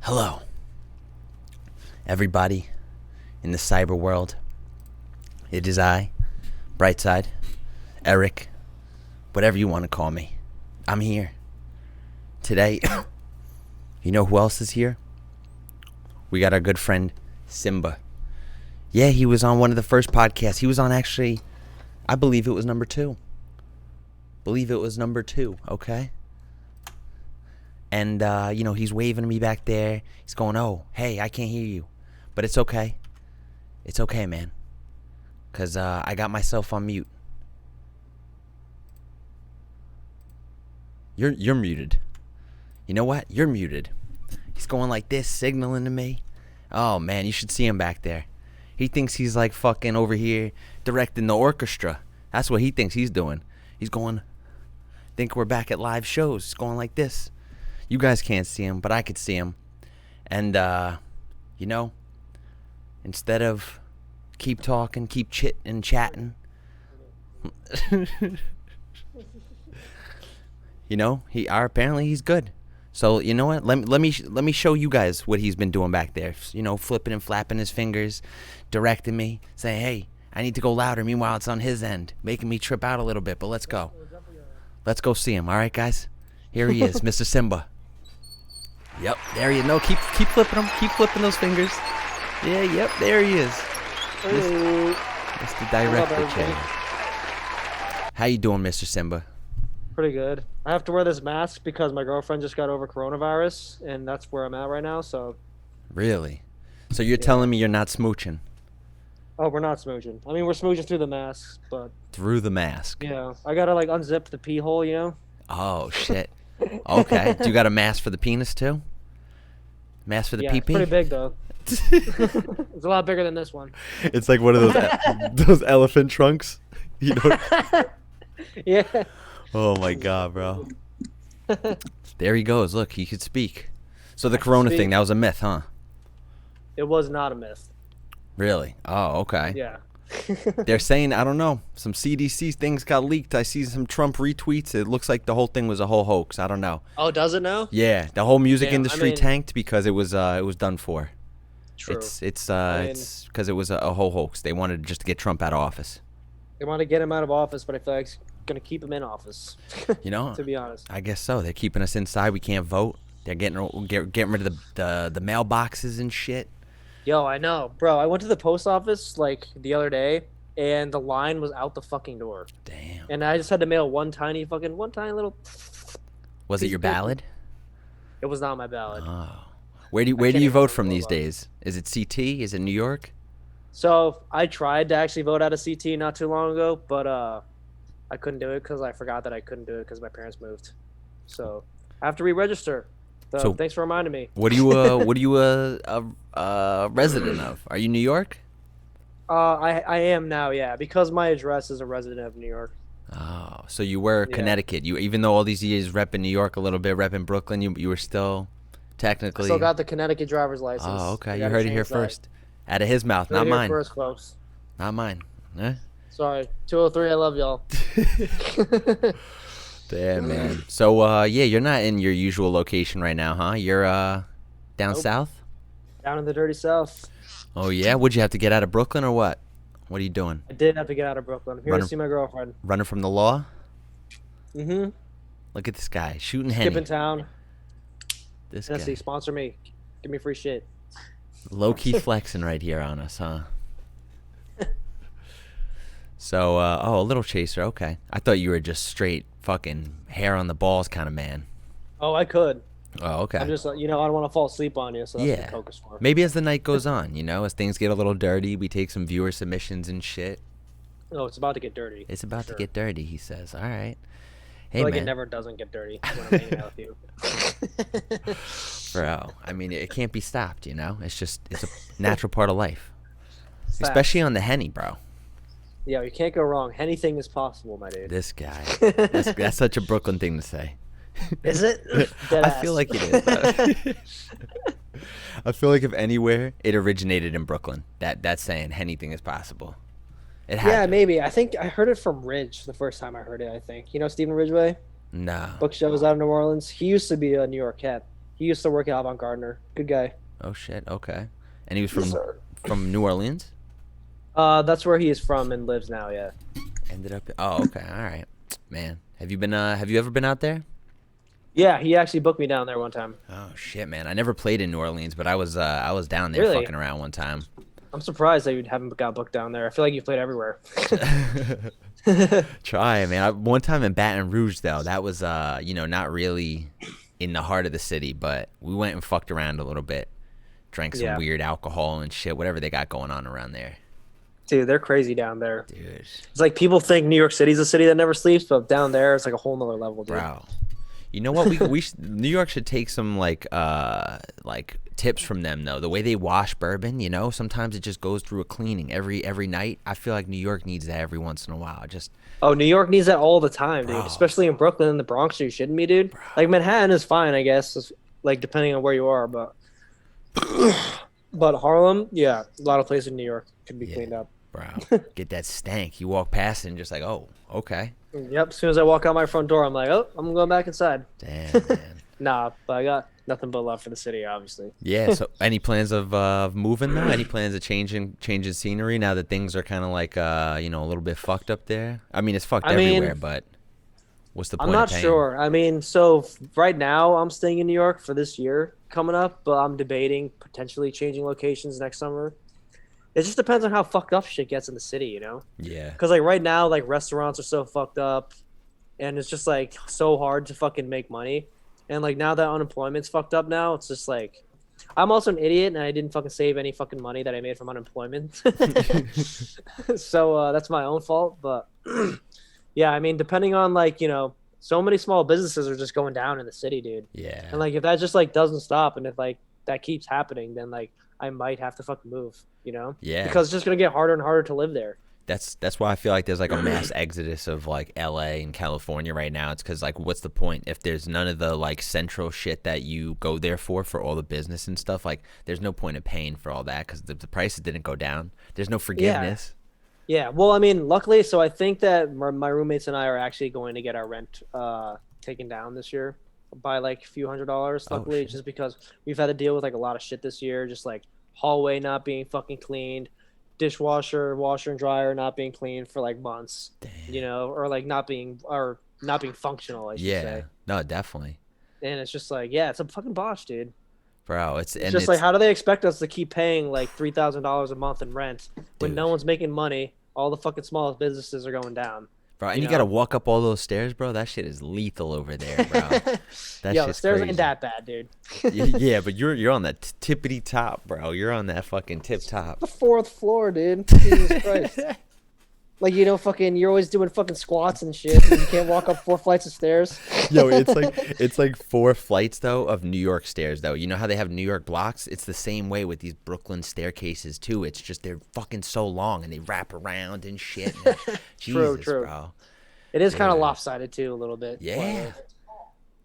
Hello, everybody in the cyber world. It is I, Brightside, Eric, whatever you want to call me. I'm here. Today, you know who else is here? We got our good friend, Tsimba. Yeah, he was on one of the first podcasts. He was on actually, I believe it was number 2. Okay? And, he's waving to me back there. He's going, oh, hey, I can't hear you. But it's okay. It's okay, man. Because I got myself on mute. You're muted. You know what? You're muted. He's going like this, signaling to me. Oh, man, you should see him back there. He thinks he's like fucking over here directing the orchestra. That's what he thinks he's doing. He's going, think we're back at live shows. He's going like this. You guys can't see him, but I could see him. And, instead of keep talking, keep chatting, apparently he's good. So, you know what? Let me show you guys what he's been doing back there. Flipping and flapping his fingers, directing me, saying, hey, I need to go louder. Meanwhile, it's on his end, making me trip out a little bit, but let's go. Let's go see him. All right, guys? Here he is, Mr. Tsimba. Yep, there you know. Keep flipping them. Keep flipping those fingers. Yeah, yep, there he is. Mr. Director Channel. How you doing, Mr. Tsimba? Pretty good. I have to wear this mask because my girlfriend just got over coronavirus, and that's where I'm at right now, so... Really? So you're telling me you're not smooching? Oh, we're not smooching. I mean, we're smooching through the masks, but... Through the mask? Yeah. I gotta, unzip the pee hole, you know? Oh, shit. Okay. Do you got a mask for the penis, too? Mask for the pee-pee? Yeah, it's pretty big, though. It's a lot bigger than this one. It's like one of those elephant trunks. You know? Yeah. Oh, my God, bro. There he goes. Look, he could speak. So the corona thing, that was a myth, huh? It was not a myth. Really? Oh, okay. Yeah. They're saying, I don't know, some CDC things got leaked. I see some Trump retweets. It looks like the whole thing was a whole hoax. I don't know. Oh, does it now? Yeah, the whole music industry tanked because it was done for. True. It's because it was a whole hoax. They wanted just to get Trump out of office. They want to get him out of office, but I feel like it's going to keep him in office. To be honest. I guess so. They're keeping us inside. We can't vote. They're getting rid of the mailboxes and shit. Yo, I know. Bro, I went to the post office, the other day, and the line was out the fucking door. Damn. And I just had to mail one tiny little... Was it your ballot? It was not my ballot. Oh. Where do you vote from these days? Is it CT? Is it New York? So, I tried to actually vote out of CT not too long ago, but I couldn't do it because I forgot that I couldn't do it because my parents moved. So, I have to re-register. So thanks for reminding me. What are you a resident of? Are you New York? I am now, yeah, because my address is a resident of New York. Oh, so you were Connecticut. You even though all these years repping New York a little bit, repping Brooklyn, you were still technically. I still got the Connecticut driver's license. Oh, okay. You heard it here first. Out of his mouth, not mine. First, folks. Not mine. Eh? Sorry, 203. I love y'all. Damn, man. So, you're not in your usual location right now, huh? You're down south? Down in the dirty south. Oh, yeah? Would you have to get out of Brooklyn or what? What are you doing? I did have to get out of Brooklyn. I'm here to see my girlfriend. Running from the law? Mm-hmm. Look at this guy. Shooting Henny. Skipping town. This Tennessee, guy. sponsor me. Give me free shit. Low-key flexing right here on us, huh? So, a little chaser. Okay. I thought you were just straight fucking hair on the balls kind of man. Oh, I could. Oh, okay. I'm just, I don't want to fall asleep on you, so that's what I focus for. Maybe as the night goes on, as things get a little dirty, we take some viewer submissions and shit. Oh, it's about to get dirty. It's about to get dirty, he says. All right. Hey, I feel like man. it never doesn't get dirty when I'm hanging out with you. Bro, I mean, it can't be stopped, It's a natural part of life. Especially on the Henny, bro. Yeah, you can't go wrong. Anything is possible, my dude. This guy. That's such a Brooklyn thing to say. Is it? I feel like it is. I feel like if anywhere, it originated in Brooklyn. That saying, anything is possible. It had Yeah, to. maybe. I think I heard it from Ridge the first time I heard it, I think. You know Stephen Ridgway? No. Book shows out of New Orleans. He used to be a New York cat. He used to work at Avant Gardner. Good guy. Oh shit. Okay. And he was Yes, from sir. New Orleans. That's where he is from and lives now. Yeah. Ended up. Oh, okay. All right. Man, have you been? Have you ever been out there? Yeah, he actually booked me down there one time. Oh shit, man. I never played in New Orleans, but I was down there Really? fucking around one time. I'm surprised that you haven't got booked down there. I feel like you've played everywhere. Try, man. One time in Baton Rouge, though, that was not really in the heart of the city, but we went and fucked around a little bit, drank some Yeah. weird alcohol and shit, whatever they got going on around there. Dude, they're crazy down there. Dude, It's like people think New York City's a city that never sleeps, but down there it's like a whole nother level, dude. bro. You know what? New York should take some like tips from them though. The way they wash bourbon, sometimes it just goes through a cleaning every night. I feel like New York needs that every once in a while. Just Oh, New York needs that all the time, dude. Bro. Especially in Brooklyn and the Bronx. Are you shitting me, dude? Like Manhattan is fine, I guess. Like depending on where you are, but Harlem, yeah, a lot of places in New York can be cleaned up. bro, get that stank. You walk past it and just like, oh, okay. Yep. As soon as I walk out my front door, I'm like, oh, I'm going back inside. Damn, man. Nah, but I got nothing but love for the city, obviously. Yeah. So, any plans of moving though? Any plans of changing scenery now that things are kind of like a little bit fucked up there? I mean, it's fucked everywhere, but what's the point? I'm not of paying? sure. I mean, so right now I'm staying in New York for this year coming up, but I'm debating potentially changing locations next summer. It just depends on how fucked up shit gets in the city, Yeah. Because like right now, like restaurants are so fucked up, and it's just like so hard to fucking make money. And like now that unemployment's fucked up now, it's just like I'm also an idiot and I didn't fucking save any fucking money that I made from unemployment. So that's my own fault. But yeah, I mean, depending on like, so many small businesses are just going down in the city, dude. Yeah. And like if that just like doesn't stop and if like that keeps happening, then like I might have to fucking move, Yeah. Because it's just gonna get harder and harder to live there. That's why I feel like there's like a mass exodus of like LA and California right now. It's because like what's the point if there's none of the like central shit that you go there for all the business and stuff. Like there's no point in paying for all that because the prices didn't go down. There's no forgiveness. Yeah, well, I mean, luckily, so I think that my roommates and I are actually going to get our rent taken down this year by like a few $100s. Luckily, shit. just because we've had to deal with like a lot of shit this year, just like hallway not being fucking cleaned, dishwasher, washer and dryer not being cleaned for like months, or like not being functional. I should say. No, definitely, And it's just like, yeah, it's a fucking botch, dude. bro. It's just like, how do they expect us to keep paying like $3,000 a month in rent when Dude. no one's making money? All the fucking smallest businesses are going down. bro, and you gotta walk up all those stairs, bro. That shit is lethal over there, bro. That Yo, the shit's stairs crazy. ain't that bad, dude. Yeah, but you're on the tippity top, bro. You're on that fucking tip top. The fourth floor, dude. Jesus Christ. Like, fucking, you're always doing fucking squats and shit. And you can't walk up 4 flights of stairs. Yo, it's like 4 flights though of New York stairs though. You know how they have New York blocks? It's the same way with these Brooklyn staircases too. It's just they're fucking so long and they wrap around and shit. Jesus, True. bro. It is kind of Yeah. lopsided too, a little bit. Yeah.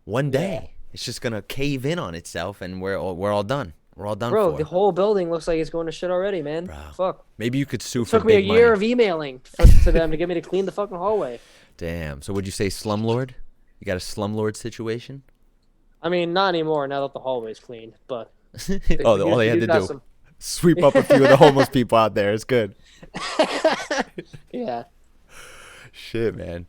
One day it's just gonna cave in on itself and we're all done. We're all done Bro, for. the whole building looks like it's going to shit already, man. Bro. Fuck. Maybe you could sue It for took me a big year money. of emailing to them to get me to clean the fucking hallway. Damn. So would you say slumlord? You got a slumlord situation? I mean, not anymore now that the hallway's cleaned, but All they had to got do some- sweep up a few of the homeless people out there. It's good. Yeah. Shit, man.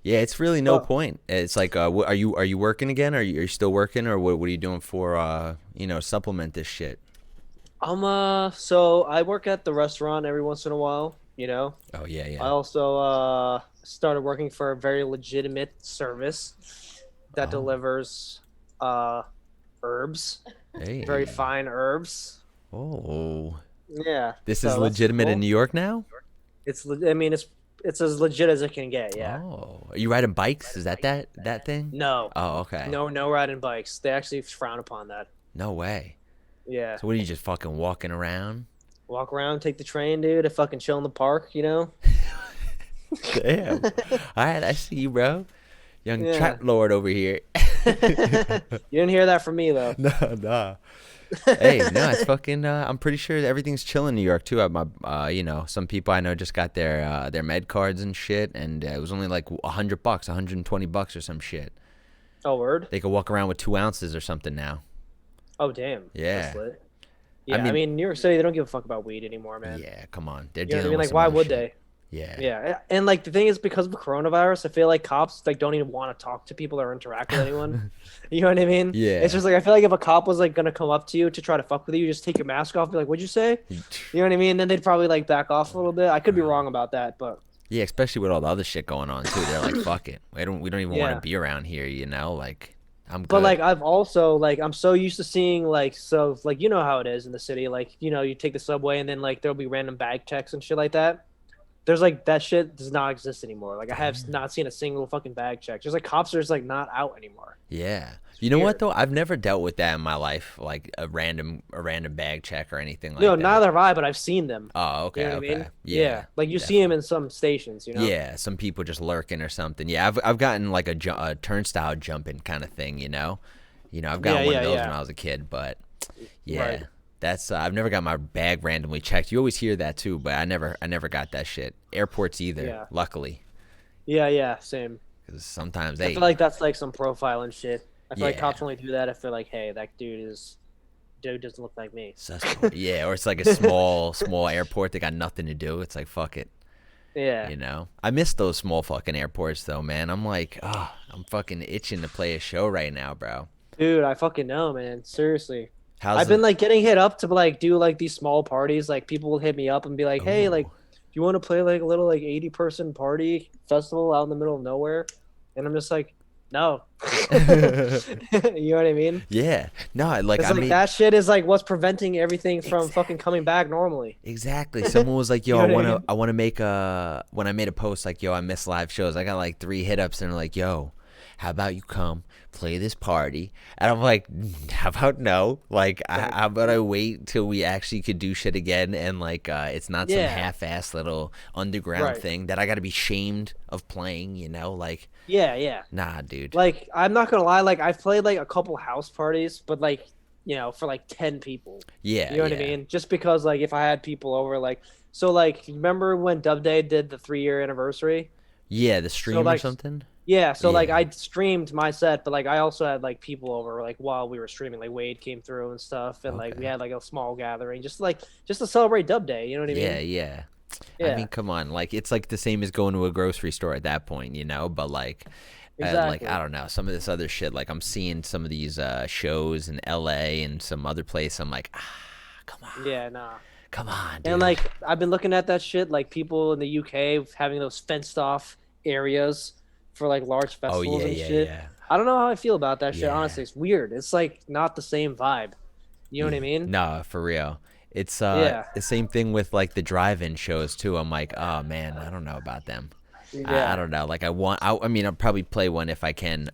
Yeah, it's really no point. It's like, are you working again? Are you still working, or what are you doing for supplement this shit? So I work at the restaurant every once in a while, Oh yeah. I also started working for a very legitimate service that delivers herbs, Hey. very fine herbs. Oh. Yeah. This so is that's legitimate cool. in New York now? It's as legit as it can get, yeah. Oh. Are you riding bikes? Is that thing? No. Oh, okay. No riding bikes. They actually frown upon that. No way. Yeah. So what are you just fucking walking around? Walk around, take the train, dude, and fucking chill in the park, Damn. All right, I see you, bro. Young Yeah. trap lord over here. You didn't hear that from me though. No. Hey, no, it's fucking. I'm pretty sure everything's chill in New York too. Some people I know just got their med cards and shit, and it was only like $100, $120 or some shit. Oh, word? They could walk around with 2 ounces or something now. Oh damn. Yeah. That's lit. I Yeah, I mean, mean New York City, they don't give a fuck about weed anymore, man. yeah, come on. They're You know what I dealing mean? with Like, some why other would shit. they? Yeah. Yeah, and like the thing is, because of coronavirus, I feel like cops like don't even want to talk to people or interact with anyone. You know what I mean? It's Yeah. just like I feel like if a cop was like gonna come up to you to try to fuck with you, just take your mask off, and be like, "What'd you say?" You know what I mean? Then they'd probably like back off a little bit. I could be wrong about that, but Yeah, especially with all the other shit going on too. They're like, fuck it. We don't even want to yeah. be around here, you know? Like, I'm But good. like I've also like I'm so used to seeing like so like you know how it is in the city. Like you take the subway and then like there'll be random bag checks and shit like that. There's like that shit does not exist anymore. Like I have Damn. not seen a single fucking bag check. Just like cops are just like not out anymore. Yeah. It's You know what weird. though? I've never dealt with that in my life, like a random bag check or anything No, like that. neither have I, but I've seen them. Oh, You okay, know what I okay. mean? Yeah, Yeah. Like you see them definitely. in some stations, you know? Yeah, some people just lurking or something. Yeah, I've gotten like a turnstile jumping kind of thing, you know? I've Yeah, gotten one of yeah, those when yeah. I was a kid, but Right. yeah. That's I've never got my bag randomly checked. You always hear that too, but I never got that shit. Airports either, Yeah. luckily, Yeah, yeah, same. because sometimes I feel they, like that's like some profiling shit. I feel like yeah, cops only do that if they're like, hey, that dude doesn't look like me. suspect. Yeah, or it's like a small airport. They got nothing to do. It's like fuck it. Yeah. I miss those small fucking airports though, man. I'm like, oh, I'm fucking itching to play a show right now, bro. Dude, I fucking know, man. Seriously. How's I've been the? like getting hit up to like do like these small parties. Like people will hit me up and be like, "Hey, like, Oh. do you want to play like a little like 80-person party festival out in the middle of nowhere?" And I'm just like, "No." You know what I mean? Yeah. No, like It's I like made that shit is like what's preventing everything from fucking exactly. coming back normally. Exactly. Someone was like, "Yo, You I know what I wanna, mean? I wanna make a." When I made a post like, "Yo, I miss live shows," I got like 3 hit ups, and they're like, "Yo, how about you come play this party?" And I'm like, "How about no? Like, Like, how about I wait till we actually could do shit again, and like, it's not some yeah, half-ass little underground right. thing that I got to be shamed of playing, Like, Yeah, yeah. nah, dude. Like I'm not gonna lie, like I've played like a couple house parties, but like for like 10 people. Yeah, You know what I yeah, mean? Just because like if I had people over, like so like remember when Dub Day did the 3-year anniversary? yeah. The So stream or like something. yeah, so like Yeah. I streamed my set, but like I also had like people over like while we were streaming, like Wade came through and stuff, and like we Okay. had like a small gathering, just to celebrate Dub Day. You know what I Yeah, mean? yeah. I Yeah, mean, come on. Like, it's like the same as going to a grocery store at that point, But like I exactly. don't know, some of this other shit. Like I'm seeing some of these shows in L.A. and some other place. I'm like, Yeah, nah. come on, And dude. like I've been looking at that shit, like people in the UK having those fenced off areas for like large Oh festivals yeah, and yeah, shit. yeah, I don't know how I feel about that shit. yeah, Honestly, it's weird. It's like not the same vibe. You know what I yeah. mean? No, for real. It's Yeah, the same thing with like the drive-in shows too. I'm like, oh man, I don't know about them. I yeah, don't know. Like I mean, I'll probably play one if I can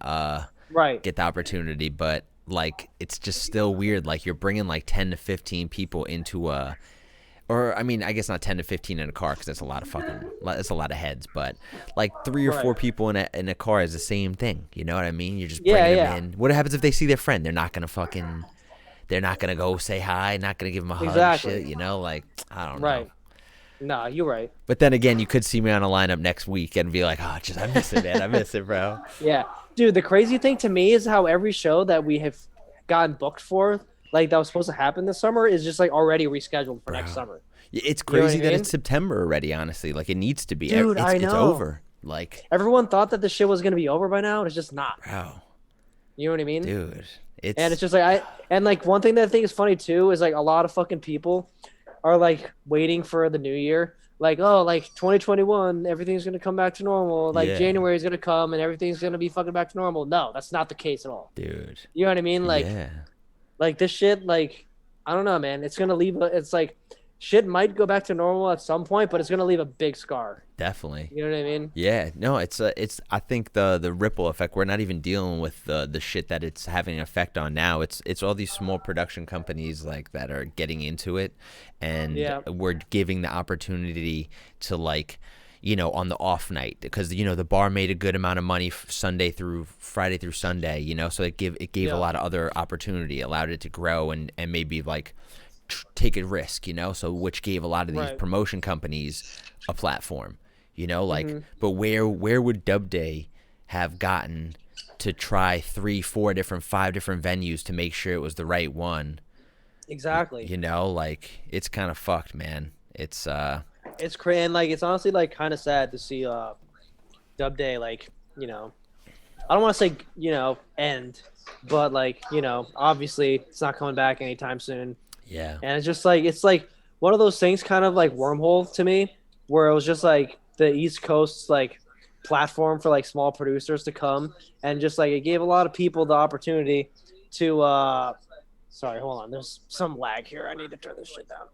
right, get the opportunity, but like it's just still weird. Like you're bringing like 10 to 15 people into a, or I mean, I guess not 10 to 15 in a car because that's a lot of that's a lot of heads. But like three or right. four people in a car is the same thing. You know what I mean? You're just Yeah, bringing them yeah, in. What happens if they see their friend? They're not gonna go say hi, not gonna give them a hug, exactly. shit. Like I don't know. Right. Nah, you're right. But then again, you could see me on a lineup next week and be like, oh, just I miss it, man. I miss it, bro. Yeah, dude. The crazy thing to me is how every show that we have gotten booked for, like that was supposed to happen this summer, is just like already rescheduled for next Bro. summer. It's You know what I crazy that mean? it's September already, honestly. Like it needs to be. Dude, I It's know. over. Like, Everyone thought that the shit was gonna be over by now, and it's just not. bro, You know what I mean? dude. And It's it's just like and like one thing that I think is funny too is like a lot of fucking people are like waiting for the new year. Like, oh, like 2021, everything's gonna come back to normal. Like yeah, January is gonna come and everything's gonna be fucking back to normal. No, that's not the case at all. dude. You know what I mean? Yeah, Like this shit, like I don't know, man. It's gonna leave it's like shit might go back to normal at some point, but it's gonna leave a big scar. definitely. You know what I mean? Yeah, no, it's. I think the ripple effect. We're not even dealing with the shit that it's having an effect on now. It's all these small production companies like that are getting into it, and Yeah. we're giving the opportunity to like, on the off night because the bar made a good amount of money Friday through Sunday. So it gave a Yeah. lot of other opportunity, allowed it to grow and maybe like take a risk. So which gave a lot of these Right. promotion companies a platform. Like, Mm-hmm. but where would Dub Day have gotten to try 3, 4 different, 5 different venues to make sure it was the right one. Exactly. You know, like it's kind of fucked, man. It's crazy, and like it's honestly like kind of sad to see Dub Day, like, you know, I don't want to say, you know, end, but like, you know, obviously it's not coming back anytime soon. Yeah. And it's like one of those things, kind of like Wormhole to me, where it was just like the East Coast's like platform for like small producers to come, and just like it gave a lot of people the opportunity to sorry, hold on, there's some lag here, I need to turn this shit down.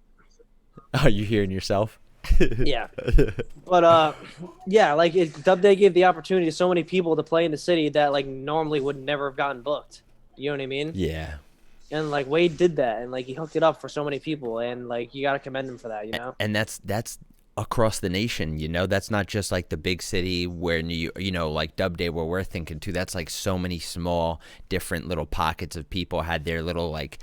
Are you hearing yourself? Yeah. But yeah, like Dub Day gave the opportunity to so many people to play in the city that like normally would never have gotten booked. You know what I mean? Yeah. And like Wade did that, and like he hooked it up for so many people, and like you gotta commend him for that, you know? And that's across the nation, you know. That's not just like the big city where you know, like Dub Day where we're thinking too. That's like so many small different little pockets of people had their little like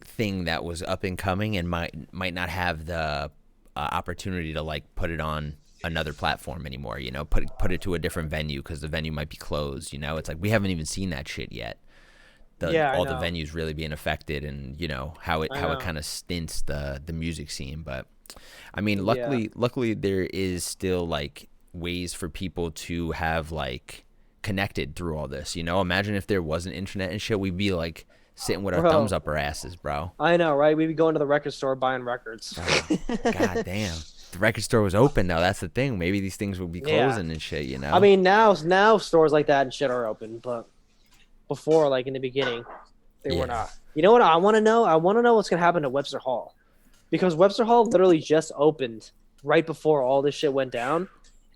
thing that was up and coming and might not have the opportunity to like put it on another platform anymore, you know, put it to a different venue because the venue might be closed, you know. It's like we haven't even seen that shit yet. All the venues really being affected, and you know how it kind of stints the music scene. But I mean, luckily there is still like ways for people to have like connected through all this, you know. Imagine if there wasn't internet and shit, we'd be like sitting with our thumbs up our asses, bro. I know, right? We'd be going to the record store buying records. God damn. The record store was open now. That's the thing. Maybe these things would be closing and shit, you know? I mean, now stores like that and shit are open, but before, like in the beginning, they were not. You know what I want to know? I want to know what's going to happen to Webster Hall. Because Webster Hall literally just opened right before all this shit went down.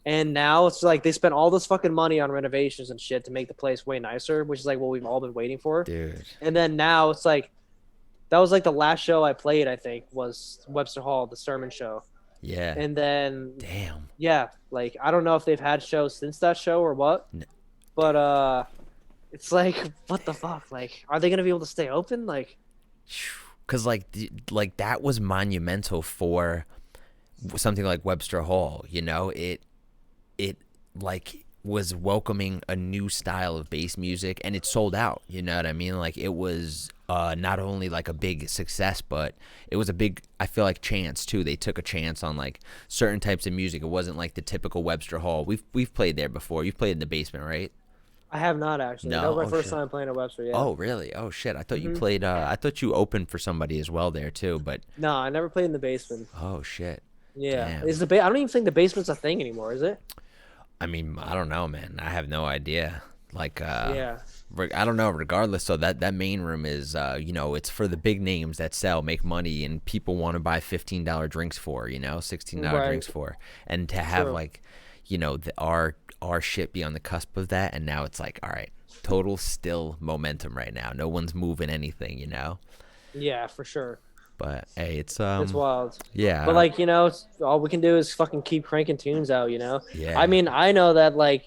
And now it's like they spent all this fucking money on renovations and shit to make the place way nicer, which is like what we've all been waiting for. Dude. And then now it's like, that was like the last show I played, I think, was Webster Hall, the Sermon show. Yeah. And then, damn. Yeah, like I don't know if they've had shows since that show or what, but it's like, what the fuck? Like, are they gonna be able to stay open? Like, because like that was monumental for something like Webster Hall. You know, it like was welcoming a new style of bass music, and it sold out. You know what I mean? Like it was not only like a big success, but it was a big, I feel like, chance too. They took a chance on like certain types of music. It wasn't like the typical Webster Hall. We've played there before. You've played in the basement, right? I have not actually. No? That was my first time playing at Webster. Yeah. Oh really? Oh shit! I thought you played. I thought you opened for somebody as well there too. But no, I never played in the basement. Oh shit! Yeah. Damn. Is the I don't even think the basement's a thing anymore. Is it? I mean, I don't know, man. I have no idea. Like, yeah. I don't know. Regardless, so that main room is, you know, it's for the big names that sell, make money, and people want to buy $15 drinks for, you know, $16 drinks for, and to have like, you know, our shit be on the cusp of that, and now it's like, all right, total still momentum right now. No one's moving anything, you know. Yeah, for sure. But hey, it's wild. Yeah. But like, you know, all we can do is fucking keep cranking tunes out, you know? Yeah. I mean, I know that like,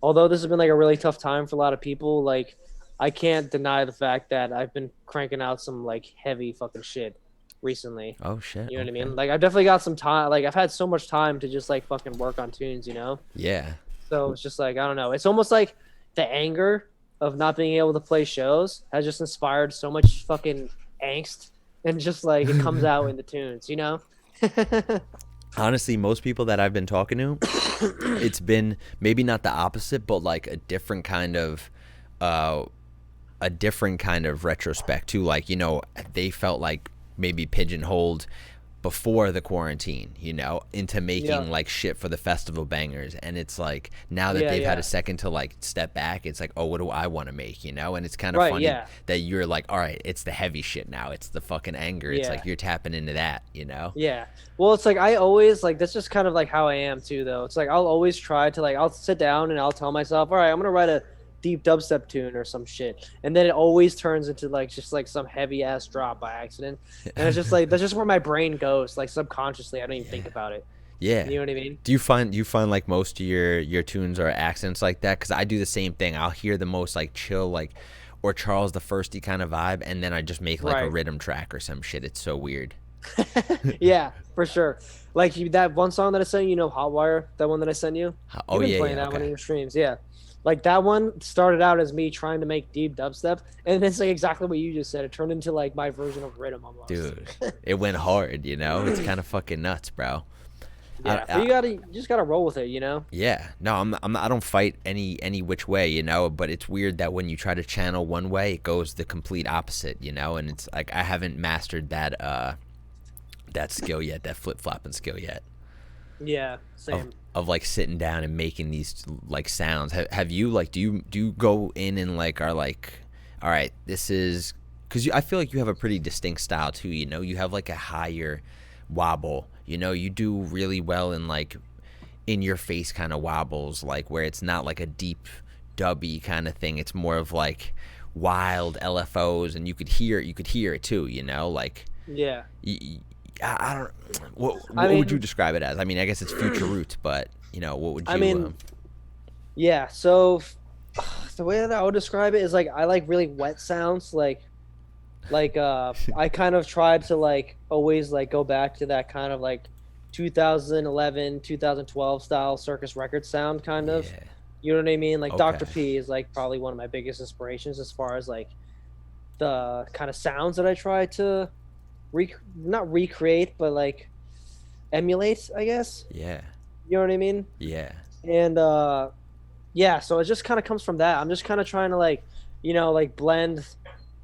although this has been like a really tough time for a lot of people, like I can't deny the fact that I've been cranking out some like heavy fucking shit recently. Oh shit. You know what I mean? Like I've definitely got some time, like I've had so much time to just like fucking work on tunes, you know? Yeah. So it's just like, I don't know. It's almost like the anger of not being able to play shows has just inspired so much fucking angst. And just like it comes out in the tunes, you know? Honestly, most people that I've been talking to, it's been maybe not the opposite, but like a different kind of retrospect too. Like, you know, they felt like maybe pigeonholed before the quarantine, you know, into making like shit for the festival bangers. And it's like now that they've had a second to like step back, it's like, oh, what do I want to make, you know? And it's kind of funny that you're like, all right, it's the heavy shit now. It's the fucking anger. It's like you're tapping into that, you know? Yeah. Well, it's like I always like, that's just kind of like how I am too, though. It's like I'll always try to like, I'll sit down and I'll tell myself, all right, I'm going to write a deep dubstep tune or some shit, and then it always turns into like just like some heavy ass drop by accident, and it's just like that's just where my brain goes, like subconsciously. I don't even think about it. Yeah. You know what I mean? Do you find like most of your tunes are accents like that? Because I do the same thing. I'll hear the most like chill, like, or Charles the Firsty kind of vibe, and then I just make like a rhythm track or some shit. It's so weird. Yeah, for sure. Like that one song that I sent you, know, Hotwire, that one that I sent you. Oh You've been yeah, playing that one in your streams, yeah. Like that one started out as me trying to make deep dubstep, and it's like exactly what you just said. It turned into like my version of rhythm almost. Dude, it went hard, you know? It's kind of fucking nuts, bro. Yeah, but you just gotta roll with it, you know. Yeah, no, I don't fight any which way, you know. But it's weird that when you try to channel one way, it goes the complete opposite, you know. And it's like I haven't mastered that skill yet, that flip flopping skill yet. Yeah, same. Of like sitting down and making these like sounds. Have you like do you go in and like are like, all right, this is because I feel like you have a pretty distinct style too. You know, you have like a higher wobble. You know, you do really well in like in your face kind of wobbles, like where it's not like a deep dubby kind of thing. It's more of like wild LFOs, and you could hear it too. You know, like Yeah. I don't. What I mean, would you describe it as? I mean, I guess it's future roots, but you know, what would you? I mean, yeah. So the way that I would describe it is like I like really wet sounds, I kind of tried to like always like go back to that kind of like 2011 2012 style circus record sound kind of, Yeah. you know what I mean? Like Dr. Okay. P is like probably one of my biggest inspirations as far as like the kind of sounds that I try to not recreate but like emulate, I guess, Yeah. you know what I mean? Yeah. And yeah, so it just kind of comes from that. I'm just kind of trying to like, like blend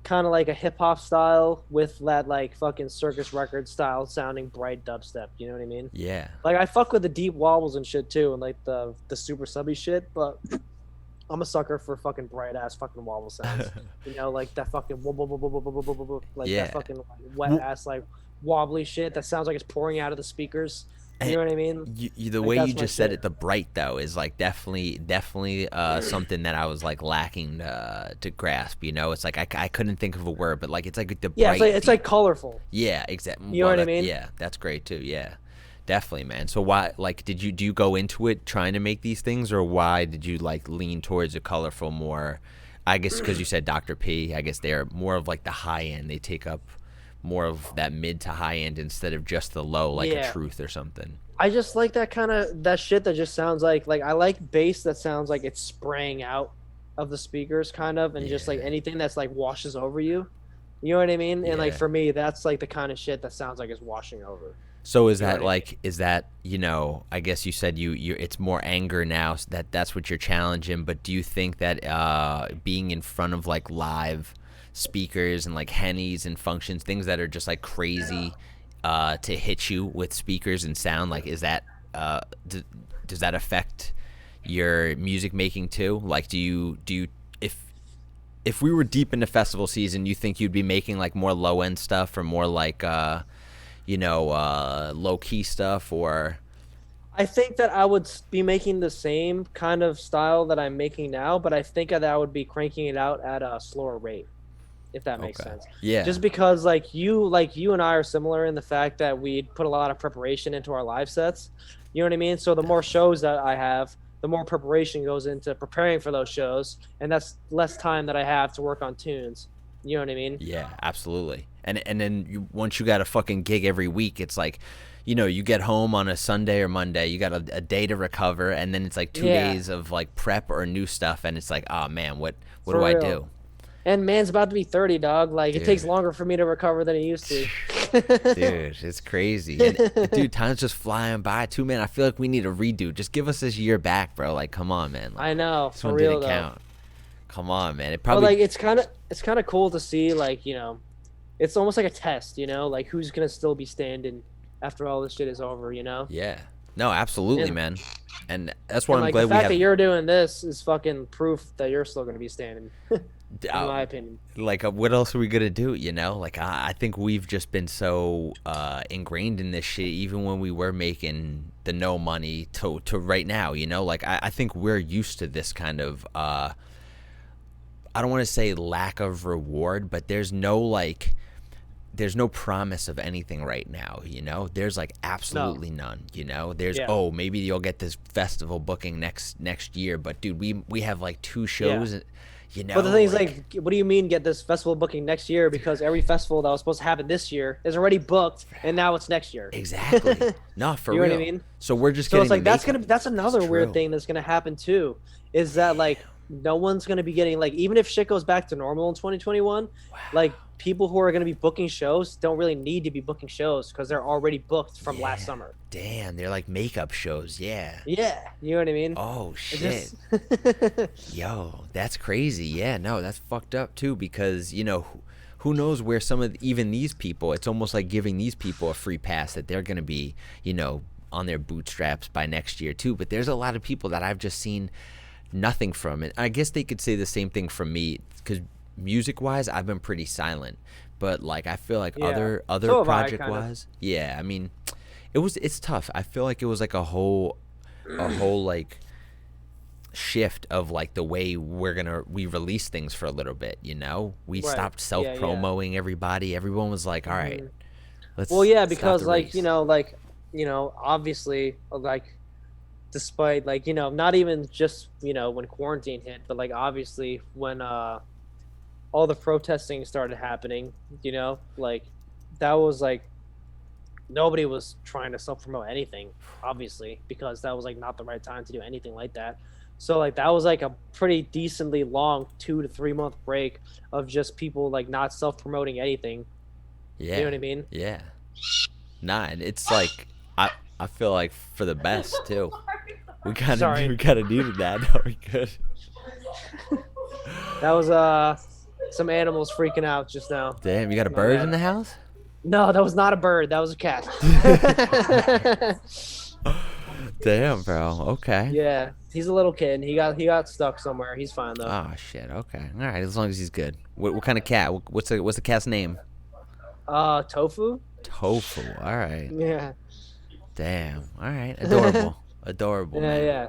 kind of like a hip hop style with that like fucking circus record style sounding bright dubstep. You know what I mean? Yeah. Like I fuck with the deep wobbles and shit too, and like the super subby shit. But I'm a sucker for fucking bright ass fucking wobble sounds. Like that fucking like Yeah. that fucking wet ass like wobbly shit that sounds like it's pouring out of the speakers. You know what I mean? The Like, way that's you my just said shit. it, the bright though, is like definitely something that I was like lacking to grasp. You know, it's like I couldn't think of a word, but like it's like the Yeah, bright. it's like colorful. Yeah, exactly. You know what I mean? Yeah, that's great too. Yeah, definitely, man. So why, like, do you go into it trying to make these things, or why did you like lean towards a colorful more? I guess because you said Dr. P. I guess they're more of like the high end. They take up more of that mid to high end instead of just the low, like a Yeah. Truth or something. I just like that kind of that shit that just sounds like I like bass that sounds like it's spraying out of the speakers kind of, and just like Yeah. anything that's like washes over you. You know what I mean? And like Yeah. for me, that's like the kind of shit that sounds like it's washing over. So is You know that what I mean? like I guess you said you it's more anger now, so that's what you're challenging, but do you think that being in front of like live speakers and like hennies and functions, things that are just like crazy to hit you with speakers and sound, like is that does that affect your music making too? Like do you if we were deep into festival season, you think you'd be making like more low end stuff or more like low key stuff, or I think that I would be making the same kind of style that I'm making now, but I think that I would be cranking it out at a slower rate, if that makes Okay. sense. Yeah. Just because like you and I are similar in the fact that we put a lot of preparation into our live sets. You know what I mean? So the more shows that I have, the more preparation goes into preparing for those shows, and that's less time that I have to work on tunes. You know what I mean? Yeah, absolutely. And then once you got a fucking gig every week, it's like, you get home on a Sunday or Monday, you got a day to recover, and then it's like 2 days of like prep or new stuff, and it's like, oh man, what For do I real. do? And man's about to be 30, dog. Like it takes Dude. longer for me to recover than it used to. Dude, it's crazy. And, dude, time's just flying by too, man. I feel like we need a redo. Just give us this year back, bro. Like, come on, man. Like, I know, this for one real didn't though. count. Come on, man. It But probably like it's kind of cool to see like, it's almost like a test, like who's going to still be standing after all this shit is over, Yeah. No, absolutely, And- man. And that's why And I'm like glad the we fact have that you're doing this is fucking proof that you're still going to be standing, in uh, my opinion. like what else are we gonna do, like I think we've just been so ingrained in this shit, even when we were making the no money to right now, like I think we're used to this kind of I don't want to say lack of reward, but there's no promise of anything right now, there's like absolutely none, there's Yeah. maybe you'll get this festival booking next year, but dude, we have like two shows, You know, But the thing is, like, what do you mean get this festival booking next year? Because every festival that was supposed to happen this year is already booked, and now it's next year. exactly. No, for You know real. what I mean? So we're just So getting it's like the makeup. that's another weird true. thing that's gonna happen too, is that like no one's gonna be getting like even if shit goes back to normal in 2021, like people who are gonna be booking shows don't really need to be booking shows because they're already booked from last summer. Damn, they're like makeup shows. Yeah. Yeah, you know what I mean? Oh shit. Just... Yo, that's crazy. Yeah, no, that's fucked up too because, you know, who knows where some of even these people, it's almost like giving these people a free pass that they're going to be, you know, on their bootstraps by next year too. But there's a lot of people that I've just seen nothing from it. I guess they could say the same thing from me because music wise, I've been pretty silent. But like I feel like other So have I, project kind of. wise, yeah, I mean, it's tough. I feel like it was like a whole like shift of like the way we release things for a little bit, you know, we Right. stopped self-promoting everybody. Everyone was like, all right, let's Well, yeah, stop because the like race. obviously, like despite like not even just when quarantine hit, but like obviously when all the protesting started happening, like that was like nobody was trying to self promote anything, obviously, because that was like not the right time to do anything like that. So like that was like a pretty decently long 2 to 3 month break of just people like not self promoting anything. Yeah, You know what I mean? yeah. Nah, and it's like I feel like for the best too. We kind of Sorry. needed that. No, we good. That was some animals freaking out just now. Damn, you got a My bird bad. in the house? No, that was not a bird. That was a cat. Damn, bro. Okay. Yeah, he's a little kid. He got stuck somewhere. He's fine though. Oh shit. Okay. All right. As long as he's good. What kind of cat? What's the cat's name? Tofu. Tofu. All right. Yeah. Damn. All right. Adorable. Adorable, Yeah, man. yeah.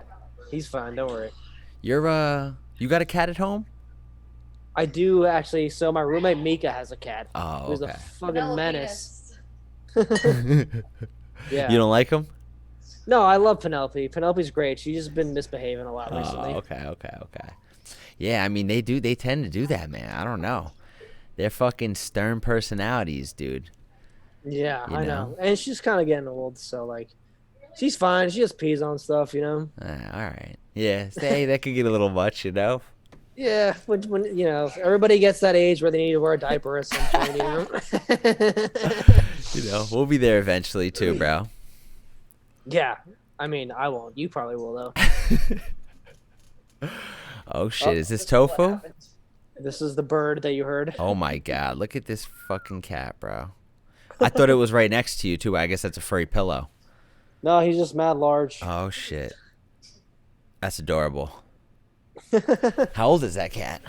He's fine. Don't worry. You got a cat at home? I do actually. So my roommate Mika has a cat. Oh, Who's a okay. fucking menace. Yeah. You don't like him? No, I love Penelope. Penelope's great. She's just been misbehaving a lot recently. Oh, okay. Yeah, I mean they tend to do that, man. I don't know. They're fucking stern personalities, dude. Yeah, You I know. And she's kind of getting old, so like, she's fine. She just pees on stuff, you know. All right. Yeah, hey, that could get a little much, you know. Yeah, when everybody gets that age where they need to wear a diaper or something, you know. You know, we'll be there eventually too, bro. Yeah, I mean, I won't. You probably will though. Oh shit, is this tofu? This is the bird that you heard. Oh my god, look at this fucking cat, bro. I thought it was right next to you too. I guess that's a furry pillow. No, he's just mad large. Oh shit. That's adorable. How old is that cat?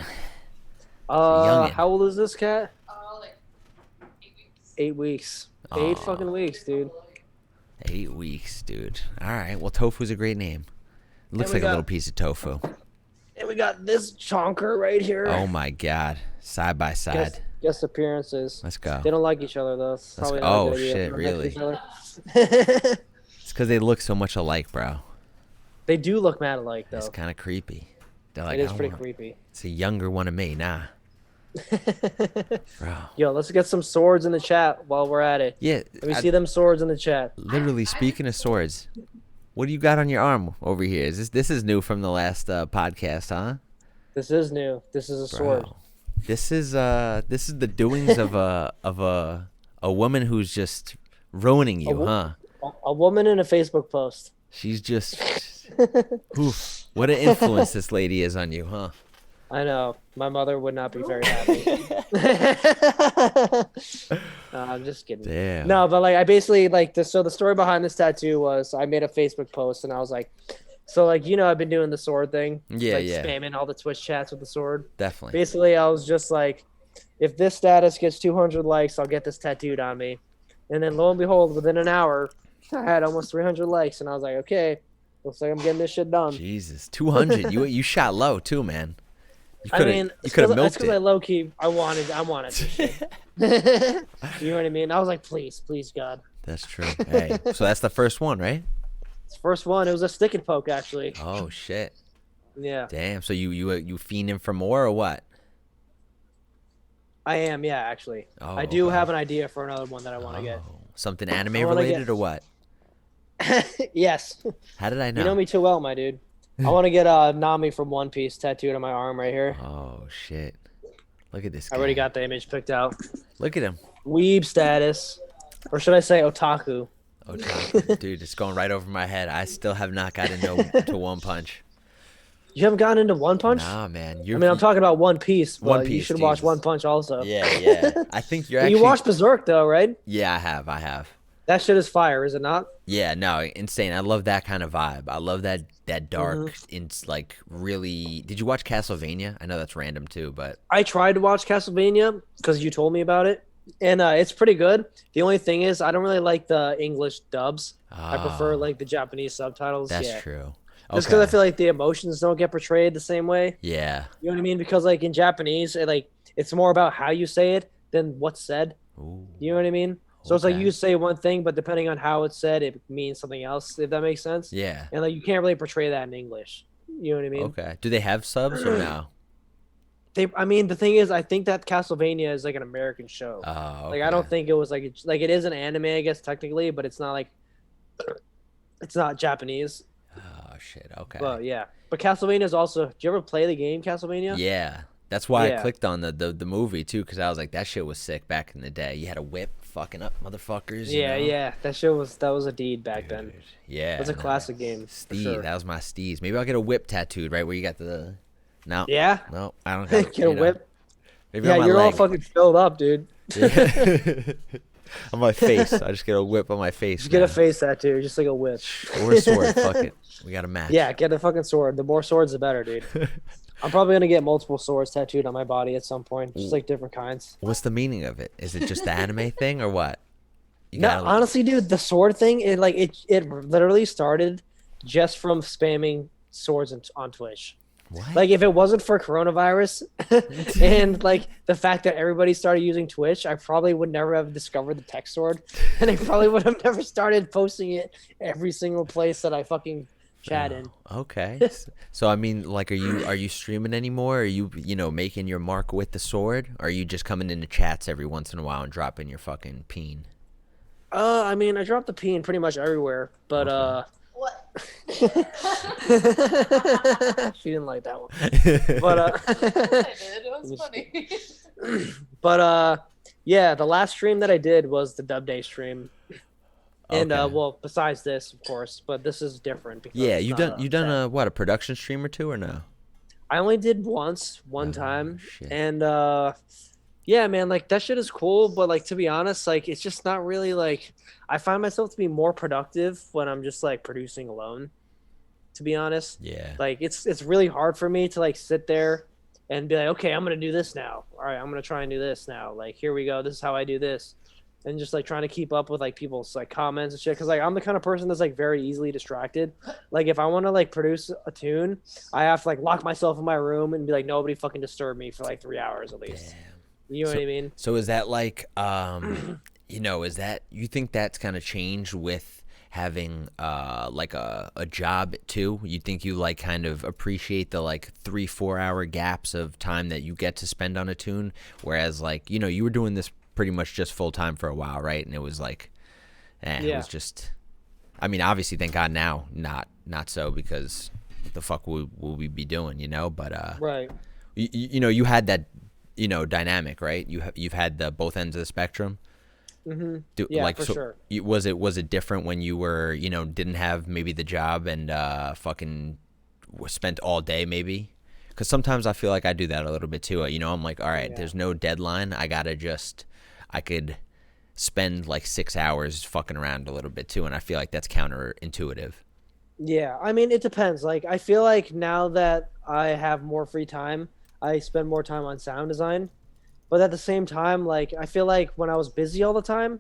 Youngin. How old is this cat? Like 8 weeks. Aw. 8 fucking weeks, dude. 8 weeks, dude. All right. Well, tofu's a great name. It looks we like a got- little piece of tofu. And we got this chonker right here. Oh my god. Side by side. Guest appearances. Let's go. They don't like each other though. It's Let's probably go. not a Oh, good idea shit, for them next to really? each other. It's because they look so much alike, bro. They do look mad alike though. It's kind of creepy. They're like, It is I pretty want- creepy. It's a younger one of me, nah, bro. Yo, let's get some swords in the chat while we're at it. Yeah. Let me see them swords in the chat. Literally, speaking of swords, what do you got on your arm over here? This is new from the last podcast, huh? This is new. This is a sword. Bro. This is the doings of a woman who's just ruining you, huh? A woman in a Facebook post. She's just oof. What an influence this lady is on you, huh? I know. My mother would not be very happy. No, I'm just kidding. Damn. No, but like I basically like this. So the story behind this tattoo was I made a Facebook post and I was like, so like I've been doing the sword thing. Yeah, like yeah. Spamming all the Twitch chats with the sword. Definitely. Basically, I was just like, if this status gets 200 likes, I'll get this tattooed on me. And then lo and behold, within an hour, I had almost 300 likes, and I was like, okay, looks like I'm getting this shit done. Jesus, 200. You shot low too, man. You I could mean, have that's milked because I it. low key, I wanted this shit. You know what I mean? I was like, please, God. That's true. Hey, so that's the first one, right? It's the first one. It was a stick and poke, actually. Oh shit. Yeah, Damn. So you fiending for more or what? I am. Yeah, actually, I Oh, do okay. have an idea for another one that I want to get. Oh, something I anime want to get. related or what? Yes, How did I you know know? me too well, my dude. I want to get Nami from One Piece tattooed on my arm right here. Oh shit. Look at this I already guy. got the image picked out. Look at him. Weeb status, or should I say otaku? Otaku. Dude, it's going right over my head. I still have not gotten to One Punch. You haven't gotten into One Punch? Nah, man. I mean, I'm talking about One Piece, One but you Piece, should watch One Jesus. Punch also. Yeah, yeah. I think you're You actually. watched Berserk though, right? Yeah, I have. I have. That shit is fire, is it not? Yeah, no, insane. I love that kind of vibe. I love that Hmm. dark, like really. Did you watch Castlevania? I know that's random too, but I tried to watch Castlevania because you told me about it, and it's pretty good. The only thing is, I don't really like the English dubs. I prefer oh, like the Japanese subtitles. that's Yeah, true. just because I Okay. feel like the emotions don't get portrayed the same way. Yeah. You know what I mean? Because like in Japanese, it's more about how you say it than what's said. Ooh. You know what I mean? So it's like Okay. you say one thing, but depending on how it's said, it means something else. If that makes sense. Yeah. And like you can't really portray that in English. You know what I mean? Okay. Do they have subs or no? I mean, the thing is, I think that Castlevania is like an American show. Oh, Like I don't okay. think it was like it is an anime, I guess technically, but it's not like it's not Japanese. Oh shit. Okay. But yeah, but Castlevania is also. Do you ever play the game Castlevania? Yeah. That's why I Yeah, clicked on the movie too, because I was like, that shit was sick back in the day. You had a whip, fucking up motherfuckers, you yeah, know? yeah. That was a deed back then. Dude. Yeah. That's a No. classic game for Steez, sure. that was my steez. Maybe I'll get a whip tattooed right where you got the. No, Yeah, no, I don't got. get a whip. Maybe Yeah, on my you're all leg. fucking filled up, dude. Yeah. On my face. I just get a whip on my face Just get a now. face tattoo, just like a whip. Or a sword. Fuck it. We got a match. Yeah, get a fucking sword. The more swords, the better, dude. I'm probably gonna get multiple swords tattooed on my body at some point, just like different kinds. What's the meaning of it? Is it just the anime thing or what? You No, gotta. honestly, dude, the sword thing, it literally started just from spamming swords on Twitch. What? Like, if it wasn't for coronavirus and like the fact that everybody started using Twitch, I probably would never have discovered the text sword, and I probably would have never started posting it every single place that I fucking chat in. Okay. So I mean, like, are you streaming anymore? Are you making your mark with the sword? Or are you just coming into chats every once in a while and dropping your fucking peen? I mean, I dropped the peen pretty much everywhere, but Okay. What? she didn't like that one. But I did. It was funny. yeah, the last stream that I did was the Dub Day stream. And Okay. well, besides this, of course, but this is different because Yeah, it's you not done a you done chat. a what, a production stream or two or no? I only did one Oh, time, shit. and yeah, man, like that shit is cool, but like to be honest, like it's just not really like I find myself to be more productive when I'm just like producing alone. To be honest, Yeah. like it's really hard for me to like sit there and be like, okay, I'm gonna do this now. All right, I'm gonna try and do this now. Like here we go. This is how I do this, and just like trying to keep up with like people's like comments and shit. Because like I'm the kind of person that's like very easily distracted. Like if I want to like produce a tune, I have to like lock myself in my room and be like nobody fucking disturb me for like 3 hours at least. Damn. You know what I mean? So is that like is that, you think that's kind of changed with having like a job too? You think you like kind of appreciate the like 3-4 hour gaps of time that you get to spend on a tune, whereas like you were doing this pretty much just full time for a while, right? And it was like it Yeah. was just, I mean, obviously thank God now not so, because what the fuck will we be doing, but Right. you had that dynamic, right? You've had the both ends of the spectrum. Yeah, Like, for so sure. was it different when you were didn't have maybe the job and fucking spent all day maybe? Because sometimes I feel like I do that a little bit too. I'm like, all right, Yeah. there's no deadline. I could spend like 6 hours fucking around a little bit too, and I feel like that's counterintuitive. Yeah, I mean, it depends. Like, I feel like now that I have more free time, I spend more time on sound design. But at the same time, like, I feel like when I was busy all the time,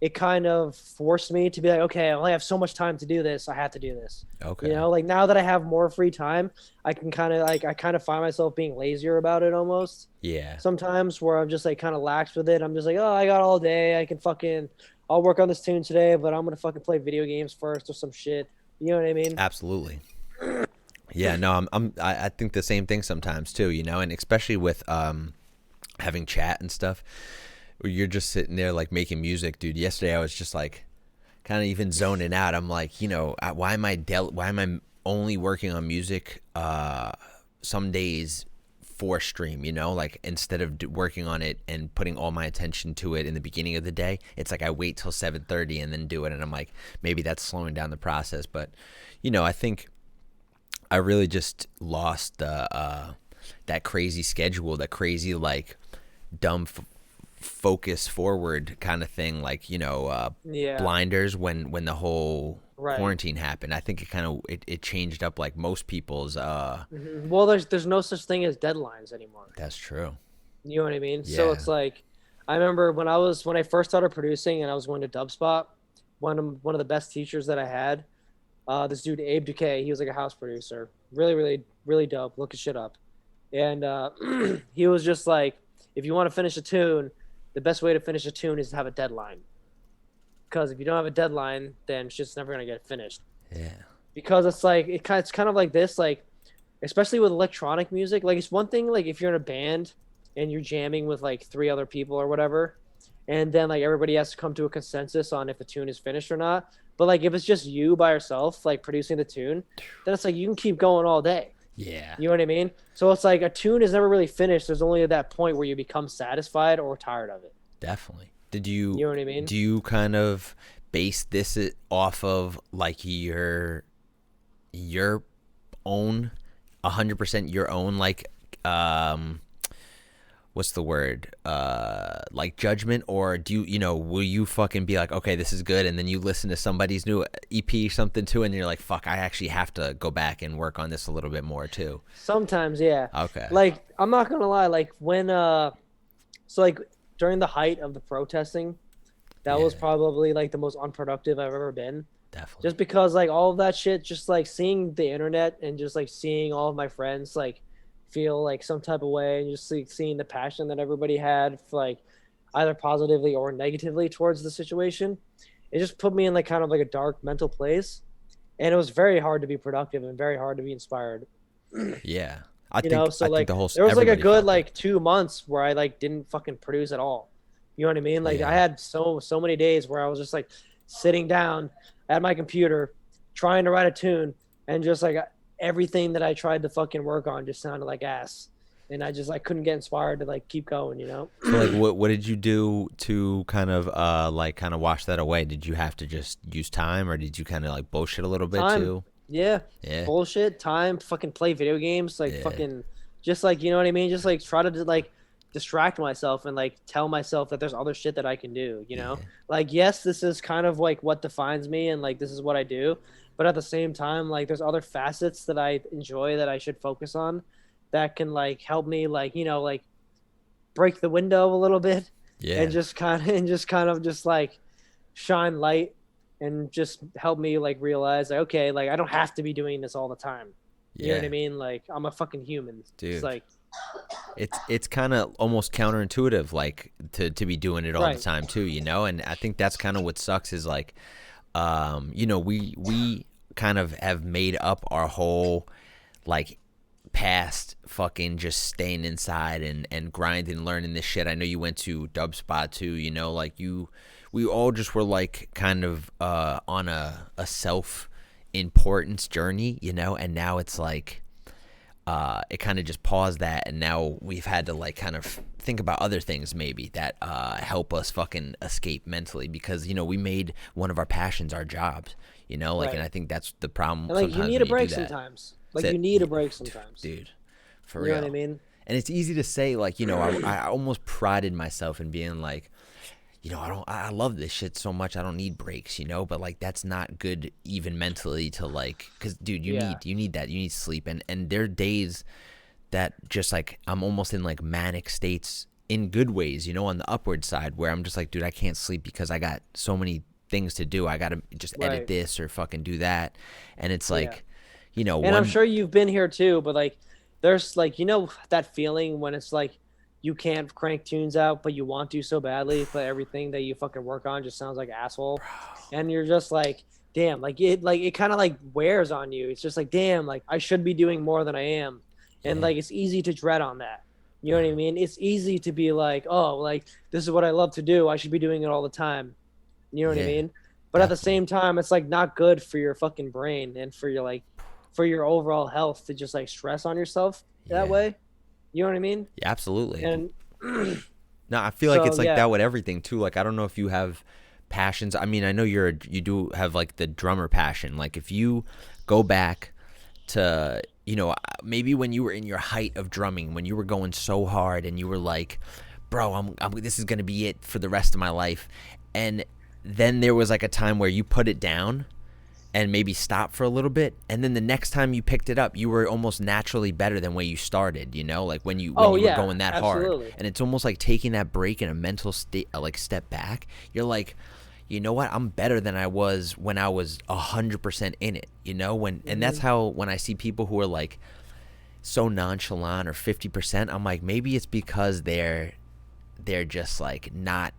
it kind of forced me to be like, okay, I only have so much time to do this. I have to do this. Okay. Like now that I have more free time, I can kind of like, I kind of find myself being lazier about it almost. Yeah. Sometimes where I'm just like kind of lax with it. I'm just like, oh, I got all day. I'll work on this tune today, but I'm going to fucking play video games first or some shit. You know what I mean? Absolutely. Yeah, no, I think the same thing sometimes too, you know, and especially with having chat and stuff, where you're just sitting there like making music, dude. Yesterday I was just like kind of even zoning out. I'm like, you know, why am I only working on music some days for stream, you know, like instead of working on it and putting all my attention to it in the beginning of the day, it's like I wait till 7:30 and then do it, and I'm like, maybe that's slowing down the process. But you know, I think I really just lost that crazy schedule, that crazy like dumb focus forward kind of thing, like, you know, Yeah. blinders when the whole Right. quarantine happened. I think it kind of it changed up like most people's. Well, there's no such thing as deadlines anymore. That's true. You know what I mean? So Yeah. it's like, I remember when I first started producing and I was going to Dubspot, one of the best teachers that I had, this dude Abe Duque, he was like a house producer, really really really dope. Look his shit up, and he was just like, if you want to finish a tune, the best way to finish a tune is to have a deadline, because if you don't have a deadline, then shit's never gonna get finished. Yeah. Because it's like it's kind of like this, like especially with electronic music, like it's one thing like if you're in a band and you're jamming with like three other people or whatever, and then like everybody has to come to a consensus on if the tune is finished or not. But like if it's just you by yourself like producing the tune, then it's like you can keep going all day. Yeah. You know what I mean? So it's like a tune is never really finished. There's only at that point where you become satisfied or tired of it. Definitely. You know what I mean? Do you kind of base this off of like your own 100% your own like what's the word, like judgment, or do you, you know, will you fucking be like, okay, this is good, and then you listen to somebody's new EP or something too, and you're like, fuck, I actually have to go back and work on this a little bit more too? Sometimes, yeah. Okay. Like I'm not gonna lie, like when so like during the height of the protesting, that was Yeah. probably like the most unproductive I've ever been. Definitely. Just because like all of that shit, just like seeing the internet and just like seeing all of my friends like feel like some type of way, and just like seeing the passion that everybody had for, like either positively or negatively towards the situation, it just put me in like kind of like a dark mental place, and it was very hard to be productive and very hard to be inspired. Yeah. You know, so I think like the whole there was like a everybody good felt it. like 2 months where I like didn't fucking produce at all. You know what I mean? Like Yeah. I had so many days where I was just like sitting down at my computer trying to write a tune, and just like everything that I tried to fucking work on just sounded like ass. And I just like couldn't get inspired to like keep going, you know? So like what did you do to kind of like kind of wash that away? Did you have to just use time, or did you kind of like bullshit a little bit Time. too? Yeah. Yeah. Bullshit, time, fucking play video games, like Yeah. fucking just like, you know what I mean? Just like try to like distract myself and like tell myself that there's other shit that I can do, you know? Yeah. Like yes, this is kind of like what defines me and like this is what I do, but at the same time like there's other facets that I enjoy that I should focus on that can like help me like, you know, like break the window a little bit Yeah. and just like shine light and just help me like realize like okay, like I don't have to be doing this all the time. You know what I mean? Like I'm a fucking human. Dude. It's like It's kind of almost counterintuitive, like to be doing it all Right. the time too, you know. And I think that's kind of what sucks is like, you know, we kind of have made up our whole like past fucking just staying inside and grinding and learning this shit. I know you went to Dubspot too, you know, like we all just were like kind of on a self importance journey, you know, and now it's like it kind of just paused that, and now we've had to like kind of think about other things maybe that help us fucking escape mentally, because you know we made one of our passions our jobs, you know, like, Right. and I think that's the problem. and like you sometimes need when a break do that. sometimes. Like That- you need a break sometimes. dude, for You real. know what I mean? And it's easy to say, like, you know, I almost prided myself in being like, you know, I love this shit so much, I don't need breaks, you know, but like that's not good even mentally to like, because dude, you Yeah. need that, you need sleep, and there are days that just like I'm almost in like manic states in good ways, you know, on the upward side, where I'm just like, dude, I can't sleep because I got so many things to do. I gotta just edit Right. this or fucking do that, and it's like, Yeah. you know, And I'm sure you've been here too, but like there's like you know that feeling when it's like you can't crank tunes out but you want to so badly, but everything that you fucking work on just sounds like asshole. And you're just like damn, like it kind of like wears on you. It's just like, damn, like I should be doing more than I am. And Yeah. like it's easy to dread on that. You know what I mean? It's easy to be like, oh, like this is what I love to do. I should be doing it all the time. You know what I Yeah, mean? But at the definitely. same time, it's like not good for your fucking brain and for your like for your overall health to just like stress on yourself that Yeah. way. You know what I mean? Yeah, absolutely. And No, I feel like so it's like yeah. that with everything too. Like I don't know if you have passions. I mean, I know you do have like the drummer passion. Like if you go back to, maybe when you were in your height of drumming, when you were going so hard and you were like, bro, this is going to be it for the rest of my life. And then there was like a time where you put it down and maybe stop for a little bit, and then the next time you picked it up you were almost naturally better than where you started, like when Oh you were yeah, going that hard. absolutely. And it's almost like taking that break in a mental state, like step back. You're like, you know what, I'm better than I was when I was 100% in it, and that's how when I see people who are like so nonchalant or 50%, I'm like, maybe it's because they're just like not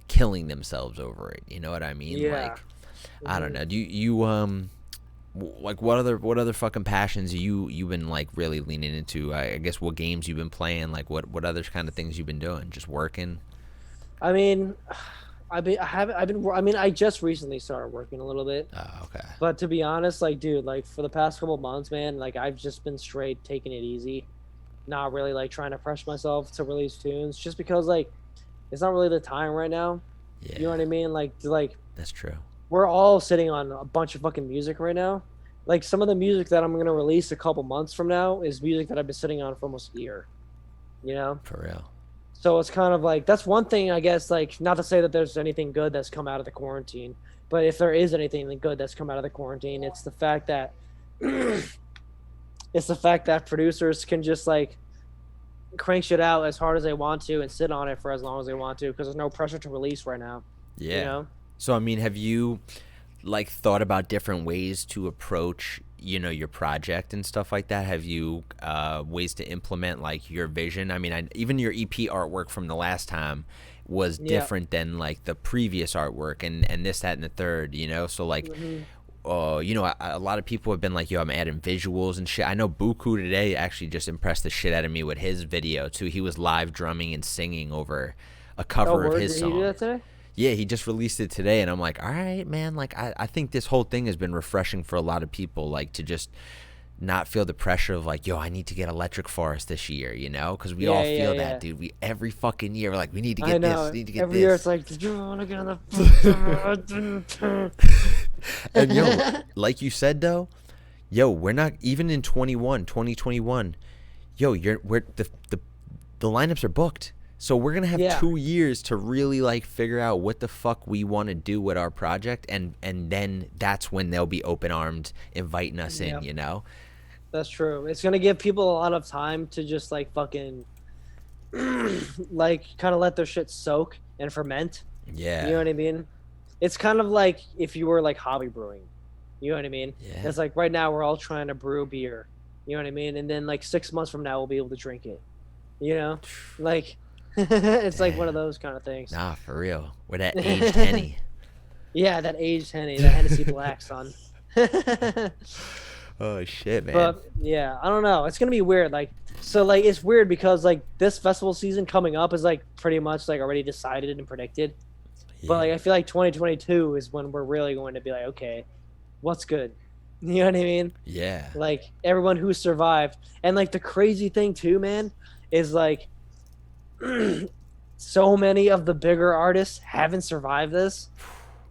killing themselves over it, you know what I mean? Yeah. Like, I don't know. Do you like what other fucking passions you've been like really leaning into? I guess what games you've been playing, like what other kind of things you've been doing? Just working? I mean, I mean, I just recently started working a little bit, Oh, okay. but to be honest, like, dude, like for the past couple months, man, like I've just been straight taking it easy, not really like trying to press myself to release tunes, just because like it's not really the time right now. You know Yeah, what I mean? Like that's true. we're all sitting on a bunch of fucking music right now. Like some of the music that I'm gonna release a couple months from now is music that I've been sitting on for almost a year. You know? For real. So it's kind of like that's one thing, I guess, like not to say that there's anything good that's come out of the quarantine, but if there is anything good that's come out of the quarantine, it's the fact that it's the fact that producers can just like crank shit out as hard as they want to and sit on it for as long as they want to because there's no pressure to release right now. You Yeah. know? So I mean, have you like thought about different ways to approach your project and stuff like that? Have you ways to implement like your vision? I mean, even your EP artwork from the last time was Yeah. different than like the previous artwork, and this, that, and the third, so like Hmm. a lot of people have been like, yo, I'm adding visuals and shit. I know Buku today actually just impressed the shit out of me with his video too. He was live drumming and singing over a Oh, cover of word, his did he do song. that today? Yeah, he just released it today, and I'm like, all right, man. Like, I think this whole thing has been refreshing for a lot of people, like to just not feel the pressure of like, yo, I need to get Electric Forest this year, because we Yeah, all yeah, feel yeah. that, dude. We every fucking year we're like, we need to I get know. this, need to get Every year this. it's like, did you want to get on the And yo, like you said though, yo, we're not even in 2021. Yo, we're the lineups are booked. So we're gonna have Yeah. 2 years to really like figure out what the fuck we want to do with our project, and then that's when they'll be open armed inviting us in. Yep. That's true. It's gonna give people a lot of time to just like fucking like kind of let their shit soak and ferment. Yeah. You know what I mean? It's kind of like if you were like hobby brewing. You know what I mean? Yeah. It's like right now we're all trying to brew beer. You know what I mean? And then like 6 months from now we'll be able to drink it. You know? Like it's like one of those kind of things. Nah, for real. We're that aged Henny. Yeah, that aged Henny, that Hennessy Black, son. Oh shit, man. But yeah, I don't know. It's gonna be weird. Like, so like it's weird because like this festival season coming up is like pretty much like already decided and predicted. Yeah. But like I feel like 2022 is when we're really going to be like, okay, what's good? You know what I mean? Yeah. Like everyone who survived, and like the crazy thing too, man, is like so many of the bigger artists haven't survived this.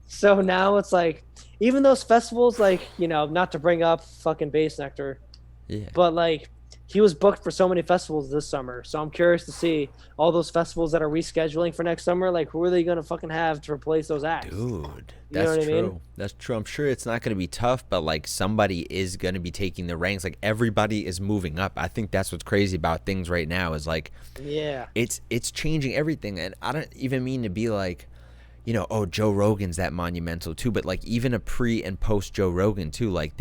So now it's like, even those festivals, like, not to bring up fucking Bass Nectar, Yeah. but like he was booked for so many festivals this summer. So I'm curious to see all those festivals that are rescheduling for next summer. Like, who are they gonna fucking have to replace those acts? Dude, You know that's what I true. mean? That's true. I'm sure it's not going to be tough, but like somebody is going to be taking the ranks. Like everybody is moving up. I think that's what's crazy about things right now is like Yeah. it's changing everything. And I don't even mean to be like, oh, Joe Rogan's that monumental too, but like even a pre and post Joe Rogan too, like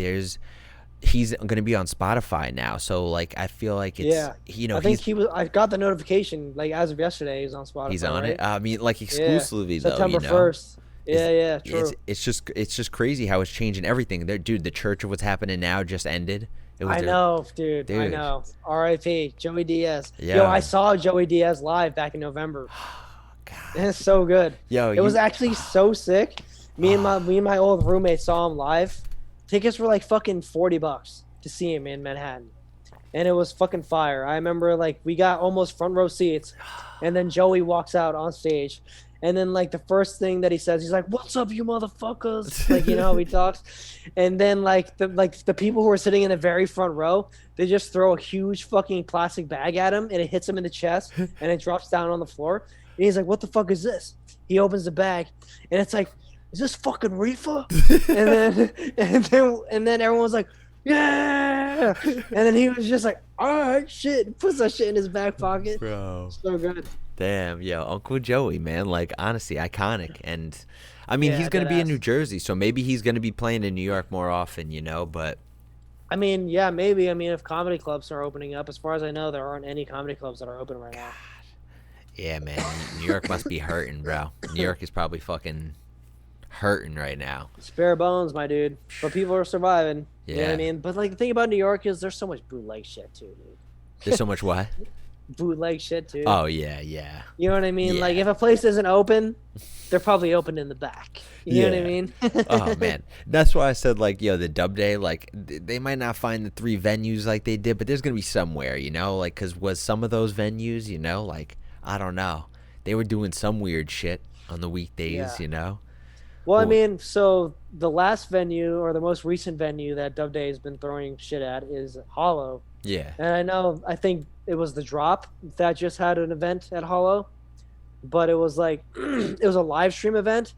he's going to be on Spotify now. So like I feel like it's I think I got the notification like as of yesterday. He's on Spotify. he's on right? it. I mean like Yeah. exclusively though, September 1st. Yeah, true. It's just crazy how it's changing everything. There, dude, the church of what's happening now just ended. It was I know, dude. I dude. know. R.I.P. Joey Diaz. Yeah. Yo, I saw Joey Diaz live back in November. God. It's so good. Yo, it was actually so sick. Me and my old roommate saw him live. Tickets were like fucking $40 to see him in Manhattan, and it was fucking fire. I remember like we got almost front row seats, and then Joey walks out on stage, and then like the first thing that he says, he's like, "What's up, you motherfuckers?" Like, you know how he talks, and then the people who are sitting in the very front row, they just throw a huge fucking plastic bag at him, and it hits him in the chest, and it drops down on the floor. And he's like, "What the fuck is this?" He opens the bag, and it's like, "Is this fucking reefer?" and then everyone was like, "Yeah!" And then he was just like, "All right, shit." Puts that shit in his back pocket. Bro. So good. Damn, yo, Uncle Joey, man, like honestly, iconic. And I mean, Yeah, he's gonna be in deadass. New Jersey, so maybe he's gonna be playing in New York more often, But I mean, yeah, maybe. I mean, if comedy clubs are opening up, as far as I know, there aren't any comedy clubs that are open right now. yeah, man, New York must be hurting, bro. New York is probably fucking hurting right now. Spare bones, my dude. But people are surviving. You know what Yeah. I mean? But like the thing about New York is there's so much bootleg shit too, dude. There's so much what? Bootleg shit too. Oh yeah. You know what I mean? Yeah. Like if a place isn't open, they're probably open in the back. You know what I Yeah. mean? Oh man, that's why I said like, yo, the Dub Day, like they might not find the 3 venues like they did, but there's gonna be somewhere, like, cause was some of those venues, like, I don't know, they were doing some weird shit on the weekdays, Yeah. Well, I Cool. mean, so the last venue or the most recent venue that Dub Day has been throwing shit at is Hollow. Yeah. And I think it was the Drop that just had an event at Hollow, but it was like it was a live stream event,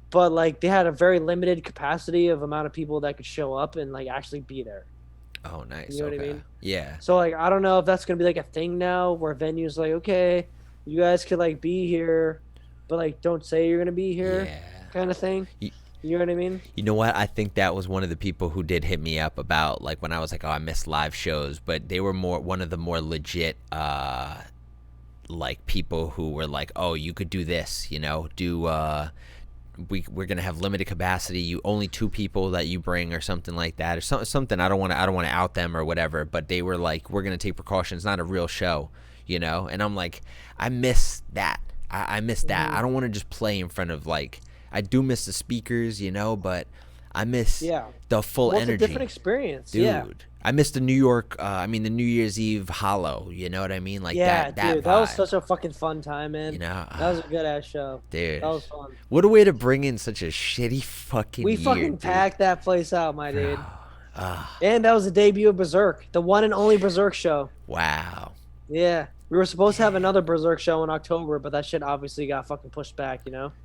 but like they had a very limited capacity of amount of people that could show up and like actually be there. Oh, nice. You know what I Okay. mean? Yeah. So like I don't know if that's gonna be like a thing now where venues like, okay, you guys could like be here, but like don't say you're gonna be here, Yeah. kind of thing. Ye- You know what I mean? You know what? I think that was one of the people who did hit me up about like when I was like, oh, I miss live shows, but they were one of the more legit like people who were like, oh, you could do this, we're gonna have limited capacity. You only 2 people that you bring or something like that, or something. I don't want to out them or whatever, but they were like, we're gonna take precautions, not a real show, And I'm like, I miss that. I miss that. I don't want to just play in front of like. I do miss the speakers, but I miss the full Well, energy. it's a different experience, dude. yeah. I miss the New York. The New Year's Eve Hollow. You know what I mean? Like Yeah, that dude, vibe. that was such a fucking fun time, man. That was a good ass show. Dude, that was fun. What a way to bring in such a shitty fucking. We year, fucking dude. packed that place out, my dude. Ah, And that was the debut of Berserk, the one and only Berserk show. wow. Yeah, we were supposed to have another Berserk show in October, but that shit obviously got fucking pushed back.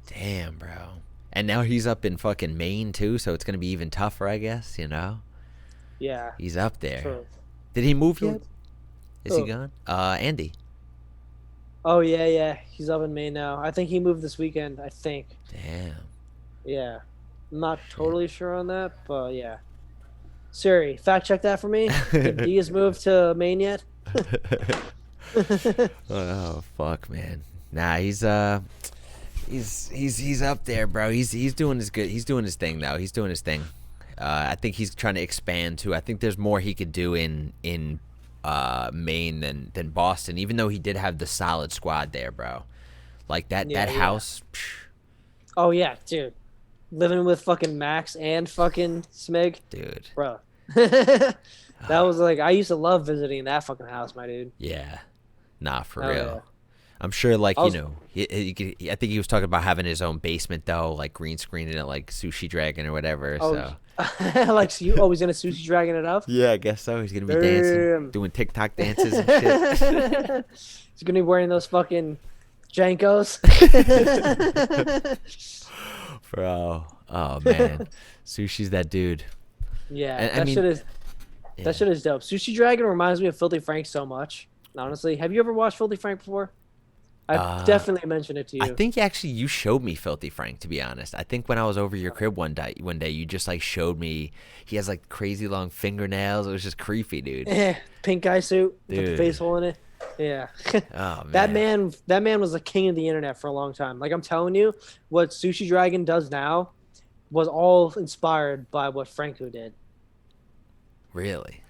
Damn, bro. And now he's up in fucking Maine too, so it's gonna be even tougher, I guess. Yeah. He's up there. True. Did he move yet? True. Is he Who? gone? Andy. Oh yeah. He's up in Maine now. I think he moved this weekend. I think. Damn. Yeah. I'm not totally sure on that, but yeah. Siri, fact check that for me. Did he has moved to Maine yet? Oh fuck, man. Nah, he's up there, bro. He's doing his good. He's doing his thing though. He's doing his thing. I think he's trying to expand too. I think there's more he could do in Maine than Boston. Even though he did have the solid squad there, bro. Like that house. Psh, Oh yeah, dude. Living with fucking Max and fucking Smig, dude. bro. That was like I used to love visiting that fucking house, my dude. Yeah. Nah, for Oh, real. yeah. I'm sure, like, I was- I think he was talking about having his own basement, though, like green screening it like Sushi Dragon or whatever, so. Like so you always gonna sushi dragging it up? Yeah, I guess so. He's going to be Damn. dancing, doing TikTok dances and shit. He's gonna be wearing those fucking Jankos. Bro. Oh, man. Sushi's that dude. Yeah, And, I that mean- shit is Yeah. that shit is dope. Sushi Dragon reminds me of Filthy Frank so much. Honestly, have you ever watched Filthy Frank before? I've definitely mentioned it to you. I think actually you showed me Filthy Frank, to be honest. I think when I was over your crib one day, you just like showed me. He has like crazy long fingernails. It was just creepy, dude. Pink guy suit with the Dude. face hole in it. Yeah. Oh That man. man that man was the king of the internet for a long time. Like I'm telling you, what Sushi Dragon does now was all inspired by what Franco did. Really?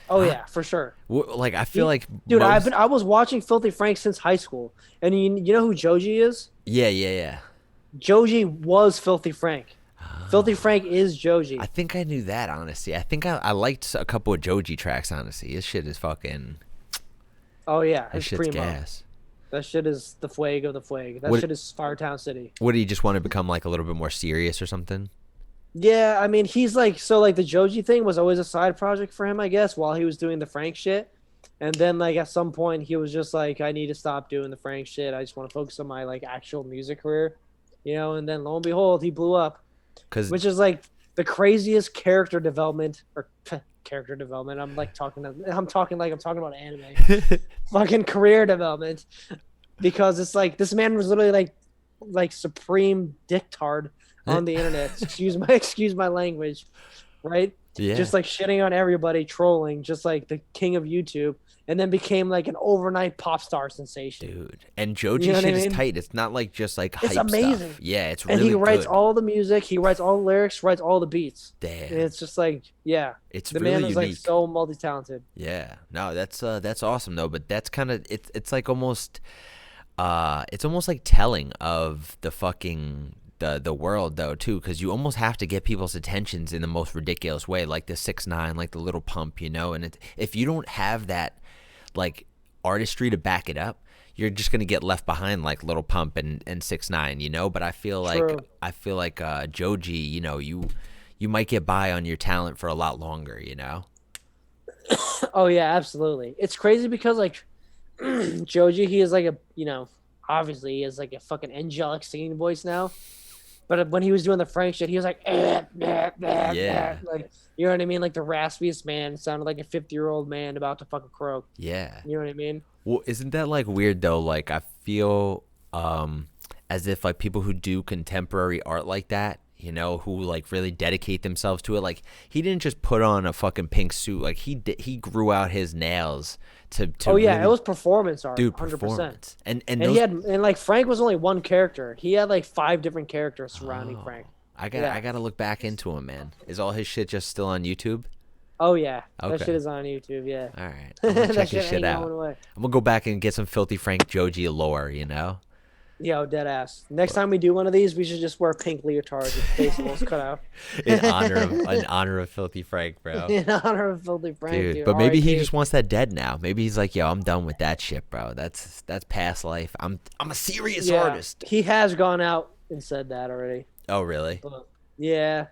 Oh I, yeah, for sure. like I feel He, like dude, most. I was watching Filthy Frank since high school, and you know who Joji is? Yeah, yeah, yeah. Joji was Filthy Frank. Filthy Oh, Frank is I Joji. think I knew that. Honestly, I think I liked a couple of Joji tracks. Honestly, his shit is fucking. Oh yeah, His his shit's primo. gas. That shit is the flag of the flag. That What? shit is Firetown City. What do you just want to become like a little bit more serious or something? Yeah, I mean he's like so like the Joji thing was always a side project for him, I guess, while he was doing the Frank shit. And then like at some point he was just like, I need to stop doing the Frank shit. I just want to focus on my like actual music career, you know. And then lo and behold, he blew up, Cause which is like the craziest character development or character development. I'm talking like I'm talking about anime, fucking career development, because it's like this man was literally like supreme dicktard on the internet. Excuse my language, right? yeah, Just like shitting on everybody, trolling, just like the king of YouTube, and then became like an overnight pop star sensation. dude. And You Joji know what I shit is mean? tight. It's not like just like It's hype stuff. amazing. Yeah, it's And he really writes good. all the music, he writes all the lyrics, writes all the beats. And Damn, it's just like, yeah, it's the man really is like unique. so multi-talented. Yeah, no, that's awesome though. But that's kind of it's like almost it's almost like telling of the fucking the world though too, because you almost have to get people's attentions in the most ridiculous way, like the 6ix9ine, like the Little Pump, you know. And if you don't have that like artistry to back it up, you're just gonna get left behind like Little Pump and 6ix9ine, you know. But True. I feel like Joji, you know, you might get by on your talent for a lot longer, you know. Oh yeah, absolutely. It's crazy because like Joji, he is like a obviously he has like a fucking angelic singing voice now. But when he was doing the Frank shit, he was like, Yeah, like you know what I mean, like the raspiest man sounded like a 50-year-old man about to fucking croak. yeah. You know what I mean? Well, isn't that like weird though? Like I feel as if like people who do contemporary art like that, you know, who like really dedicate themselves to it. Like he didn't just put on a fucking pink suit. Like he grew out his nails to Oh yeah, it really was performance art, do 100%. performance. And And those like Frank was only one character. He had like 5 different characters surrounding oh, Frank. I Yeah. gotta look back into him, man. Is all his shit just still on YouTube? Oh yeah, that Okay. shit is on YouTube. Yeah, All right. I'm gonna that check his shit shit ain't out. going away. I'm gonna go back and get some filthy Frank Joji lore, you know? Yo, dead ass. Next time we do one of these, we should just wear pink leotards with face almost cut out. In honor of filthy Frank, bro. In honor of Filthy Frank, Dude, dude. but maybe he R.I.P. just wants that dead now. Maybe he's like, yo, I'm done with that shit, bro. That's past life. I'm a serious Yeah, artist. he has gone out and said that already. Oh, really? But yeah,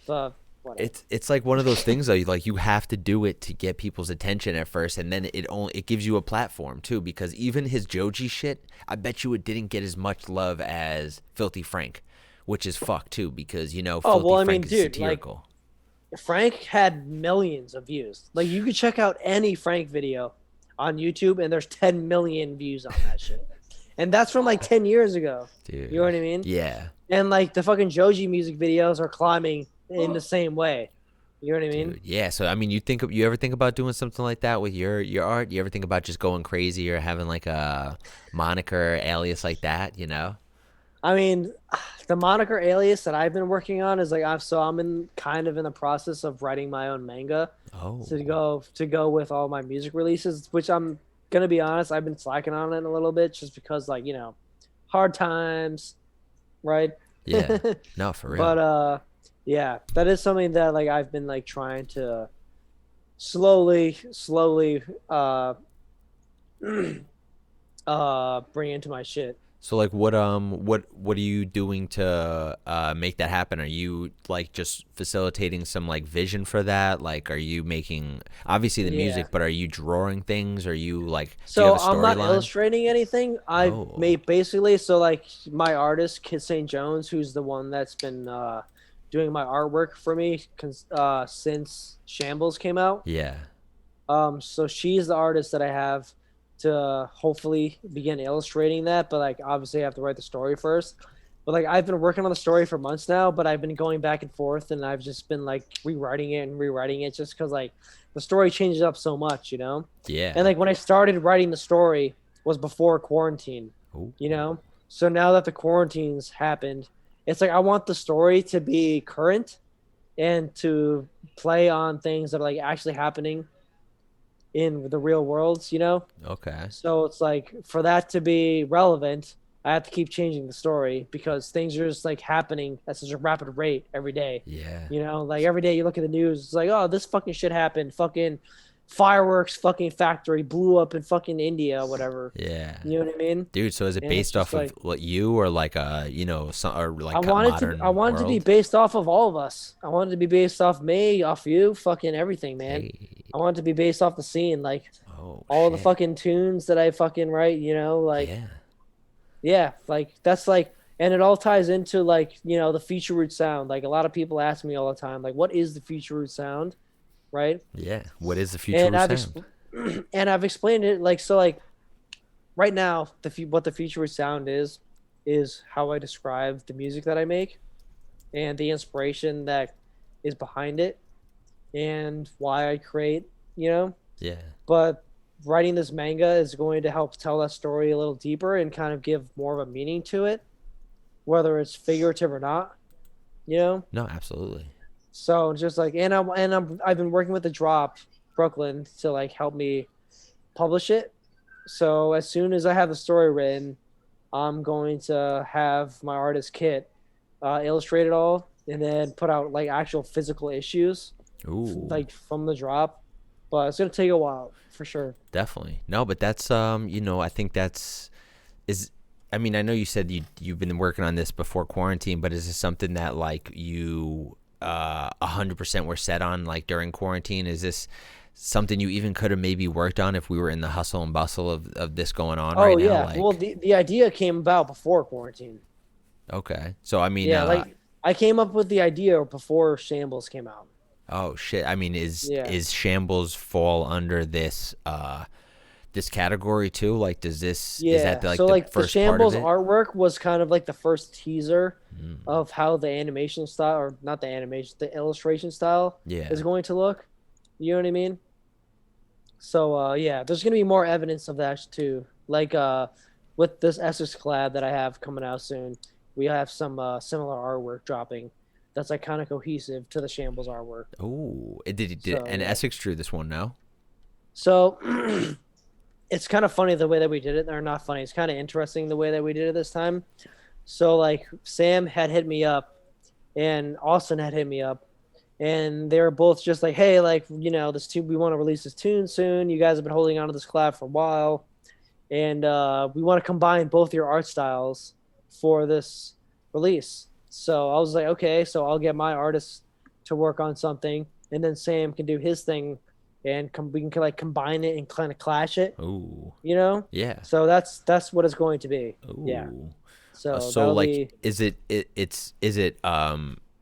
but whatever. It's like one of those things though. Like you have to do it to get people's attention at first, and then it gives you a platform too. Because even his Joji shit, I bet you it didn't get as much love as Filthy Frank, which is fucked too. Because you know, Filthy well, I Frank mean, is dude, satirical. Frank had millions of views. Like you could check out any Frank video on YouTube, and there's 10 million views on that shit. And that's from like 10 years ago. Dude. You know what I mean? Yeah. And like the fucking Joji music videos are climbing in the same way. You know what I mean? Dude, yeah. So I mean, you ever think about doing something like that with your art? You ever think about just going crazy or having like a moniker alias like that? You know? I mean, the moniker alias that I've been working on is like I'm in kind of in the process of writing my own manga Oh. to go with all my music releases, which I'm gonna be honest, I've been slacking on it a little bit just because like hard times, right? Yeah. No, for real. But yeah, that is something that like I've been like trying to slowly bring into my shit. So like what are you doing to make that happen? Are you like just facilitating some like vision for that? Like are you making obviously the music, Yeah. but are you drawing things? Are you like do you So have a I'm not storyline? illustrating anything. I've Oh. made basically so like my artist Kid St. Jones, who's the one that's been doing my artwork for me since Shambles came out. Yeah. So she's the artist that I have to hopefully begin illustrating that, but like obviously I have to write the story first. But like I've been working on the story for months now, but I've been going back and forth, and I've just been like rewriting it just because like the story changes up so much, you know. Yeah. And like when I started writing the story was before quarantine, Ooh. you know. So now that the quarantines happened, it's like I want the story to be current and to play on things that are like actually happening in the real worlds, you know. Okay. So it's like for that to be relevant, I have to keep changing the story because things are just like happening at such a rapid rate every day. Yeah. You know, like every day you look at the news, it's like, oh, this fucking shit happened. Fucking fireworks, fucking factory blew up in fucking India, whatever. Yeah. You know what I mean? Dude, so is it And based off like, of what you or like you know, some or like I wanted to be based off of all of us. I wanted to be based off me, off you, fucking everything, man. Hey. I wanted to be based off the scene, like Oh, all the shit. fucking tunes that I fucking write, you know, like Yeah. like that's like, and it all ties into like, you know, the feature root sound. Like a lot of people ask me all the time, like, what is the feature root sound, right? Yeah. What is the future And of sound? and I've explained it like so. Like right now, what the feature root sound is how I describe the music that I make, and the inspiration that is behind it, and why I create. You know, Yeah. but writing this manga is going to help tell that story a little deeper and kind of give more of a meaning to it, whether it's figurative or not, you know. No, absolutely. So just like, I've been working with the Drop Brooklyn to like help me publish it. So as soon as I have the story written, I'm going to have my artist Kit illustrate it all and then put out like actual physical issues, Ooh. like from the Drop. But it's gonna take a while for sure. Definitely. No, but that's you know, I think I mean, I know you said you've been working on this before quarantine, but is this something that like you 100% were set on like during quarantine? Is this something you even could have maybe worked on if we were in the hustle and bustle of this going on right now? Yeah. Like, Well, the idea came about before quarantine. okay. So I mean, Yeah, like I came up with the idea before Shambles came out. oh shit. I mean, is Shambles fall under this this category too? Like, does this is that like so the like first the part of Shambles it? artwork was kind of like the first teaser of how the animation style, or not the animation, the illustration style is going to look. You know what I mean? So yeah, there's gonna be more evidence of that too. Like with this Essex collab that I have coming out soon, we have some similar artwork dropping. That's like kind of cohesive to the Shambles artwork. Oh, and Essex drew this one now? So it's kind of funny the way that we did it. Or not funny. It's kind of interesting the way that we did it this time. So like Sam had hit me up and Austin had hit me up, and they were both just like, hey, like, you know, we want to release this tune soon. You guys have been holding on to this collab for a while, and we want to combine both your art styles for this release. So I was like, okay, so I'll get my artist to work on something, and then Sam can do his thing, and we can like combine it and kind of clash it. Ooh. You know? Yeah. So that's what it's going to be. Ooh. Yeah. So like, is it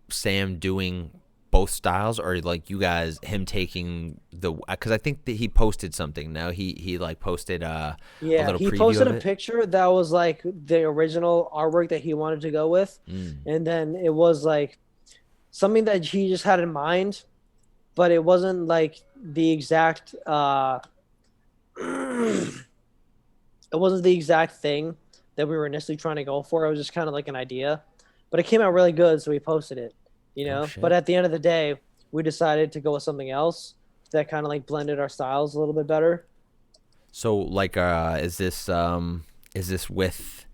Sam doing both styles, or like you guys him taking the, because I think that he posted something now he like posted a little he preview posted of a it. picture that was like the original artwork that he wanted to go with, and then it was like something that he just had in mind, but it wasn't like the exact it wasn't the exact thing that we were initially trying to go for. It was just kind of like an idea, but it came out really good, so we posted it, you know. But at the end of the day, we decided to go with something else that kind of like blended our styles a little bit better. So like is this with,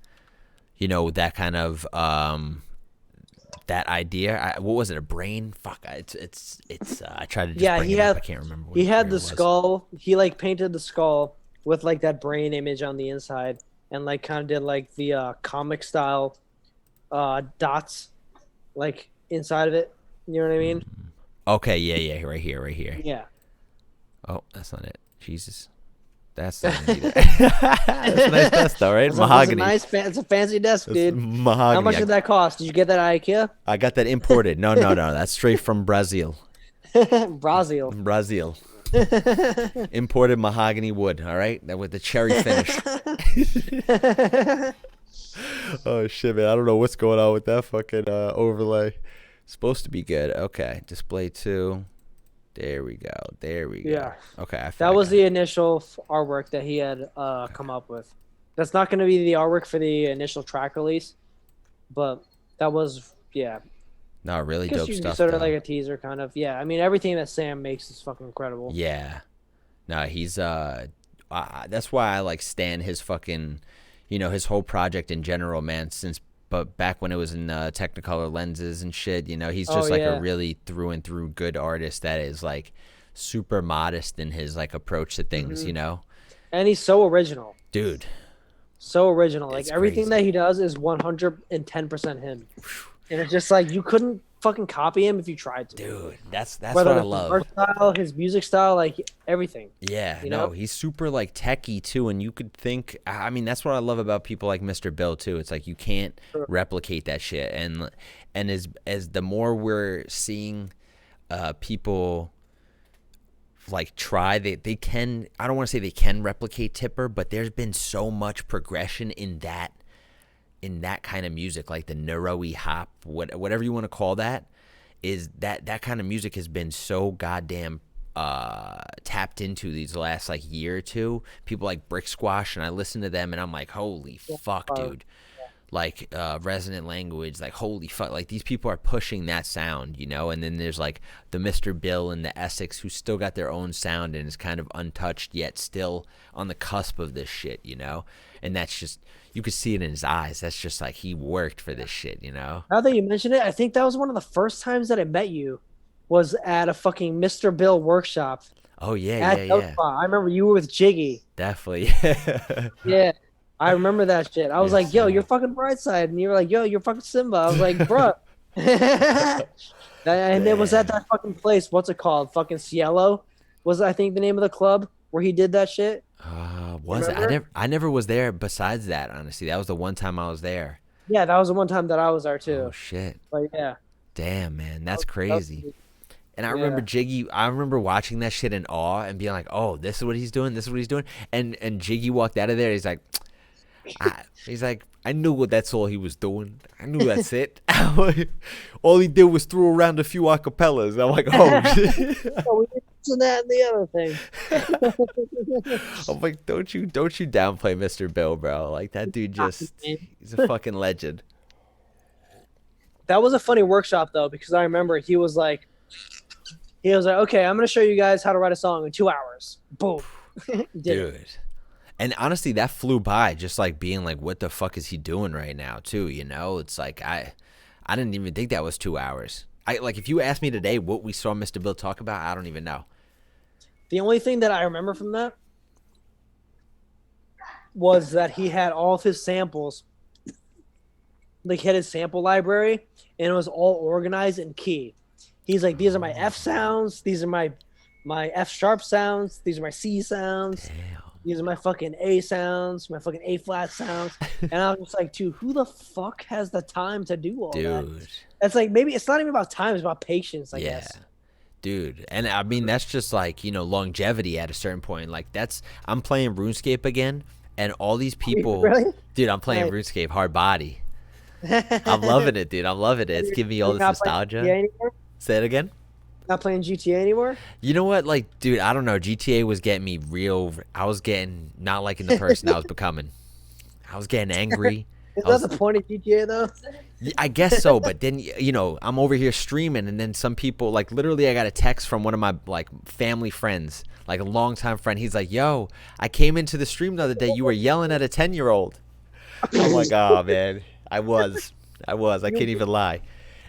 you know, that kind of that idea? What was it, a brain? Fuck, it's I tried to just bring it up. I can't remember what he had the was. skull. He like painted the skull with like that brain image on the inside, and like kind of did like the comic style dots like inside of it. You know what I mean? Okay, yeah, right here. Yeah. Oh, that's not it. Jesus. That's not it either. That's a nice desk though, right? Mahogany. It's a fancy desk, dude. Mahogany. How much did that cost? Did you get that at IKEA? I got that imported. No. That's straight from Brazil. Brazil. Imported mahogany wood, all right? That with the cherry finish. Oh shit, man! I don't know what's going on with that fucking overlay. Supposed to be good. Okay, display 2. There we go. There we go. Yeah. Okay, That was got the it. initial artwork that he had come up with. That's not going to be the artwork for the initial track release, but that was, yeah. No, really Because dope you stuff. sort of Though. like a teaser, kind of. Yeah, I mean, everything that Sam makes is fucking incredible. Yeah. No, he's that's why I like stan his fucking, his whole project in general, man. But back when it was in Technicolor lenses and shit, he's just like a really through and through good artist that is like super modest in his like approach to things, And he's so original. Dude. So original. Like It's everything crazy. that he does is 110% him. And it's just like you couldn't fucking copy him if you tried to. Dude, that's Whether what I it's love. his art style, his music style, like everything. Yeah, you no, know? he's super like techie too, and you could think. I mean, that's what I love about people like Mr. Bill too. It's like you can't replicate that shit, and as the more we're seeing people like try, they can. I don't want to say they can replicate Tipper, but there's been so much progression in that kind of music, like the neuro-y hop, whatever you want to call that, is that kind of music has been so goddamn tapped into these last like year or two. People like Brick Squash, and I listen to them and I'm like, holy fuck, dude. Like Resonant Language, like holy fuck, like these people are pushing that sound, and then there's like the Mr. Bill and the Essex who still got their own sound and is kind of untouched yet still on the cusp of this shit, and that's just, you could see it in his eyes. That's just like he worked for this shit, Now that you mention it, I think that was one of the first times that I met you was at a fucking Mr. Bill workshop. Oh yeah. I remember you were with Jiggy. Definitely. Yeah. I remember that shit. I was Yes, like, yo, sir. you're fucking Brightside. And you were like, yo, you're fucking Tsimba. I was like, bruh. And it was at that fucking place. What's it called? Fucking Cielo was, I think, the name of the club where he did that shit. Was it? I never was there besides that, honestly. That was the one time I was there. Yeah, that was the one time that I was there too. Oh, shit. But yeah. Damn, man. That's That crazy. was- And I remember Jiggy, I remember watching that shit in awe and being like, oh, this is what he's doing. This is what he's doing. And Jiggy walked out of there. He's like, I knew what that's all he was doing. I knew that's it. All he did was throw around a few acapellas. I'm like, oh, shit. Oh, we did this and that and the other thing. I'm like, don't you downplay Mr. Bill, bro. Like that dude he's a fucking legend. That was a funny workshop though, because I remember he was like, okay, I'm gonna show you guys how to write a song in 2 hours. Boom. Dude. And honestly, that flew by, just like being like, what the fuck is he doing right now too, It's like I didn't even think that was 2 hours. Like if you asked me today what we saw Mr. Bill talk about, I don't even know. The only thing that I remember from that was that he had all of his samples. Like he had his sample library and it was all organized in key. He's like, these are my F sounds, these are my F sharp sounds, these are my C sounds. Damn. These are my fucking A sounds, my fucking A flat sounds. And I was just like, dude, who the fuck has the time to do all that? Dude. It's like, maybe it's not even about time, it's about patience, I guess. Dude. And I mean, that's just like, longevity at a certain point. Like I'm playing RuneScape again, and all these people. Really? Dude, I'm playing RuneScape hard body. I'm loving it, dude. I'm loving it. It's giving me all this nostalgia. Say it again. Not playing GTA anymore? You know what? Like, dude, I don't know. GTA was getting me real. I was getting not liking the person I was becoming. I was getting angry. Is that the point of GTA, though? I guess so. But then, I'm over here streaming, and then some people, like, literally, I got a text from one of my, like, family friends, like a longtime friend. He's like, yo, I came into the stream the other day. You were yelling at a 10-year-old. I'm like, oh, man. I was. I can't even lie.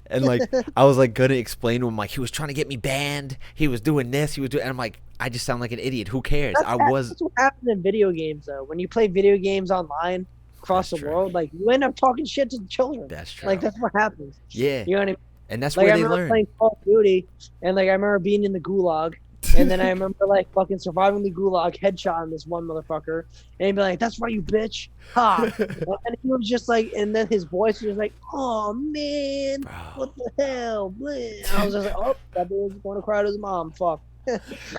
And like I was like gonna explain to him, like he was trying to get me banned. He was doing this. And I'm like, I just sound like an idiot. Who cares? That's what happens in video games, though. When you play video games online across the world, like you end up talking shit to the children. That's true. Like that's what happens. Yeah. You know what I mean? And that's like, where I they remember learn. playing Call of Duty, and like I remember being in the gulag, and then I remember like fucking surviving the gulag, headshotting this one motherfucker, and he'd be like, "That's right, you bitch!" Ha! And he was just like, and then his voice was like, "Oh man, Bro. what the hell?" And I was just like, "Oh, that dude's going to cry to his mom." Fuck.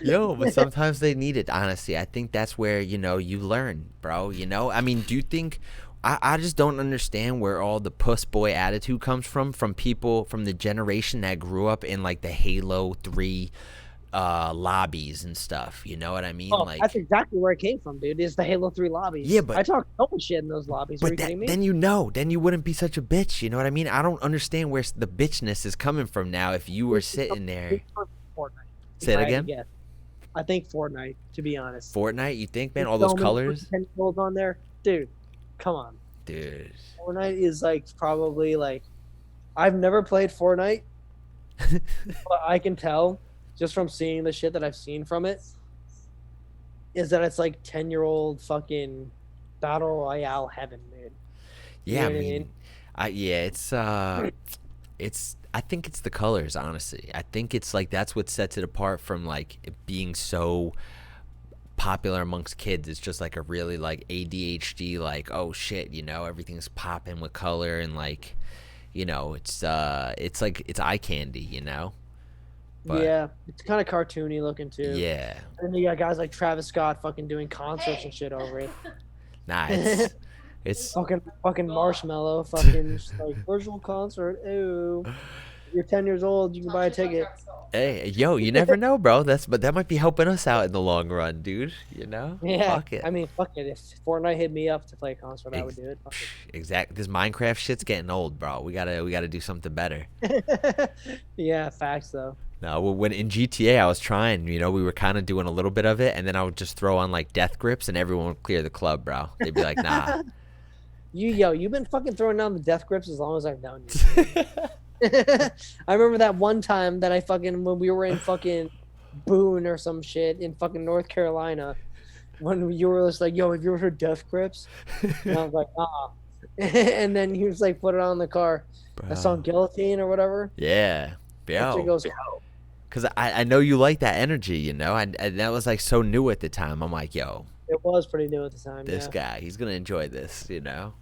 Yo, but sometimes they need it. Honestly, I think that's where you learn, bro. I mean, do you think? I just don't understand where all the puss boy attitude comes from people from the generation that grew up in like the Halo 3 lobbies and stuff. You know what I mean? Oh, Like, that's exactly where it came from, dude. Is the Halo 3 lobbies. yeah, but I talked so much shit in those lobbies. Are you kidding me? then then you wouldn't be such a bitch. You know what I mean? I don't understand where the bitchness is coming from now. If you were sitting there, Fortnite. say it again. Yeah, I think Fortnite. To be honest, Fortnite, you think, man? There's All those so many colors, 10-year-olds on there, dude. Come on. dude. Fortnite is like probably like I've never played Fortnite, but I can tell just from seeing the shit that I've seen from it is that it's like 10-year-old fucking battle royale heaven, dude. Yeah, You know I what I mean, it's. I think it's the colors, honestly. I think it's like that's what sets it apart from like it being so popular amongst kids. It's just like a really like ADHD, like, oh shit, you know, everything's popping with color and like, you know, it's like it's eye candy, you know. But Yeah, it's kind of cartoony looking too. yeah, And then you got guys like Travis Scott fucking doing concerts and shit over it. nah, it's fucking Marshmallow, fucking just like virtual concert. Ew. You're 10 years old, you can buy a ticket. hey, yo, you never know, bro. But that might be helping us out in the long run, dude. You know? Yeah, Fuck it. I mean, fuck it. If Fortnite hit me up to play a concert, I would do it. Fuck Exactly. This Minecraft shit's getting old, bro. We gotta do something better. it. Yeah, facts though. No, when in GTA I was trying, you know, we were kind of doing a little bit of it, and then I would just throw on like death grips, and everyone would clear the club, bro. They'd be like, nah. You've been fucking throwing down the death grips as long as I've known you. I remember that one time that when we were in fucking Boone or some shit in fucking North Carolina, when you were just like, yo, have you ever heard death grips? And I was like, and then he was like, put it on the car. Bro. That song Guillotine or whatever. Yeah. That shit Yo. goes, Because I know you like that energy, you know? And that was like so new at the time. I'm like, yo, it was pretty new at the time. this Yeah. guy, he's going to enjoy this, you know?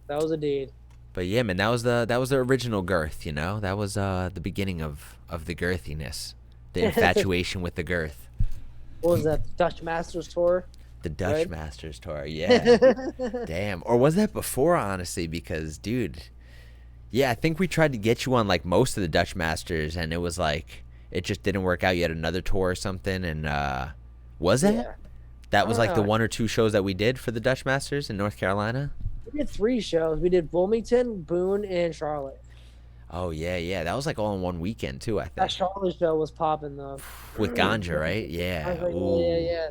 That was a deed. But yeah, man, that was the original girth, you know? That was the beginning of the girthiness. The infatuation with the girth. What was that? Dutch Masters tour? The Dutch Right? Masters tour, yeah. Damn. Or was that before, honestly? Because, dude, yeah, I think we tried to get you on like most of the Dutch Masters, and it was like it just didn't work out. You had another tour or something, and was it? Yeah. That was like the Ah. 1 or 2 shows that we did for the Dutch Masters in North Carolina. We did 3 shows. We did Wilmington, Boone, and Charlotte. Oh yeah. That was like all in one weekend too, I That think. Charlotte show was popping though. With ganja, right? I Yeah. was like, Ooh, yeah.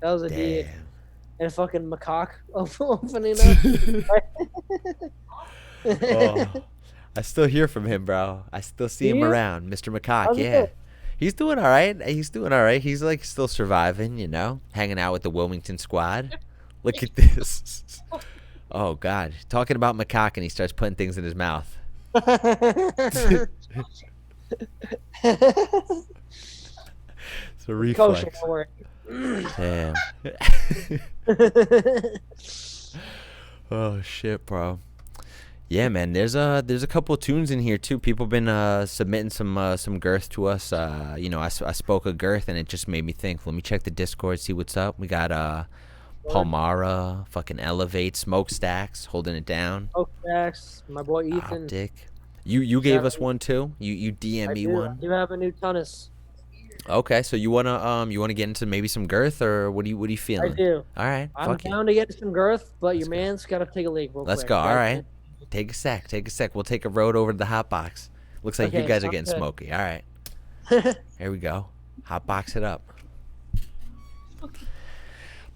That was a deed. damn. And fucking macaque opening up. Oh, I still hear from him, bro. I still see Do him you? around, Mr. Macaque. How's he Yeah. doing? He's doing all right. He's like still surviving, you know, hanging out with the Wilmington squad. Look at this. Oh God, talking about macaque and he starts putting things in his mouth. It's a reflex. Kosher, don't worry. Damn. Oh shit, bro. Yeah, man. There's a couple of tunes in here too. People been submitting some girth to us. You know, I spoke of girth and it just made me think. Let me check the Discord, see what's up. We got Palmara, fucking Elevate, Smokestacks, holding it down. Oh, Jax, my boy Ethan. Optic. You gave Shout us out. one too. You DM me I one. do have a new tunnus. Okay, so you wanna get into maybe some girth or what are you feeling? I do. All right, I'm fuck it. down to get some girth, but your go. man's got to take a leak real Let's quick. go. All right. Take a sec. We'll take a road over to the hot box. Looks like you Okay, guys are sounds getting good. smoky. All right. Here we go. Hot box it up.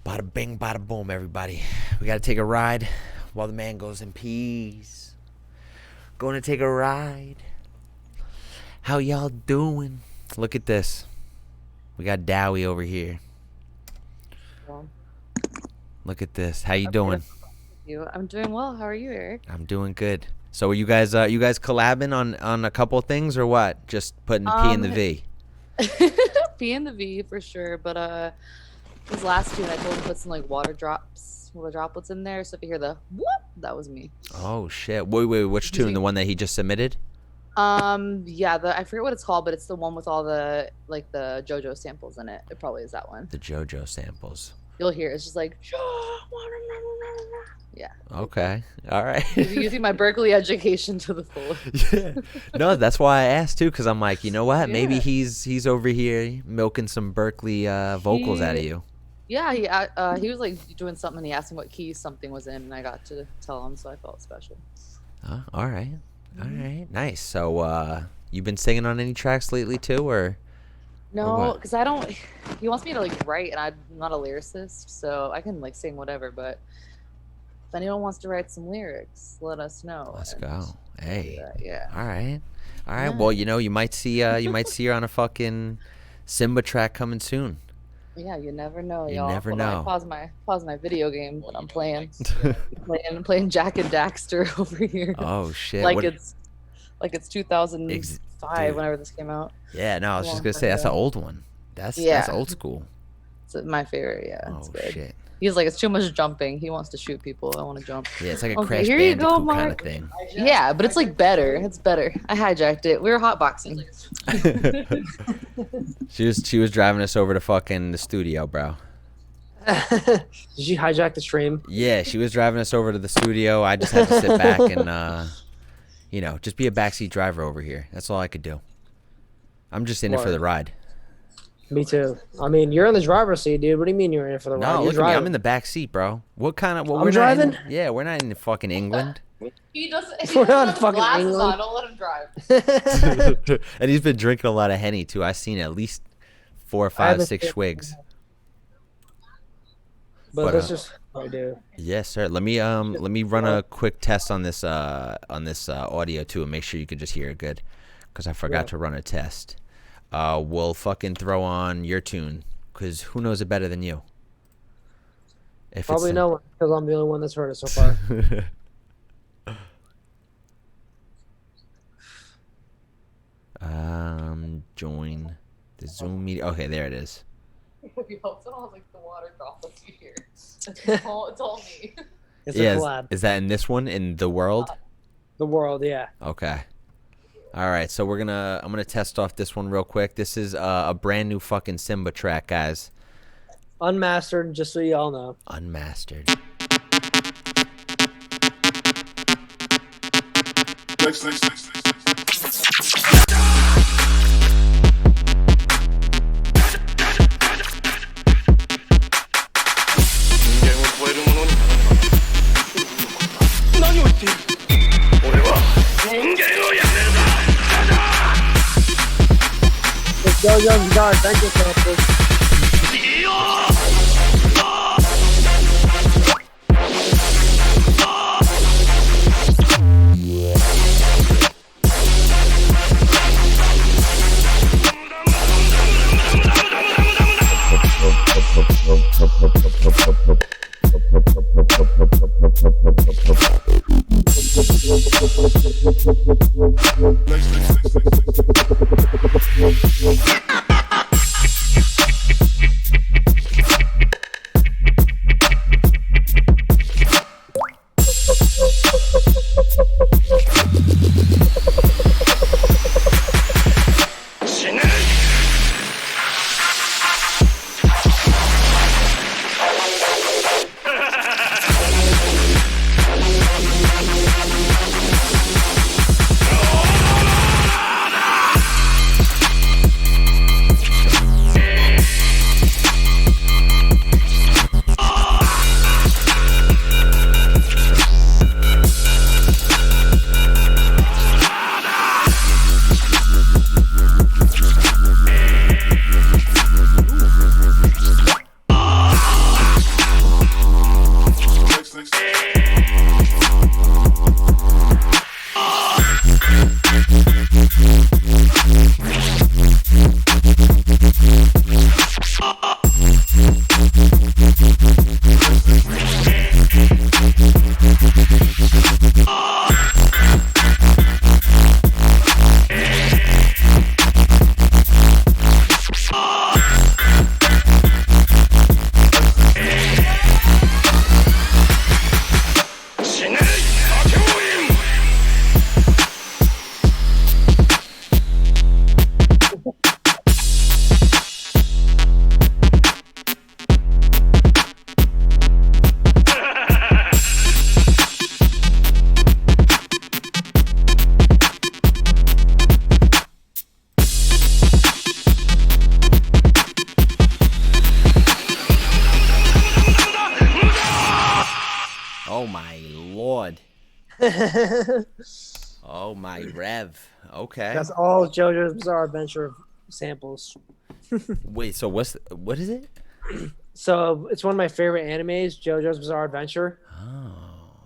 Bada bing, bada boom, everybody. We got to take a ride while the man goes in peace. Going to take a ride. How y'all doing? Look at this. We got Dowie over here. Look at this. How you doing? I'm doing well. How are you, Eric? I'm doing good. So are you guys collabing on a couple things or what? Just putting P in the V. P and the V for sure, but his last tune I told him to put some like water droplets in there. So if you hear the whoop, that was me. Oh shit. Wait, which tune? The one that he just submitted? Yeah, I forget what it's called, but it's the one with all the like the JoJo samples in it. It probably is that one. The JoJo samples. you'll hear it's just like, yeah. Okay. All right. Using my Berkeley education to the full. Yeah. No, that's why I asked too, because I'm like, you know what? Maybe Yeah. he's over here milking some Berkeley vocals out of you. Yeah, he was like doing something and he asked me what key something was in and I got to tell him, so I felt special. All right. All right. Nice. So you've been singing on any tracks lately too, or No, what? because I don't. He wants me to like write, and I'm not a lyricist, so I can like sing whatever. But if anyone wants to write some lyrics, let us know. Let's and go. Hey. do that, yeah. All right. All right. Yeah. Well, you might see her on a fucking Tsimba track coming soon. Yeah, you never know, You y'all. never Hold on, know. pause my video game that I'm playing. playing Jack and Daxter over here. Oh shit. like What- it's 2005 dude. whenever this came out. Yeah, no, I was a just long gonna time say that's an ago. old one. That's Yeah. old school. It's my favorite. Yeah, it's Oh good. shit. He's like, it's too much jumping. He wants to shoot people. I want to jump. Yeah, it's like a Okay, Crash here you go, Bandicoot kind of Mark. thing. Yeah, but it's like better. It's better. I hijacked it. We were hotboxing. She was driving us over to fucking the studio, bro. Did you hijack the stream? Yeah, she was driving us over to the studio. I just had to sit back and just be a backseat driver over here. That's all I could do. I'm just in it for Word. the ride. Me too. I mean, you're in the driver's seat, dude. What do you mean you're in it for the ride? No, You're look at me. driving. I'm in the back seat, bro. What kind of? Well, I'm we're not in- driving? yeah, we're not in fucking England. He doesn't. We're not in fucking England. Don't let him drive. And he's been drinking a lot of Henny too. I've seen at least 4, 5, haven't 6 seen- swigs. But But, that's uh, just what I do. Yes, sir. Let me run a quick test on this audio too, and make sure you can just hear it good, because I forgot Yeah. to run a test. We'll fucking throw on your tune, because who knows it better than you? If Probably it's no one, because I'm the only one that's heard it so far. Join the Zoom meeting. Okay, there it is. We hope someone has like the water droplets you hear. It's all me. It's Yeah, a collab. is that in this one, in the world? The world, yeah. Okay. All right, so I'm gonna test off this one real quick. This is a brand new fucking Tsimba track, guys. Unmastered, just so y'all know. Unmastered. Let's go, young God. Thank you, Francis. Oh my Rev. Okay. That's all JoJo's Bizarre Adventure samples. Wait. So what is it? So it's one of my favorite animes, JoJo's Bizarre Adventure. Oh.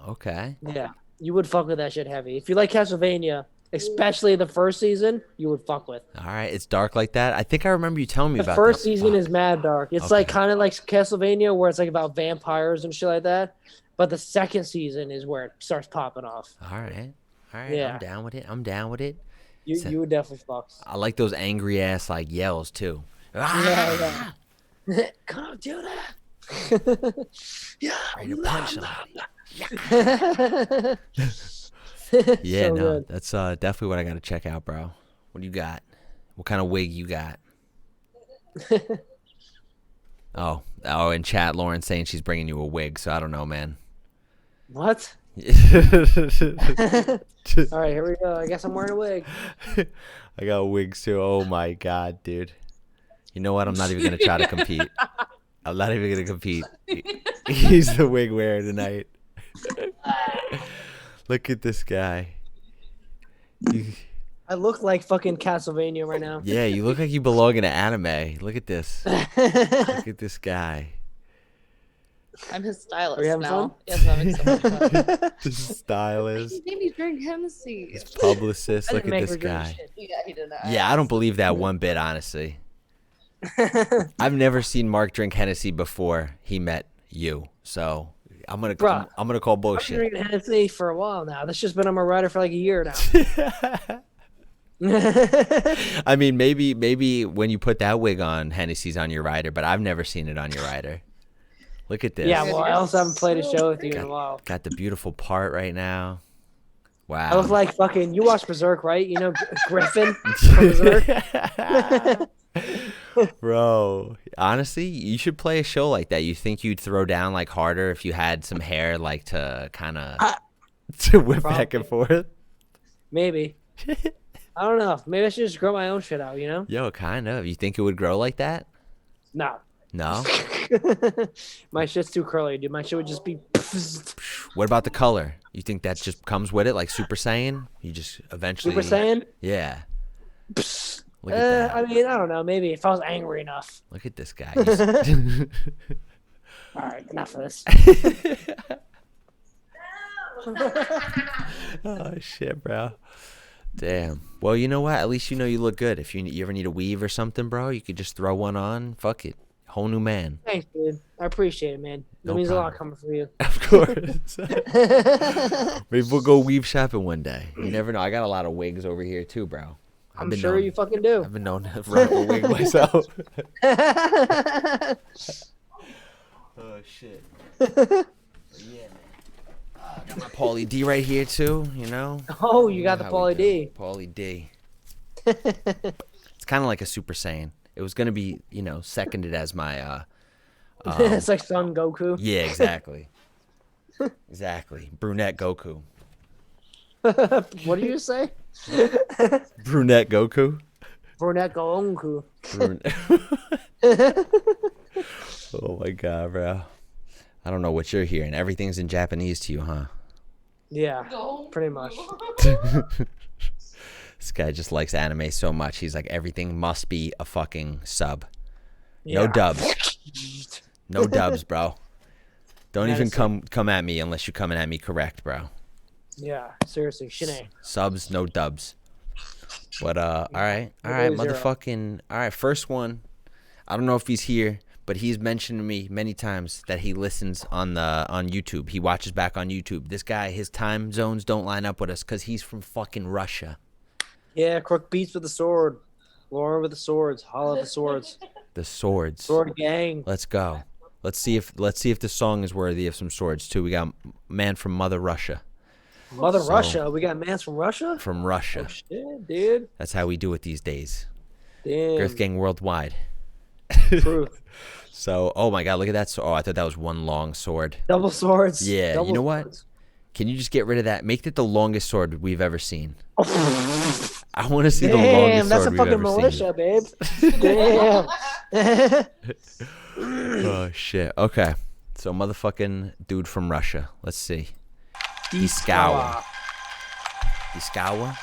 Okay. Yeah, you would fuck with that shit heavy. If you like Castlevania, especially the first season, you would fuck with. All right. It's dark like that. I think I remember you telling me The about first that. season is mad dark. It's Okay. like kind of like Castlevania, where it's like about vampires and shit like that. But the second season is where it starts popping off. All right. All right. Yeah. I'm down with it. I'm down with it. You would definitely fuck. I like those angry ass like yells too. Yeah. Come do that. Yeah. Ready to punch somebody. Yeah, So no, good. that's definitely what I got to check out, bro. What do you got? What kind of wig you got? Oh, in chat, Lauren saying she's bringing you a wig, so I don't know, man. What? All right, here we go. I guess I'm wearing a wig. I got wigs too. Oh my god, dude. You know what? I'm not even gonna try to compete. I'm not even gonna compete. He's the wig wearer tonight. Look at this guy. I look like fucking Castlevania right now. Yeah, you look like you belong in an anime. Look at this. Look at this guy. I'm his Are you stylist having now. fun? Yes, I'm having so much fun. This stylist. He made me drink Hennessy. His publicist. I Look didn't at make this her drink guy. shit. Yeah, he did that. Yeah, I don't believe that one bit, honestly. I've never seen Mark drink Hennessy before he met you, so I'm gonna Bruh. I'm gonna call I've been bullshit. drinking Hennessy for a while now. That's just been on my rider for like a year now. I mean, maybe when you put that wig on, Hennessy's on your rider, but I've never seen it on your rider. Look at this. Yeah, well, I also haven't played a show with you in a while. Got the beautiful part right now. Wow. I look like fucking. You watch Berserk, right? You know Griffin from Berserk. Bro, honestly, you should play a show like that. You think you'd throw down like harder if you had some hair, like to kind of to whip back and forth? Maybe. I don't know. Maybe I should just grow my own shit out. You know? Yo, kind of. You think it would grow like that? No. No. My shit's too curly, dude. My shit would just be. What about the color? You think that just comes with it, like Super Saiyan? You just eventually. Super Saiyan? Yeah. Look at that. I mean, I don't know. Maybe if I was angry enough. Look at this guy. All right, enough of this. Oh shit, bro. Damn. Well, you know what? At least you know you look good. If you ever need a weave or something, bro, you could just throw one on. Fuck it. Whole new man. Thanks, dude. I appreciate it, man. That No means a lot problem. coming from you. Of course. Maybe we'll go weave shopping one day. You never know. I got a lot of wigs over here too, bro. I'm sure you fucking do. I've been known to rock a wig myself. Oh shit. Yeah, man. I got my Paulie D right here too. You know. Oh, you got the know how we Pauly do. D. Paulie D. It's kind of like a Super Saiyan. It was gonna be, seconded as my. It's like Son Goku. Yeah, exactly. Exactly. Brunette Goku. What did you say? Brunette Goku. Brunette Goku. Oh my god, bro. I don't know what you're hearing. Everything's in Japanese to you, huh? Yeah, pretty much. This guy just likes anime so much. He's like, everything must be a fucking sub. Yeah. No dubs. No dubs, bro. Don't even come at me unless you're coming at me correct, bro. Yeah, seriously, shit. Subs, no dubs. But all right, Zero. motherfucking, all right. First one. I don't know if he's here, but he's mentioned to me many times that he listens on YouTube. He watches back on YouTube. This guy, his time zones don't line up with us because he's from fucking Russia. Yeah, Crook beats with the sword. Lauren with the swords. Holla at the swords. The swords. Sword gang. Let's go. Let's see if the song is worthy of some swords too. We got man from Mother Russia. Mother Russia. We got mans from Russia? From Russia. Oh, shit, dude. That's how we do it these days. Damn. Girth Gang worldwide. Truth. So, oh my god, look at that. Oh, I thought that was one long sword. Double swords. Yeah, Double you know what? swords. Can you just get rid of that? Make it the longest sword we've ever seen. I want to see the Damn, longest that's a sword we've fucking ever militia, babe. Damn. seen. Oh shit. Okay. So motherfucking dude from Russia. Let's see. Diskawa. Diskawa?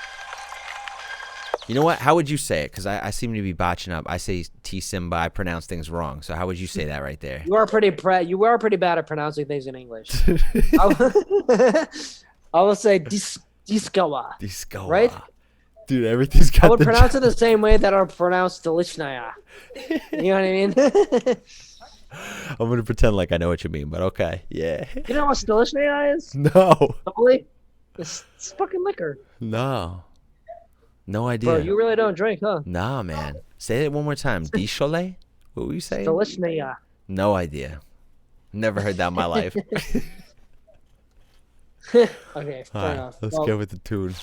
You know what? How would you say it? Because I seem to be botching up. I say Tsimba. I pronounce things wrong. So how would you say that right there? You are pretty bad at pronouncing things in English. I will say Diskawa. Diskawa. Right? Dude, everything's got I would pronounce it the same way that I pronounce Delichnaya. You know what I mean? I'm going to pretend like I know what you mean, but okay. Yeah. You know what Delichnaya is? No. Totally. It's fucking liquor. No. No idea. Bro, you really don't drink, huh? Nah, man. Say it one more time. Dicholet? What were you saying? Delichnaya. No idea. Never heard that in my life. Okay, fair All enough. right, let's Well, go with the tune.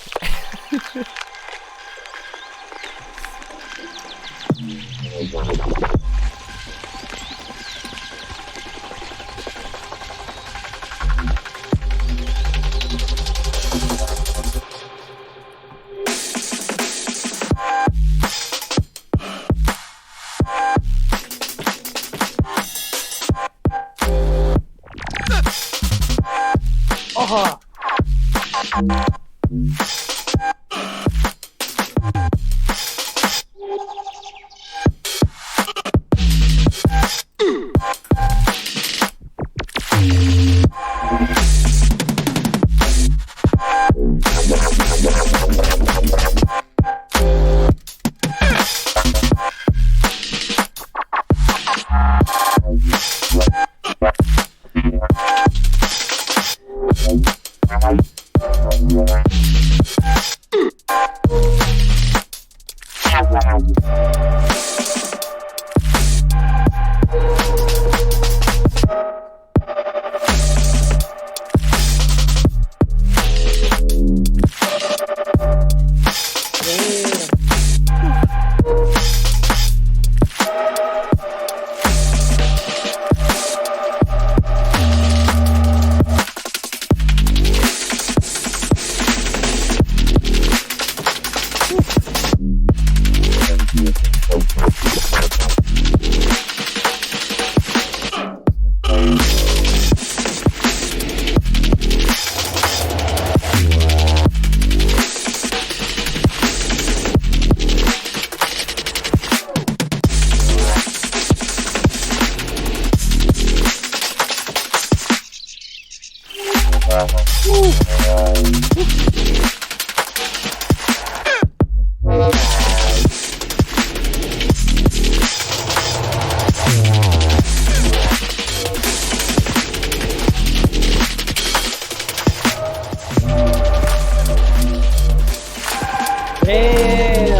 Oh, damn.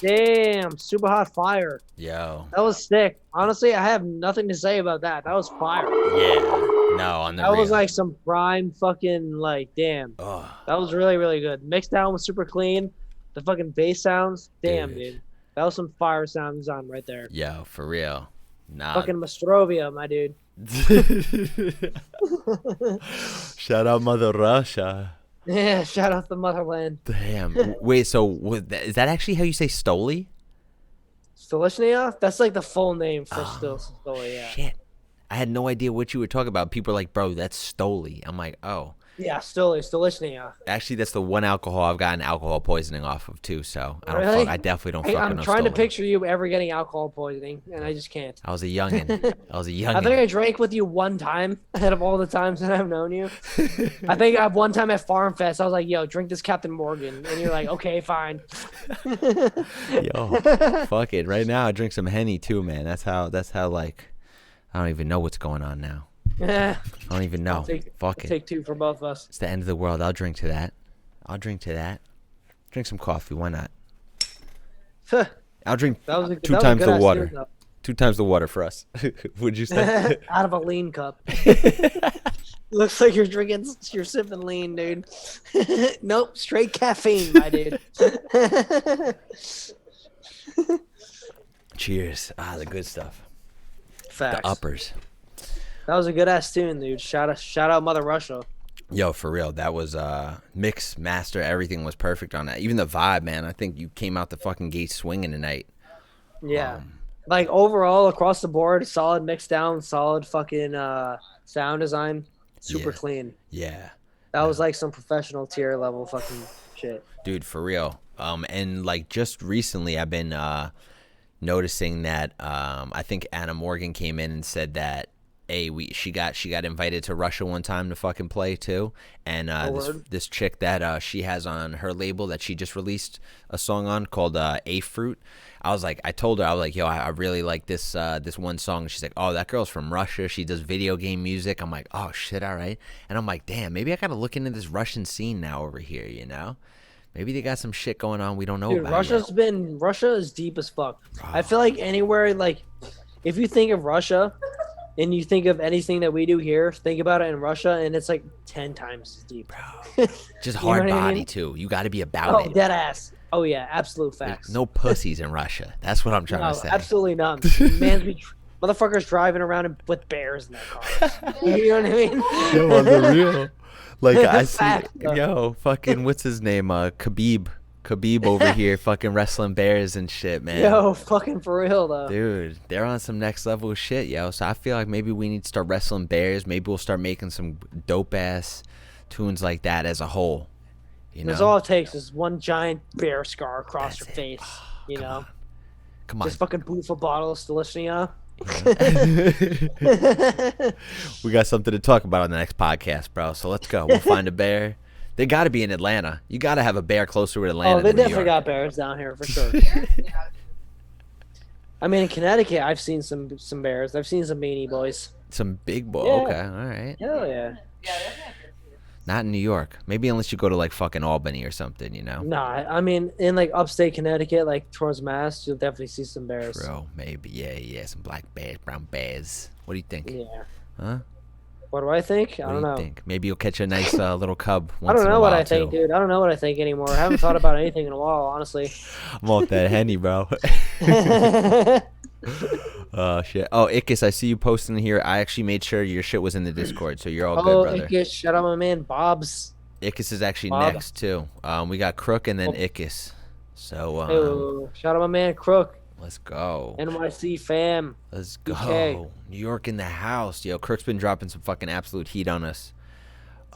Damn, super hot fire. Yo. That was sick. Honestly, I have nothing to say about that. That was fire. Yeah. No, on the That real. was like some prime fucking like damn. Ugh. That was really, really good. Mixed down was super clean. The fucking bass sounds, damn, dude. That was some fire sounds on right there. Yo, for real. Nah. Fucking Mastrovia, my dude. Shout out Mother Russia. Yeah, shout out the motherland. Damn. Wait, so is that actually how you say Stoli? Stolishnia? That's like the full name for Stoli, yeah. Shit. I had no idea what you were talking about. People are like, bro, that's Stoli. I'm like, oh. Yeah, still listening. Yeah. Actually, that's the one alcohol I've gotten alcohol poisoning off of too. So I don't. Really? I definitely don't. Hey, fuck I'm with no trying to Stoli. picture you ever getting alcohol poisoning, and I just can't. I was a youngin. I was a youngin. I think I drank with you one time out of all the times that I've known you. I think I one time at Farm Fest, I was like, "Yo, drink this Captain Morgan," and you're like, "Okay, fine." Yo, fuck it. Right now, I drink some Henny too, man. That's how. Like, I don't even know what's going on now. Yeah. I don't even know. Fuck it. Take two for both of us. It's the end of the world. I'll drink to that. Drink some coffee. Why not? I'll drink two times the water. 2 times the water for us. Would you say? Out of a lean cup. Looks like you're sipping lean, dude. Nope, straight caffeine, my dude. Cheers. The good stuff. Facts. The uppers. That was a good ass tune, dude. Shout out Mother Russia. Yo, for real, that was mix, master, everything was perfect on that. Even the vibe, man. I think you came out the fucking gate swinging tonight. Yeah. Like overall, across the board, solid mix down, solid fucking sound design, super clean. Yeah. That was like some professional tier level fucking shit. Dude, for real. And like just recently, I've been noticing that I think Anna Morgan came in and said that she got invited to Russia one time to fucking play too, and this chick that she has on her label that she just released a song on called A Fruit. I told her, I was like, yo, I really like this one song. She's like, oh, that girl's from Russia. She does video game music. I'm like, oh shit, all right. And I'm like, damn, maybe I gotta look into this Russian scene now over here, you know? Maybe they got some shit going on we don't know about. Russia is deep as fuck. Oh. I feel like anywhere, like, if you think of Russia and you think of anything that we do here, think about it in Russia, and it's like 10 times as deep. Bro. Just hard body, too. You got to be about it. Oh, dead ass. Oh, yeah, absolute facts. No pussies in Russia. That's what I'm trying to say. Absolutely not. Motherfuckers driving around with bears in their cars. You know what I mean? Yo, on the real. Like, I see, yo, fucking, what's his name? Khabib over here fucking wrestling bears and shit, man. Yo, fucking for real, though. Dude, they're on some next level shit, yo. So I feel like maybe we need to start wrestling bears. Maybe we'll start making some dope-ass tunes like that as a whole. You know? That's all it takes is one giant bear scar across your face, you know? Come on. Just fucking beautiful bottles to listen to. We got something to talk about on the next podcast, bro. So let's go. We'll find a bear. They got to be in Atlanta. You got to have a bear closer with Atlanta. Oh, they definitely got bears down here for sure. I mean, in Connecticut, I've seen some bears. I've seen some beanie boys. Some big boy. Yeah. Okay, all right. Hell yeah. Not in New York. Maybe unless you go to like fucking Albany or something, you know? Nah, I mean, in like upstate Connecticut, like towards Mass, you'll definitely see some bears. Bro, maybe. Yeah. Some black bears, brown bears. What do you think? Yeah. Huh? What do I think? What I don't know. Think? Maybe you'll catch a nice little cub once I don't in know a what while, I think, too. dude. I don't know what I think anymore. I haven't thought about anything in a while, honestly. I'm off that Henny, bro. Oh, shit. Oh, Ickis, I see you posting here. I actually made sure your shit was in the Discord, so you're all good, brother. Ickis, shout out my man, Bob's. Ickis is actually next, too. We got Crook and then Ickis. So, shout out my man, Crook. Let's go. NYC fam. Let's go. BK. New York in the house. Yo, Crook's been dropping some fucking absolute heat on us.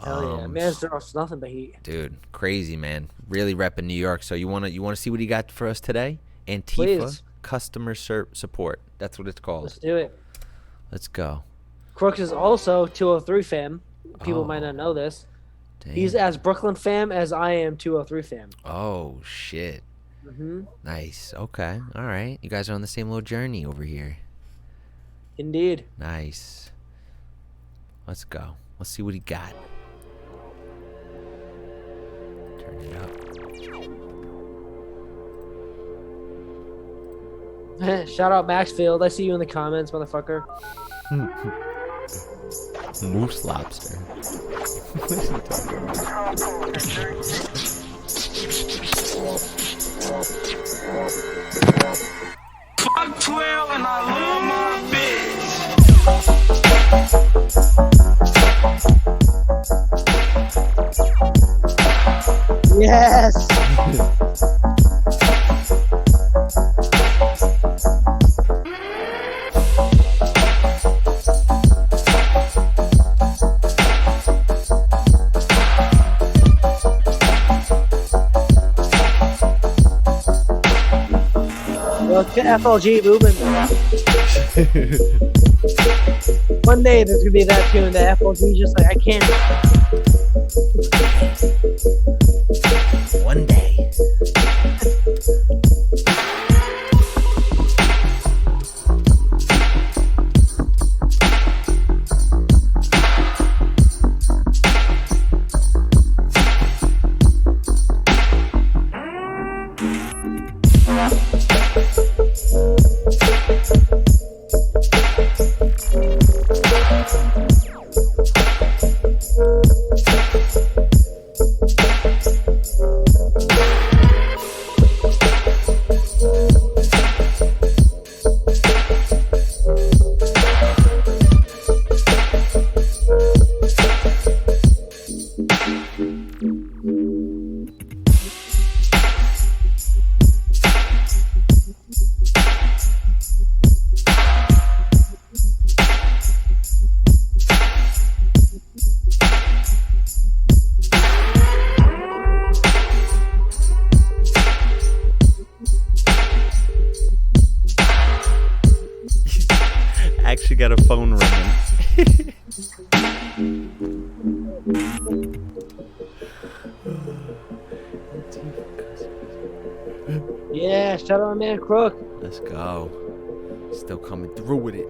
Hell yeah. Man's drops nothing but heat. Dude, crazy, man. Really repping New York. So you wanna see what he got for us today? Antifa Please. Customer Support. That's what it's called. Let's do it. Let's go. Crooks is also 203 fam. People might not know this. Damn. He's as Brooklyn fam as I am 203 fam. Oh, shit. Mm-hmm. Nice. Okay. All right. You guys are on the same little journey over here. Indeed. Nice. Let's go. Let's see what he got. Turn it up. Shout out Maxfield. I see you in the comments, motherfucker. Moose lobster. What is he talking Fuck 12 and I love my bitch. Yes. Get FLG moving. One day there's gonna be that tune that FLG just like I can't. One day. Actually got a phone ringing. Yeah, shout out man Crook. Let's go. Still coming through with it.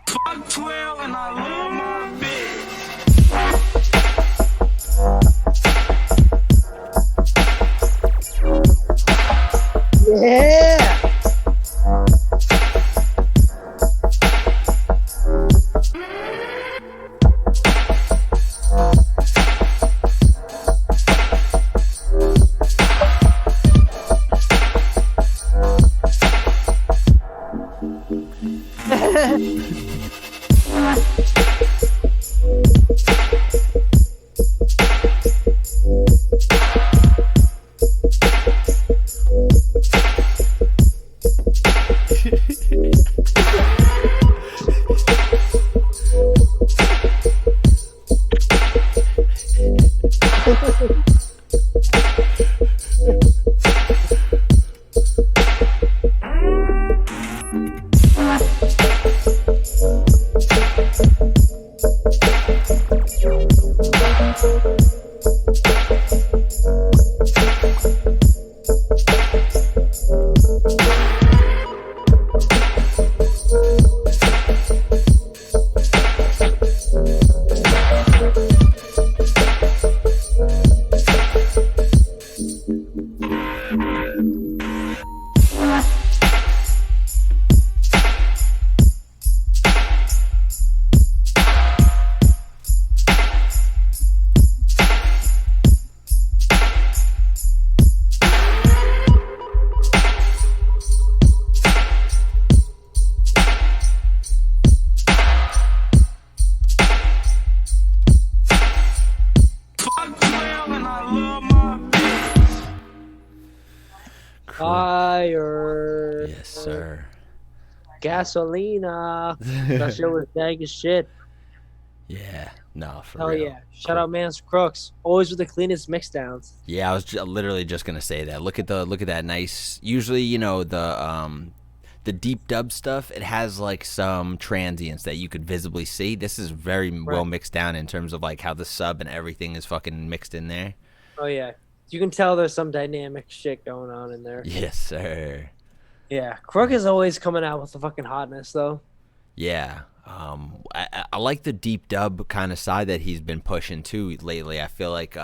Fuck 12 and I love my bitch. Yeah. Fire. Yes, sir. Gasolina. That shit was dang as shit. Yeah, no, for Hell real. yeah. Shout out Man's Crooks. Always with the cleanest mix downs. Yeah, I was literally just gonna say that. Look at that nice. Usually, you know, the deep dub stuff. It has like some transients that you could visibly see. This is very well mixed down in terms of like how the sub and everything is fucking mixed in there. Oh yeah. You can tell there's some dynamic shit going on in there. Yes, sir. Yeah. Crook is always coming out with the fucking hotness though. Yeah. I like the deep dub kind of side that he's been pushing too lately. I feel like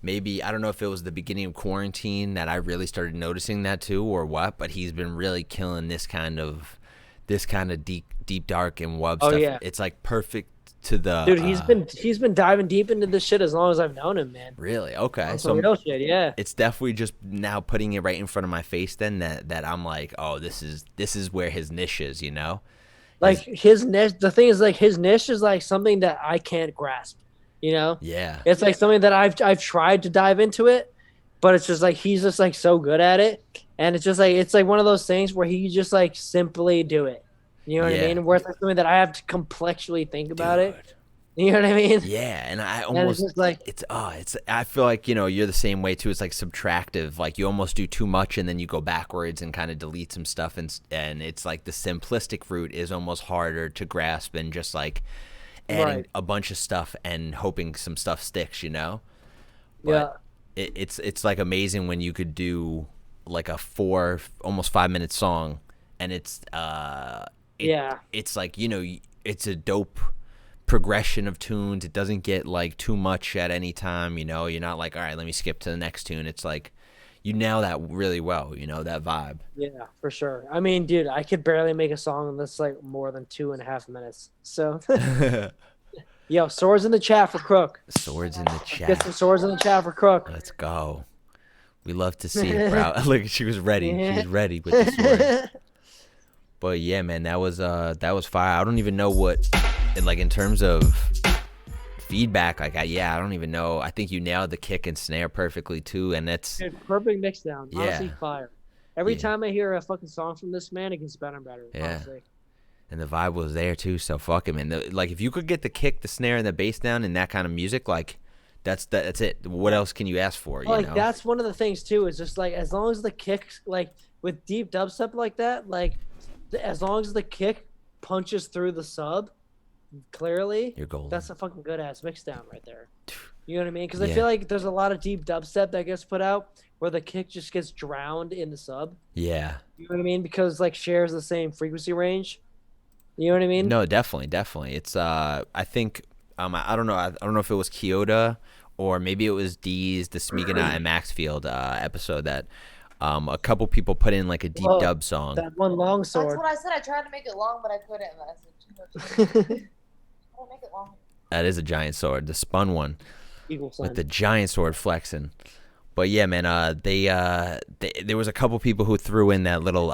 maybe, I don't know if it was the beginning of quarantine that I really started noticing that too or what, but he's been really killing this kind of deep dark and wub stuff. Yeah. It's like perfect to the dude. He's been diving deep into this shit as long as I've known him, man. Really? Okay. So real shit, yeah. It's definitely just now putting it right in front of my face. Then that I'm like, oh, this is where his niche is, you know. Like his niche. The thing is, like his niche is like something that I can't grasp. You know. Yeah. It's like something that I've tried to dive into it, but it's just like he's just like so good at it, and it's like one of those things where he just like simply do it. You know what I Yeah. mean? Where it's like something that I have to complexly think about it. Dude. You know what I mean? Yeah, and I And it's almost just like it's I feel like, you know, you're the same way too. It's like subtractive. Like you almost do too much and then you go backwards and kind of delete some stuff, and it's like the simplistic route is almost harder to grasp than just like adding Right. a bunch of stuff and hoping some stuff sticks, you know? yeah. But it's like amazing when you could do like a almost 5 minute song, and Yeah. it's like, you know, it's a dope progression of tunes. It doesn't get like too much at any time, you know. You're not like, all right, let me skip to the next tune. It's like you nail that really well, you know, that vibe. Yeah, for sure. I mean, dude, I could barely make a song that's like more than 2.5 minutes. So, yo, swords in the chat for Crook. Swords in the Get some chat. swords in the chat for Crook. Let's go. We love to see it, bro. Look, she was ready. She's ready with the sword. But yeah, man, that was fire. I don't even know what, in terms of feedback, I don't even know. I think you nailed the kick and snare perfectly too, and that's Dude, perfect mix down. Yeah. Honestly, fire. Every Yeah. time I hear a fucking song from this man, it gets better and better. Yeah. Honestly. and the vibe was there too. So fuck it, man. Like if you could get the kick, the snare, and the bass down in that kind of music, like that's it. What else can you ask for? You Like know? that's one of the things too. Is just like as long as the kicks, like with deep dubstep like that, like as long as the kick punches through the sub clearly, You're golden. that's a fucking good ass mix down right there. You know what I mean? Because I Yeah. feel like there's a lot of deep dubstep that gets put out where the kick just gets drowned in the sub. Yeah. You know what I mean? Because like shares the same frequency range. You know what I mean? No, definitely. It's I think I don't know. I don't know if it was Kyoto or maybe it was the Smigana and Maxfield episode that a couple people put in like a deep Whoa, dub song. That one long That's sword. what I said. I tried to make it long, but I couldn't. I said, too much. I don't make it long. That is a giant sword, the spun one Equal sign. with the giant sword flexing. But yeah, man, there was a couple people who threw in that little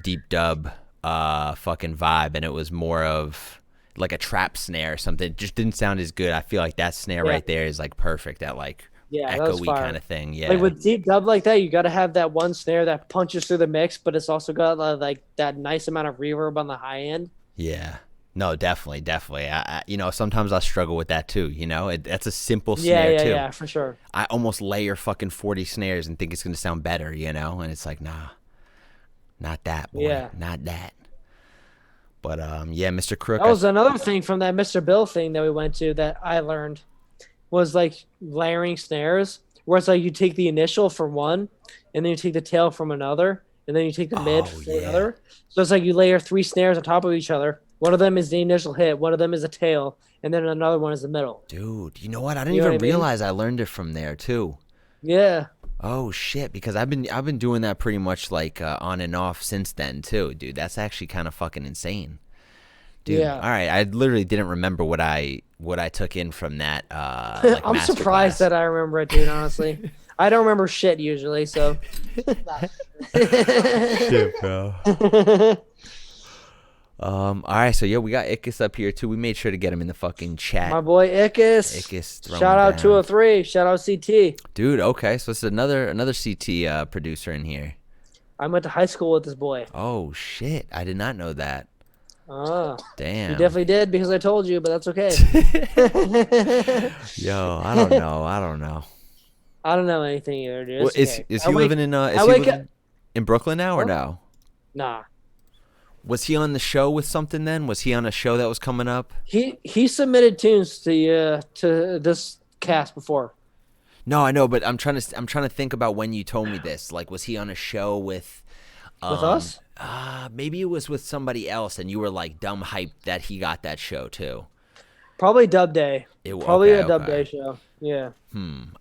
deep dub fucking vibe, and it was more of like a trap snare or something. It just didn't sound as good. I feel like that snare Yeah. right there is like perfect, that like Yeah, that was echoey fire. kind of thing. Yeah. Like with deep dub like that, you got to have that one snare that punches through the mix, but it's also got like that nice amount of reverb on the high end. Yeah. No, definitely. I you know, sometimes I struggle with that too. You know, that's a simple Yeah, snare yeah, too. yeah, for sure. I almost layer fucking 40 snares and think it's gonna sound better. You know, and it's like, nah, not that, boy. Yeah. Not that. But yeah, Mr. Crook. That was another thing from that Mr. Bill thing that we went to that I learned was like layering snares, where it's like you take the initial from one, and then you take the tail from another, and then you take the mid from yeah. another. So it's like you layer 3 snares on top of each other. One of them is the initial hit, one of them is a tail, and then another one is the middle. Dude, you know what? I didn't You know even what I mean? realize I learned it from there too. Yeah. Oh shit! Because I've been doing that pretty much like on and off since then too, dude. That's actually kind of fucking insane, dude. Yeah. All right, I literally didn't remember what I took in from that. Like I'm surprised that I remember it, dude, honestly. I don't remember shit usually, so. shit, bro. All right, so yeah, we got Ickis up here too. We made sure to get him in the fucking chat. My boy Ickis. Ickis throwing Shout out down. 203. Shout out CT. Dude, okay, so it's another CT producer in here. I went to high school with this boy. Oh shit, I did not know that. Oh, Damn. you definitely did because I told you, but that's okay. Yo, I don't know. I don't know anything either, dude. Well, It's okay. is I he wake- living in I is he wake living up- in Brooklyn now or Huh? no? Nah. Was he on the show with something then? Was he on a show that was coming up? He submitted tunes to this cast before. No, I know, but I'm trying to think about when you told me this. Like, was he on a show with us? Maybe it was with somebody else, and you were like dumb hyped that he got that show too. Probably Dub Day. Probably okay, a Dub okay. Day show. Yeah.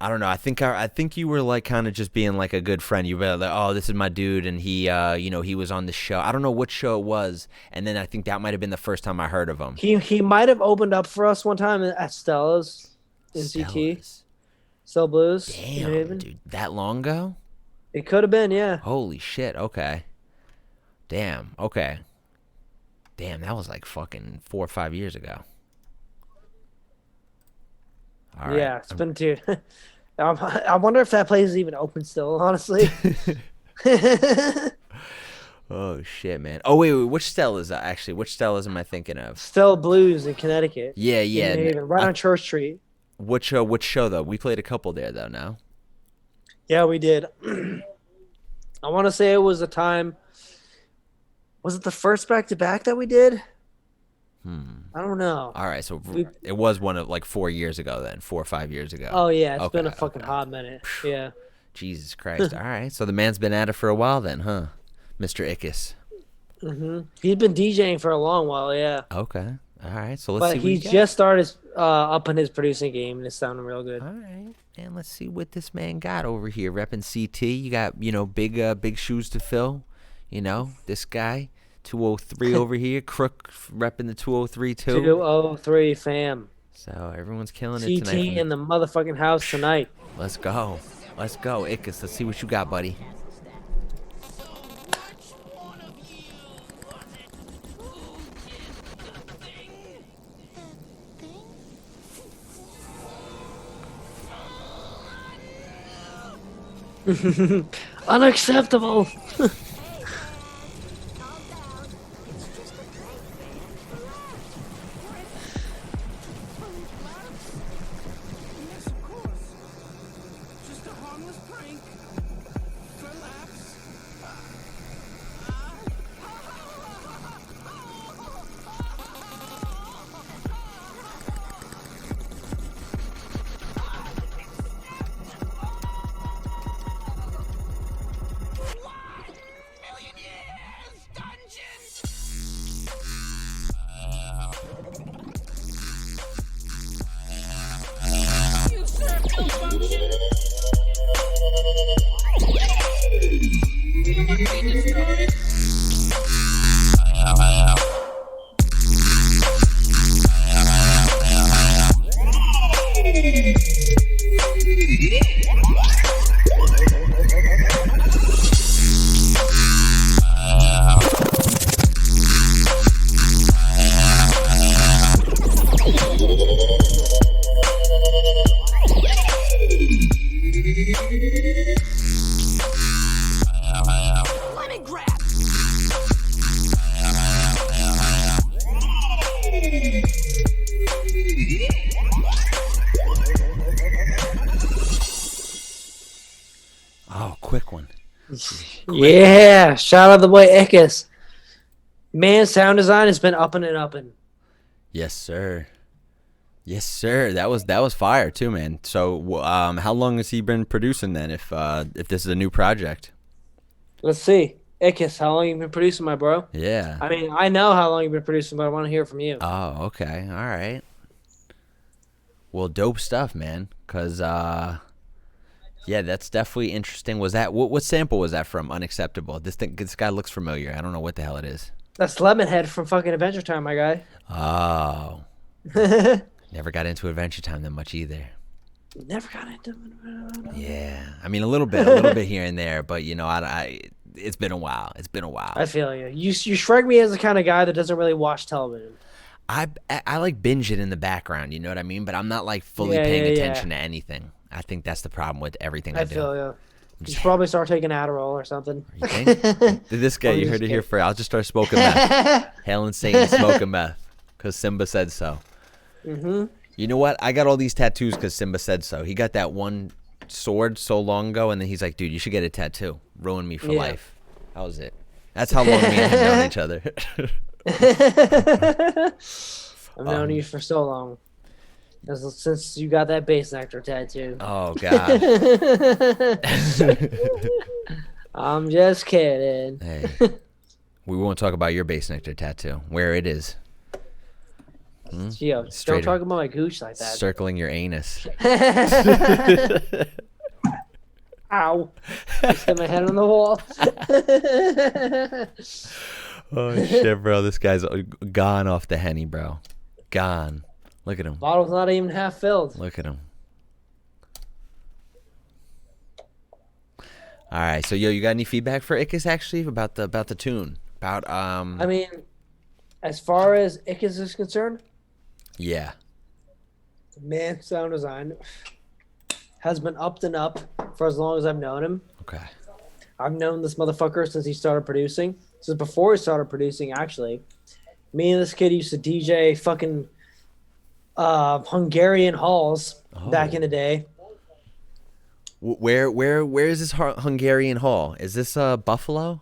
I don't know. I think you were like kind of just being like a good friend. You were like, oh, this is my dude, and he, he was on the show. I don't know what show it was, and then I think that might have been the first time I heard of him. He might have opened up for us one time at Stella's in CT. Stella's. Stella Blues. in Damn, Haven. dude, that long ago? It could have been, yeah. Holy shit. Okay. Damn. Okay. Damn, that was like fucking 4 or 5 years ago. All right. Yeah, it's been dude. I wonder if that place is even open still, honestly. Oh shit, man. Oh wait, which Stella's actually? Which Stella's am I thinking of? Still Blues in Connecticut. Yeah, yeah. In Haven, right on Church Street. Which show though? We played a couple there though. Now. Yeah, we did. I want to say it was a time. Was it the first back-to-back that we did? I don't know. All right, so it was one of like 4 years ago then, 4 or 5 years ago. Oh yeah, it's been a fucking hot minute. Yeah. Jesus Christ. All right, so the man's been at it for a while then, huh, Mr. Ickes? He's been DJing for a long while. Yeah. Okay. All right, so let's But see. What he you got. just started upping his producing game, and it's sounding real good. All right, and let's see what this man got over here. Repping CT, you got big shoes to fill. This guy. 203 over here. Crook repping the 203 too. 203 fam. So everyone's killing it CT tonight. in the motherfucking house tonight. Let's go. Ickes. Let's see what you got, buddy. Unacceptable. Oh, quick one. Yeah, shout out the boy Ickes. Man, sound design has been upping and upping. Yes, sir. Yes, sir. That was fire too, man. So, how long has he been producing then? If this is a new project? Let's see. Ickes, how long you been producing, my bro? Yeah. I mean, I know how long you've been producing, but I want to hear from you. Oh, okay. All right. Well, dope stuff, man. Cause yeah, that's definitely interesting. Was that what sample was that from? Unacceptable. This guy looks familiar. I don't know what the hell it is. That's Lemonhead from fucking Adventure Time, my guy. Oh. Never got into Adventure Time that much either. Never got into. Yeah, I mean a little bit here and there, but it's been a while. I feel you. You strike me as the kind of guy that doesn't really watch television. I like binge it in the background, you know what I mean? But I'm not like fully paying attention to anything. I think that's the problem with everything I do. I feel you. You should probably start taking Adderall or something. You think? This guy, you heard it here first. I'll just start smoking meth. Hail and Satan smoking meth, because Tsimba said so. You know what? I got all these tattoos because Tsimba said so. He got that one sword so long ago, and then he's like, dude, you should get a tattoo. Ruin me for life. How was it? That's how long me and him known each other. I've known you for so long. Since you got that bass nectar tattoo. Oh, God. I'm just kidding. Hey, we won't talk about your bass nectar tattoo, where it is. Yo, don't talk about my gooch like that. Circling your anus. Ow. Just hit my head on the wall. Oh, shit, bro. This guy's gone off the Henny, bro. Gone. Look at him. Bottle's not even half filled. Look at him. All right, so you got any feedback for Ickes actually about the tune? I mean, as far as Ickes is concerned, yeah. Man, sound design has been upped and up for as long as I've known him. Okay. I've known this motherfucker since he started producing. Since before he started producing, actually. Me and this kid used to DJ fucking Hungarian halls back in the day. Where is this Hungarian hall? Is this Buffalo?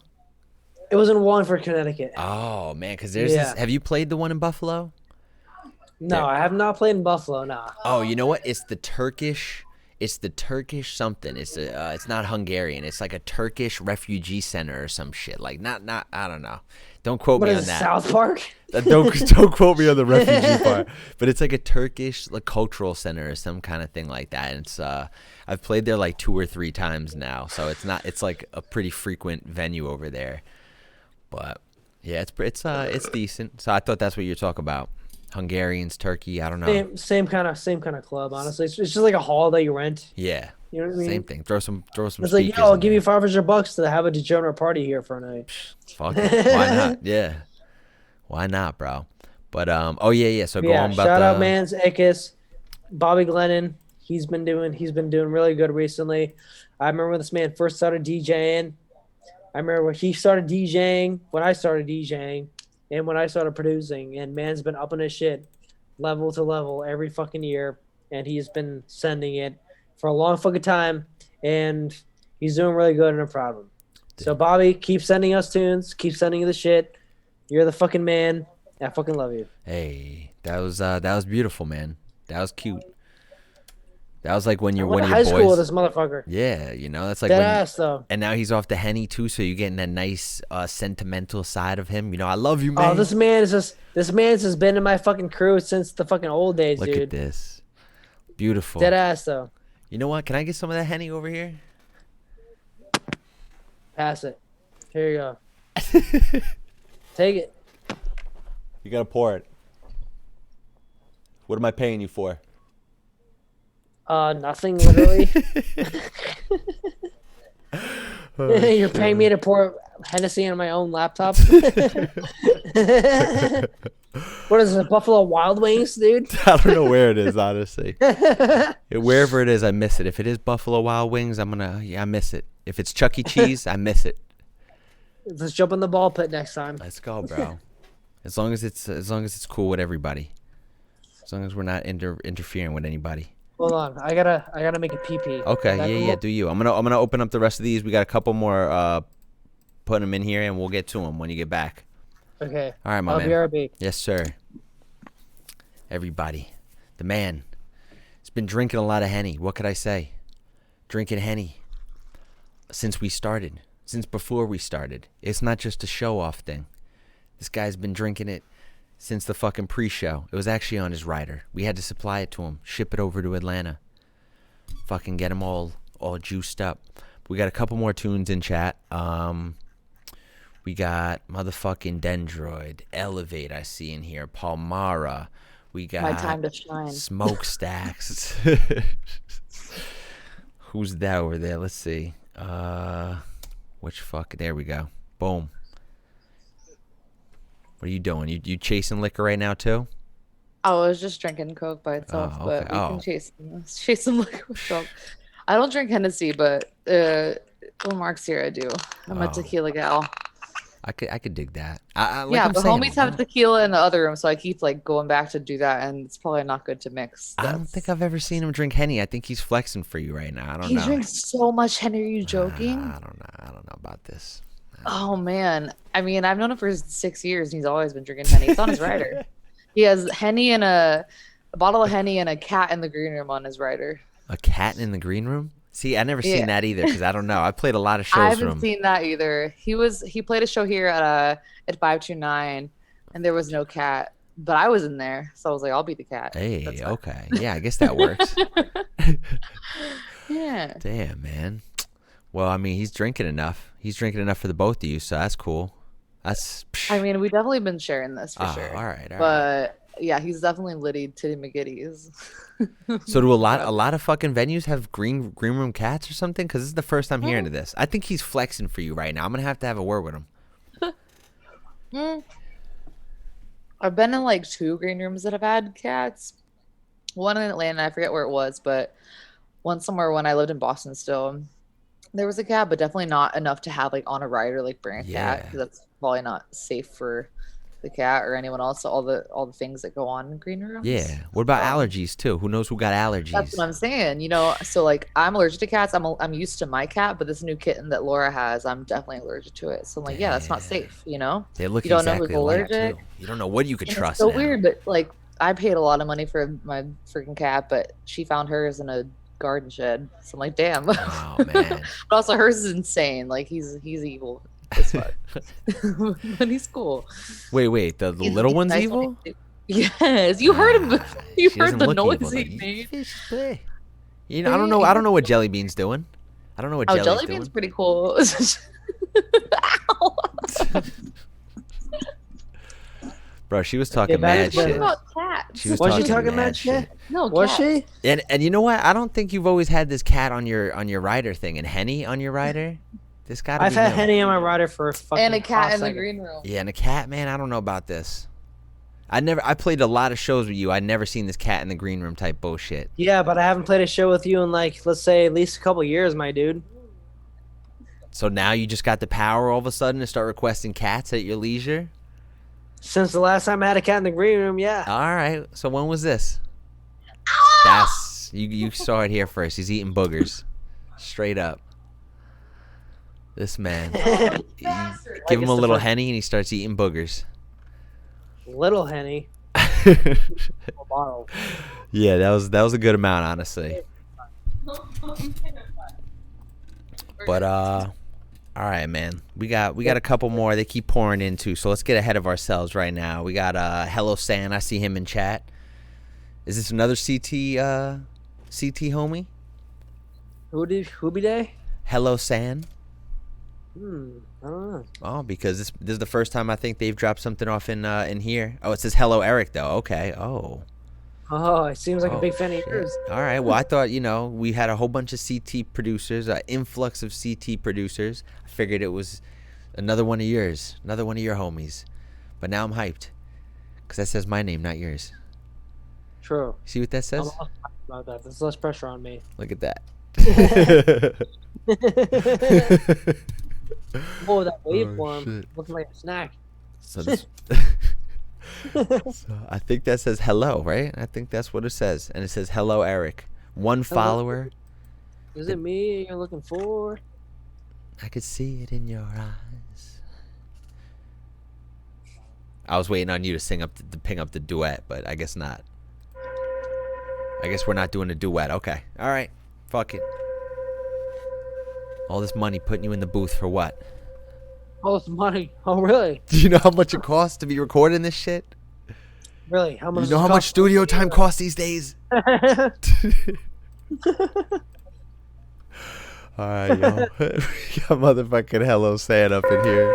It was in Wallingford, Connecticut. Oh man, because there's this. Have you played the one in Buffalo? No, I have not played in Buffalo. Nah. Oh, you know what? It's the Turkish. It's the Turkish something. It's not Hungarian. It's like a Turkish refugee center or some shit. Like not. I don't know. Don't quote me on that. South Park? Don't quote me on the refugee part. But it's like a Turkish cultural center or some kind of thing like that. And it's I've played there like 2 or 3 times now, so it's not. It's like a pretty frequent venue over there. But yeah, it's decent. So I thought that's what you're talking about. Hungarians, Turkey. I don't know. Same kind of club. Honestly, it's just like a hall that you rent. Yeah. You know what I mean? Same thing. Throw some. It's like, yo, I'll give you $500 to have a degenerate party here for a night. Fuck it. Why not? Yeah. Why not, bro? But oh yeah. So go on about shout out Mans Ickes, Bobby Glennon. He's been doing really good recently. I remember when this man first started DJing. I remember when he started DJing, when I started DJing, and when I started producing. And man's been upping his shit level to level every fucking year, and he's been sending it for a long fucking time, and he's doing really good, and I'm proud of him. So Bobby, keep sending us tunes, keep sending the shit. You're the fucking man. I fucking love you. Hey, that was beautiful, man. That was cute. That was like when you're one of your high boys. school with this motherfucker. Yeah, that's like Dead ass though. And now he's off the Henny too, so you're getting that nice sentimental side of him. I love you, man. Oh, this man's just been in my fucking crew since the fucking old days, Look dude. at this. Beautiful. Dead ass though. You know what? Can I get some of that Henny over here? Pass it. Here you go. Take it. You gotta pour it. What am I paying you for? Nothing, literally. You're paying me to pour Hennessy on my own laptop? What is it, Buffalo Wild Wings, dude? I don't know where it is, honestly. Wherever it is, I miss it. If it is Buffalo Wild Wings, I miss it. If it's Chuck E. Cheese, I miss it. Let's jump in the ball pit next time. Let's go, bro. As long as it's cool with everybody. As long as we're not interfering with anybody. Hold on, I gotta make a pee-pee. Okay, yeah, do you? I'm gonna open up the rest of these. We got a couple more. Put them in here, and we'll get to them when you get back. Okay. All right, my man. BRB. Yes, sir. Everybody, the man, has been drinking a lot of Henny. What could I say? Drinking Henny since before we started. It's not just a show-off thing. This guy's been drinking it since the fucking pre-show. It was actually on his rider. We had to supply it to him, ship it over to Atlanta. Fucking get him all juiced up. We got a couple more tunes in chat. We got motherfucking Dendroid, Elevate, I see in here, Palmara. We got My time to shine. Smokestacks. Who's that over there? Let's see. Which fuck? There we go. Boom. What are you doing? You chasing liquor right now too? I was just drinking Coke by itself, Oh, okay. but we can chase some liquor with Coke. I don't drink Hennessy, but when Mark's here, I do. I'm a tequila gal. I could dig that. But homies have tequila in the other room, so I keep going back to do that, and it's probably not good to mix. I don't think I've ever seen him drink Henny. I think he's flexing for you right now. I don't know. He drinks so much Henny. Are you joking? I don't know about this. Oh man, I mean, I've known him for 6 years, and he's always been drinking Henny. It's on his rider. He has Henny and a bottle of Henny and a cat in the green room on his rider. A cat in the green room? See, I never seen that either because I don't know. I played a lot of shows. I haven't seen that either. He played a show here at 529, and there was no cat, but I was in there, so I was like, I'll be the cat. Hey, okay, yeah, I guess that works. Yeah. Damn, man. Well, I mean, he's drinking enough. He's drinking enough for the both of you, so that's cool. I mean, we've definitely been sharing this for sure. All right. But yeah, he's definitely litty titty McGiddies. So do a lot of fucking venues have green room cats or something? Because this is the first I'm hearing of this. I think he's flexing for you right now. I'm gonna have to have a word with him. I've been in 2 green rooms that have had cats. One in Atlanta, I forget where it was, but one somewhere when I lived in Boston still. There was a cat, but definitely not enough to have like on a rider, like bring a cat, Yeah. because that's probably not safe for the cat or anyone else. All the things that go on in green rooms. Yeah. What about Um, allergies too? Who knows who got That's allergies? what I'm saying. So like I'm allergic to cats. I'm used to my cat, but this new kitten that Laura has, I'm definitely allergic to it. So I'm like, yeah, that's not Damn. safe. They look You don't know who's exactly alike allergic. too. You don't know what you could And trust it's so now. weird, but like I paid a lot of money for my freaking cat, but she found hers in a garden shed. So I'm like, damn. Oh man. But also hers is insane. Like he's evil as fuck. But he's cool. Wait. The He's little one's nice evil? Yes, you heard him. You She heard doesn't the look noise evil, he though. made. You know, I don't know. I don't know what Jelly Bean's doing. I don't know what Oh, Jelly's Jelly doing. Bean's pretty cool. Ow. Bro, she was talking Yeah, back mad to What shit. about cats? She was Was she talking talking mad mad shit? No, Was cats. she? And you know what? I don't think you've always had this cat on your rider thing and Henny on your rider. This gotta I've be had new. Henny on my rider for a fucking And a cat hot in the second. green room. Yeah, and a cat, man. I don't know about this. I played a lot of shows with you. I never seen this cat in the green room type bullshit. Yeah, but I haven't played a show with you in like, let's say, at least a couple years, my dude. So now you just got the power all of a sudden to start requesting cats at your leisure? Since the last time I had a cat in the green room, yeah. All right. So when was this? That's you saw it here first. He's eating boogers. Straight up. This man. You give him a it's the little first- Henny and he starts eating boogers. Little Henny. Bottle. Yeah, that was a good amount, honestly. But all right, man. We got a couple more. They keep pouring in too. So let's get ahead of ourselves right now. We got Hello San. I see him in chat. Is this another CT homie? Who be day? Hello San. I don't know. Oh, because this is the first time I think they've dropped something off in here. Oh, it says Hello Eric though. Okay. Oh. Oh, it seems like a Oh, big fan of shit. yours. All right. Well, I thought, we had a whole bunch of CT producers, an influx of CT producers. I figured it was another one of yours, another one of your homies. But now I'm hyped because that says my name, not yours. True. See what that I'm says? also happy about that. There's less pressure on me. Look at that. Whoa, that Oh, waveform shit. looking like a snack. So, this, so I think that says hello, right? I think that's what it says. And it says hello, Eric. One follower. Is it me you're looking for? I could see it in your eyes. I was waiting on you to sing up to ping up the duet, but I guess not. I guess we're not doing a duet. Okay. All right. Fuck it. All this money putting you in the booth for what? Oh, it's money. Oh, really? Do you know how much it costs to be recording this shit? Really? How much? You know how much studio time costs these days? All right, yo. We got motherfucking Hello San up in here.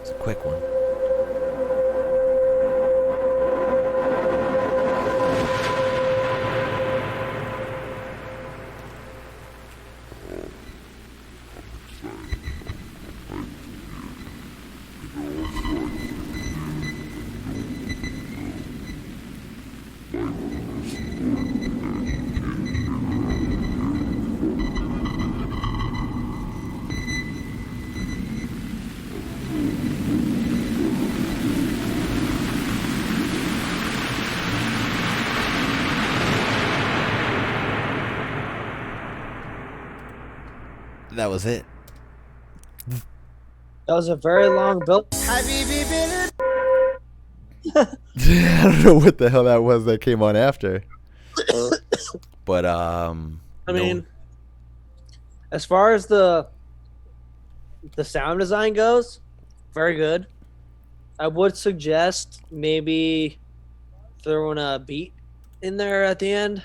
It's a quick one. That was it. That was a very long build. I don't know what the hell that was that came on after. But I mean, as far as the sound design goes, very good. I would suggest maybe throwing a beat in there at the end.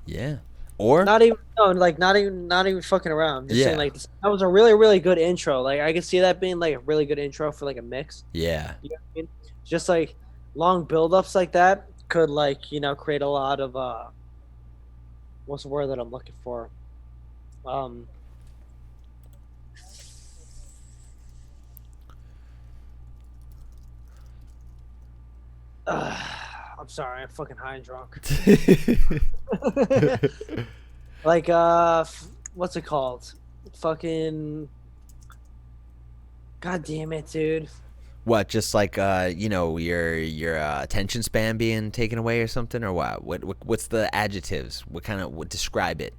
yeah. Or Not even not even fucking around. Just saying, Yeah. like that was a really really good intro. Like I could see that being like a really good intro for like a mix. yeah. You know what I mean? Just like long build-ups like that could create a lot of what's the word that I'm looking for? I'm sorry, I'm fucking high and drunk. Like what's it called? Fucking God damn it, dude. What, just like your attention span being taken away or something, or what? What's the adjectives? What describe it?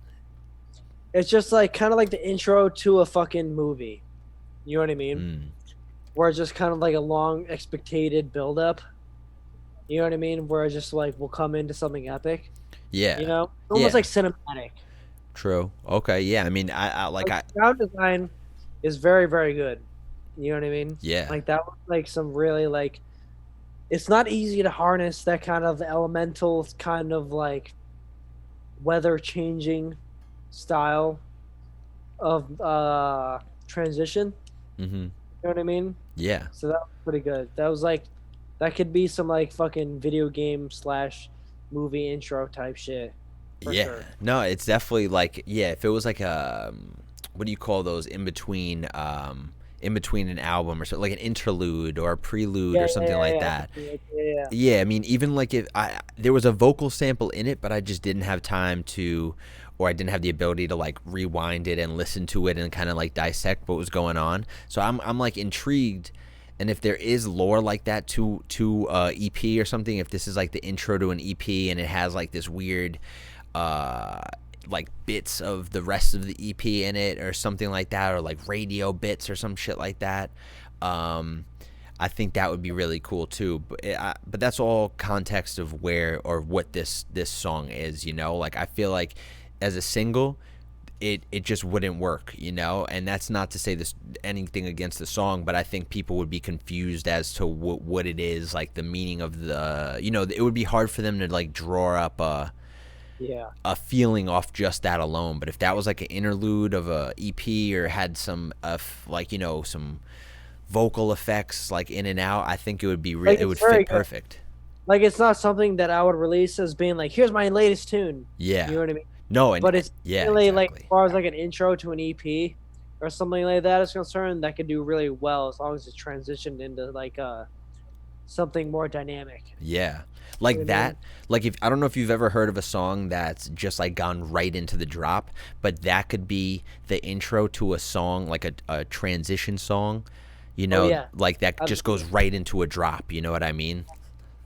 It's just like kind of like the intro to a fucking movie. You know what I mean? Mm. Where it's just kind of like a long expected build up. You know what I mean? Where it's just like we'll come into something epic. Yeah. You know? Almost Yeah. like cinematic. True. Okay. Yeah. I mean, I sound design is very, very good. You know what I mean? Yeah. Like that was like some really like it's not easy to harness that kind of elemental kind of like weather changing style of transition. Mm-hmm. You know what I mean? Yeah. So that was pretty good. That was like that could be some like fucking video game / movie intro type shit. For Yeah. sure. No, it's definitely like, yeah, if it was like a what do you call those in between an album or something, like an interlude or a prelude or something like that. Yeah. Yeah, I mean, even like if there was a vocal sample in it, but I just didn't have time to, or I didn't have the ability to like rewind it and listen to it and kind of like dissect what was going on. So I'm like intrigued, and if there is lore like that to EP or something, if this is like the intro to an EP and it has like this weird like bits of the rest of the EP in it or something like that, or like radio bits or some shit like that, I think that would be really cool too. But that's all context of where or what this song is, you know. Like I feel like as a single, it just wouldn't work, you know. And that's not to say this anything against the song, but I think people would be confused as to what it is, like the meaning of the, you know, it would be hard for them to like draw up a feeling off just that alone. But if that was like an interlude of a EP or had some like, you know, some vocal effects like in and out, I think it would be Like, it would fit perfect. Like it's not something that I would release as being like, here's my latest tune. Yeah. You know what I mean? No, and but it's yeah, really exactly. like as far as like an intro to an EP or something like that is concerned, that could do really well as long as it's transitioned into like something more dynamic. Yeah. Like You know? that, like if I don't know if you've ever heard of a song that's just like gone right into the drop, but that could be the intro to a song, like a transition song, you know, yeah. like that just goes right into a drop, you know what I mean?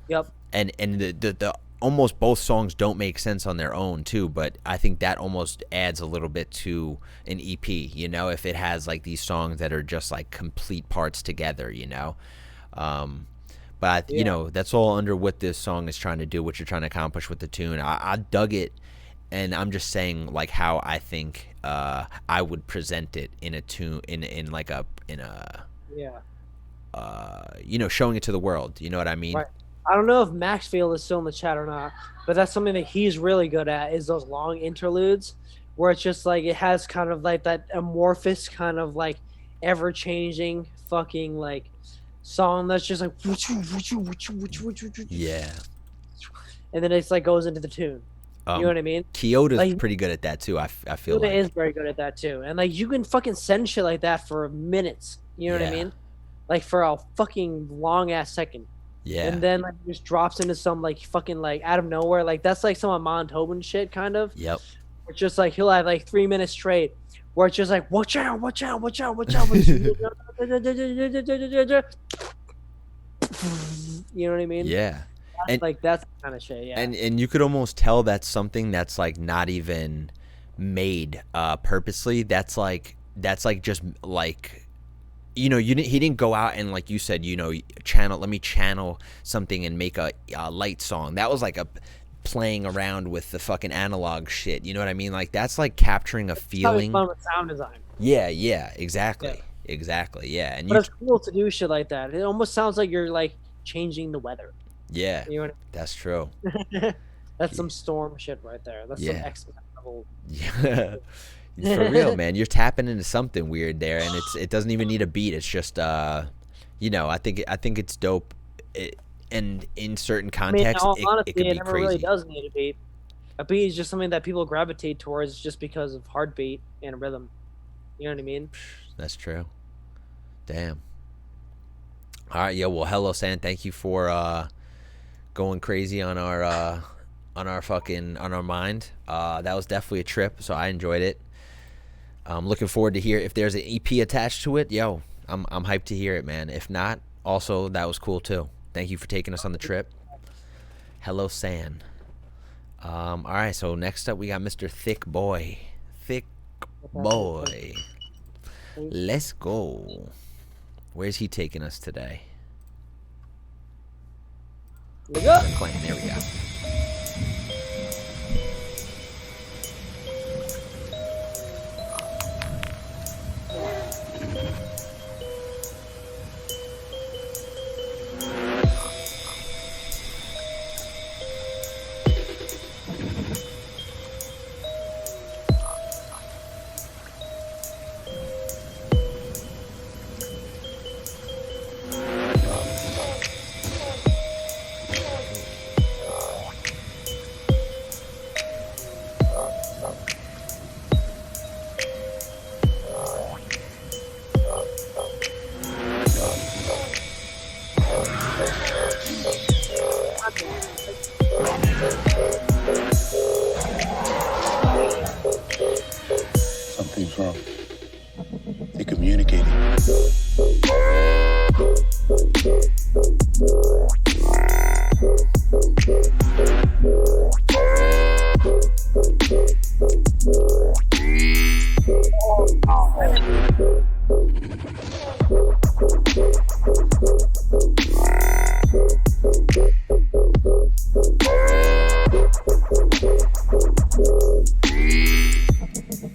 Yep. And the almost both songs don't make sense on their own too, but I think that almost adds a little bit to an EP, you know, if it has like these songs that are just like complete parts together, you know. But you know, that's all under what this song is trying to do, what you're trying to accomplish with the tune. I dug it, and I'm just saying like how I think I would present it in a tune, in like a you know, showing it to the world. You know what I mean? Right. I don't know if Maxfield is still in the chat or not, but that's something that he's really good at, is those long interludes where it's just like it has kind of like that amorphous kind of like ever changing fucking like song that's just like Yeah. and then it's like goes into the tune. You know what I mean? Kyoto's like, pretty good at that too. I feel Kyoto like is very good at that too, and like you can fucking send shit like that for minutes. You know what I mean? Like for a fucking long ass second. Yeah. And then like just drops into some like fucking like out of nowhere. Like that's like some of Tobin shit kind of. Yep. It's just like he'll have like 3 minutes straight where it's just like watch out, watch out, watch out, watch out. You know what I mean? Yeah. That's like that's the kind of shit, yeah. And you could almost tell that's something that's like not even made purposely. That's like just like, you know, he didn't go out and, like you said, you know, let me channel something and make a light song. That was like a playing around with the fucking analog shit. You know what I mean? Like that's like capturing a feeling. Fun with sound design. Yeah, exactly. Exactly. Yeah. And but it's cool to do shit like that. It almost sounds like you're like changing the weather. Yeah. You know what that's true. That's some storm shit right there. That's some X-Men level. Yeah. For real, man. You're tapping into something weird there, and it doesn't even need a beat. It's just you know, I think it's dope. And in certain contexts, honestly, it could be never crazy. really does need a beat. A beat is just something that people gravitate towards just because of heartbeat and rhythm. You know what I mean? That's true. Damn. All right, yo. Well, hello, San. Thank you for going crazy on our mind. That was definitely a trip, so I enjoyed it. I'm looking forward to hear if there's an EP attached to it. Yo, I'm hyped to hear it, man. If not, also that was cool too. Thank you for taking us on the trip. Hello, San. All right, so next up we got Mr. Thick Boy. Thick Boy. Let's go. Where's he taking us today? There we go. Something's wrong. They're communicating.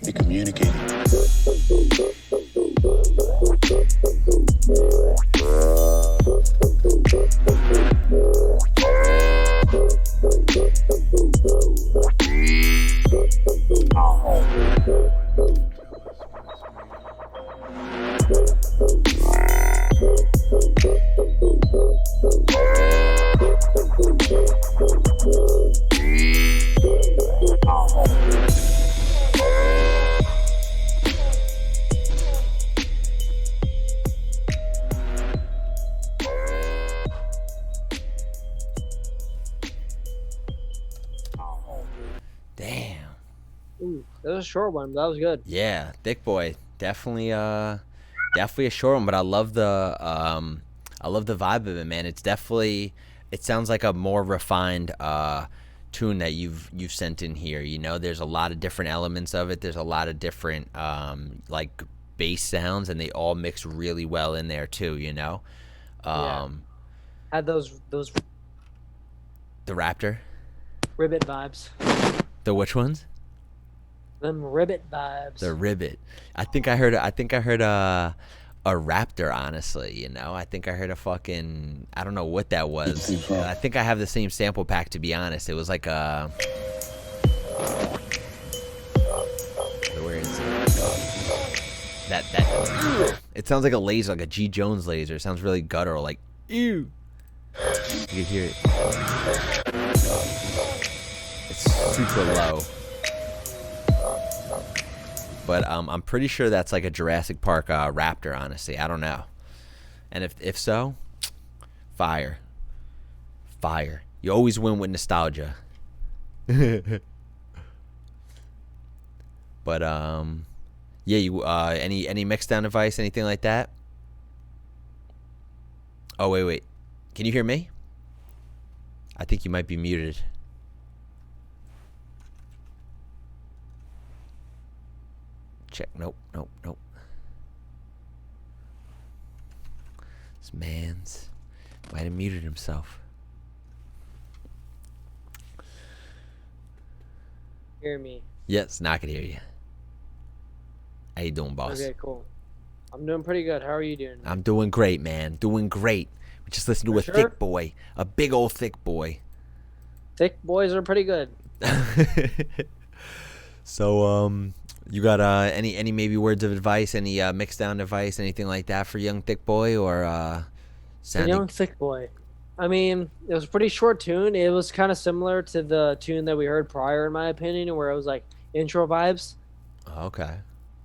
They're communicating. Damn. Ooh, that was a short one, but that was good. Yeah, Thick Boy. Definitely definitely a short one, but I love the vibe of it, man. It's definitely, it sounds like a more refined tune that you've sent in here. You know, there's a lot of different elements of it. There's a lot of different like bass sounds, and they all mix really well in there too, you know. Had those The Raptor. ribbit vibes. The which ones? Them ribbit vibes. The Ribbit. I think I heard a raptor, honestly, you know. I think I heard a fucking, I don't know what that was. I think I have the same sample pack, to be honest. It was like a, where is it? That it sounds like a laser, like a G. Jones laser. It sounds really guttural, like ew. You can hear it. It's super low. But I'm pretty sure that's like a Jurassic Park raptor, honestly. I don't know. And if so, fire. You always win with nostalgia. But yeah, you any mixdown advice, anything like that? Oh wait. Can you hear me? I think you might be muted. Check. Nope. This man's might have muted himself. Hear me. Yes, now I can hear you. How you doing, boss? Okay, cool. I'm doing pretty good. How are you doing? I'm doing great, man. Doing great. We just listened to a thick boy. A big old thick boy. Thick boys are pretty good. So, you got any maybe words of advice, any mixdown advice, anything like that for young thick boy, or A young thick boy. I mean, it was a pretty short tune. It was kind of similar to the tune that we heard prior, in my opinion, where it was like intro vibes. Okay.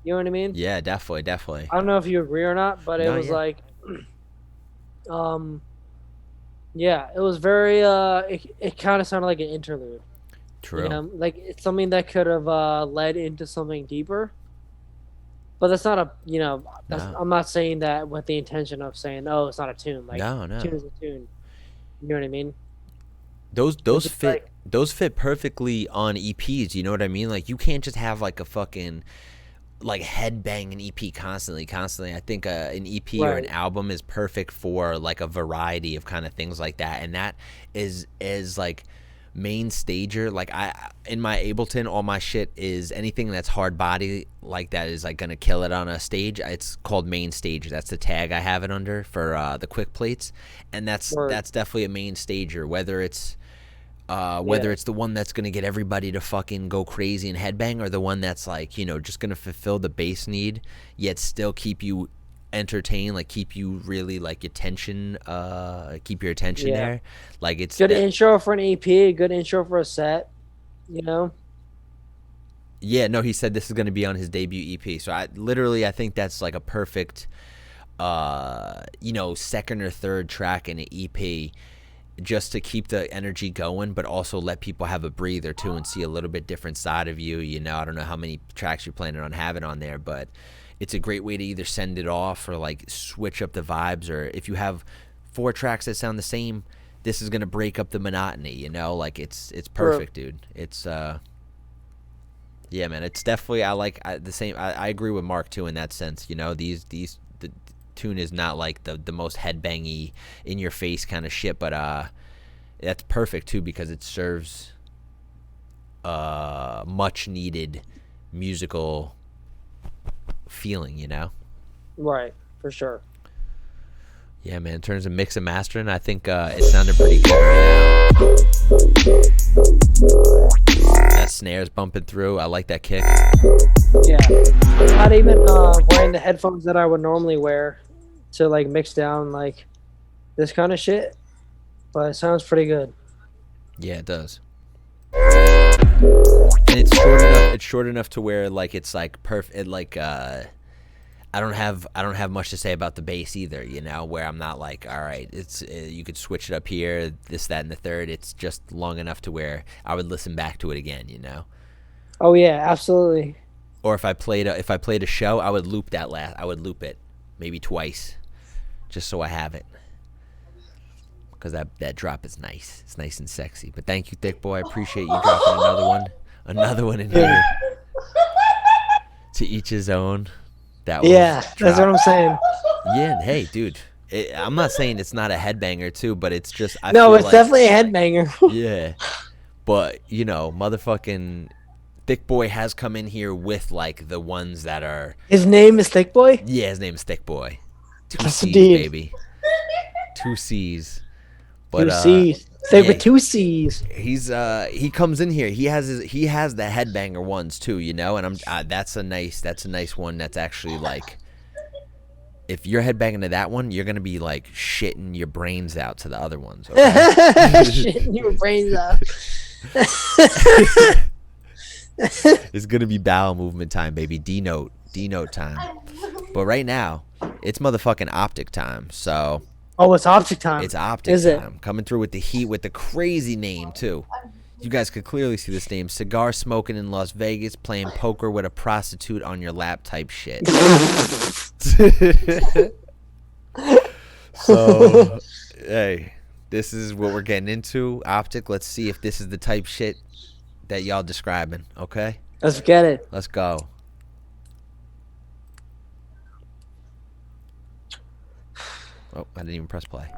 You know what I mean? Yeah, definitely. I don't know if you agree or not, but it No, was yeah. like, Yeah, it was very. It kind of sounded like an interlude. True. You know, like it's something that could have led into something deeper. But that's not a. You know, that's, No. I'm not saying that with the intention of saying, oh, it's not a tune. Like, No, no. tune is a tune. You know what I mean? Those It's just fit like, those fit perfectly on EPs. You know what I mean? Like you can't just have like a fucking like headbang an EP constantly. I think an EP or an right. album is perfect for like a variety of kind of things like that, and that is like main stager. Like I in my Ableton, all my shit is anything that's hard body like that is like gonna kill it on a stage. It's called main stager. That's the tag I have it under for the quick plates, and that's Word. definitely a main stager. Whether it's Yeah. the one that's going to get everybody to fucking go crazy and headbang or the one that's like, you know, just going to fulfill the bass need yet still keep you entertained, like keep you really like attention, keep your attention Yeah. there. Like it's Good intro for an EP. Good intro for a set. You know. yeah, no, he said this is going to be on his debut EP. So I think that's like a perfect, you know, second or third track in an EP just to keep the energy going, but also let people have a breather too and see a little bit different side of you. You know, I don't know how many tracks you're planning on having on there, but it's a great way to either send it off or like switch up the vibes. Or if you have 4 tracks that sound the same, this is gonna break up the monotony. You know, like it's perfect, dude. It's yeah, man. It's definitely the same. I agree with Mark too in that sense. You know, the tune is not like the most headbangy in your face kind of shit, but that's perfect too because it serves much needed musical feeling, you know. Right. For sure. Yeah, man. In terms of mix and mastering, I think it sounded pretty good right now. That snare's bumping through. I like that kick. Yeah. I'm not even wearing the headphones that I would normally wear to like mix down like this kind of shit, but it sounds pretty good. Yeah, it does. And it's short enough. It's short enough to where like it's like perfect. Like I don't have much to say about the bass either. You know, where I'm not like, all right, it's you could switch it up here, this, that, and the third. It's just long enough to where I would listen back to it again. You know. Oh yeah, absolutely. Or if I played a show, I would loop I would loop it maybe twice, just so I have it. Because that drop is nice. It's nice and sexy. But thank you, Thick Boy. I appreciate you dropping another one in here. To each his own. That was That's what I'm saying. Yeah, hey, dude. I'm not saying it's not a headbanger too, but it's just I No, feel it's like, definitely a headbanger. yeah. But you know, motherfucking Thick Boy has come in here with like the ones that are. His name is Thick Boy? Yeah, his name is Thick Boy. 2 Yes, C's, indeed. baby. 2 C's. But 2 C's. Thick yeah, with 2 C's. he comes in here. He has the headbanger ones too, you know, and that's a nice one. That's actually like, if you're headbanging to that one, you're gonna be like shitting your brains out to the other ones. Okay? Shitting your brains out. It's gonna be bowel movement time, baby. D note time. But right now, it's motherfucking optic time. So Oh, it's optic time. it's optic Is it? time. Coming through with the heat, with the crazy name too. You guys could clearly see this name: cigar smoking in Las Vegas, playing poker with a prostitute on your lap type shit. So, hey, this is what we're getting into. Optic. Let's see if this is the type shit that y'all describing. Okay, Let's get it. let's go. Oh, I didn't even press play.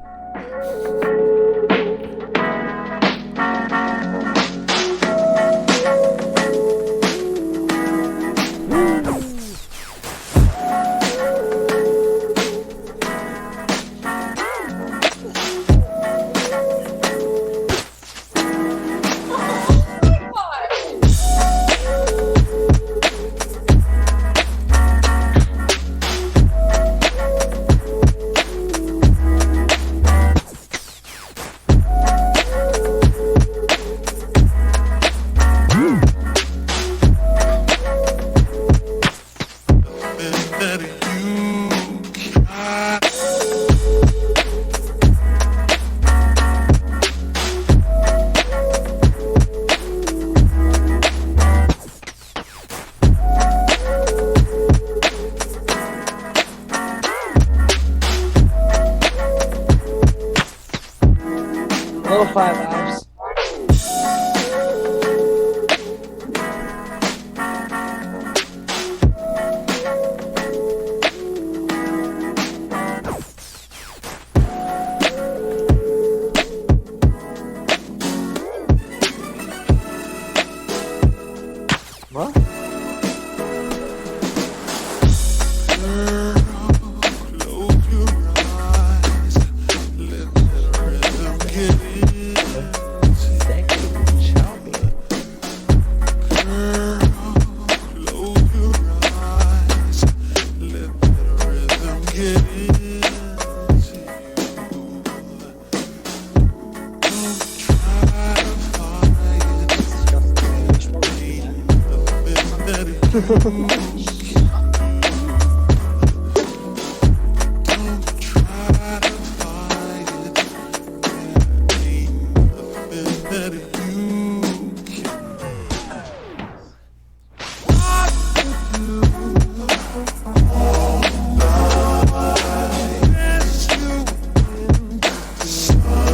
What?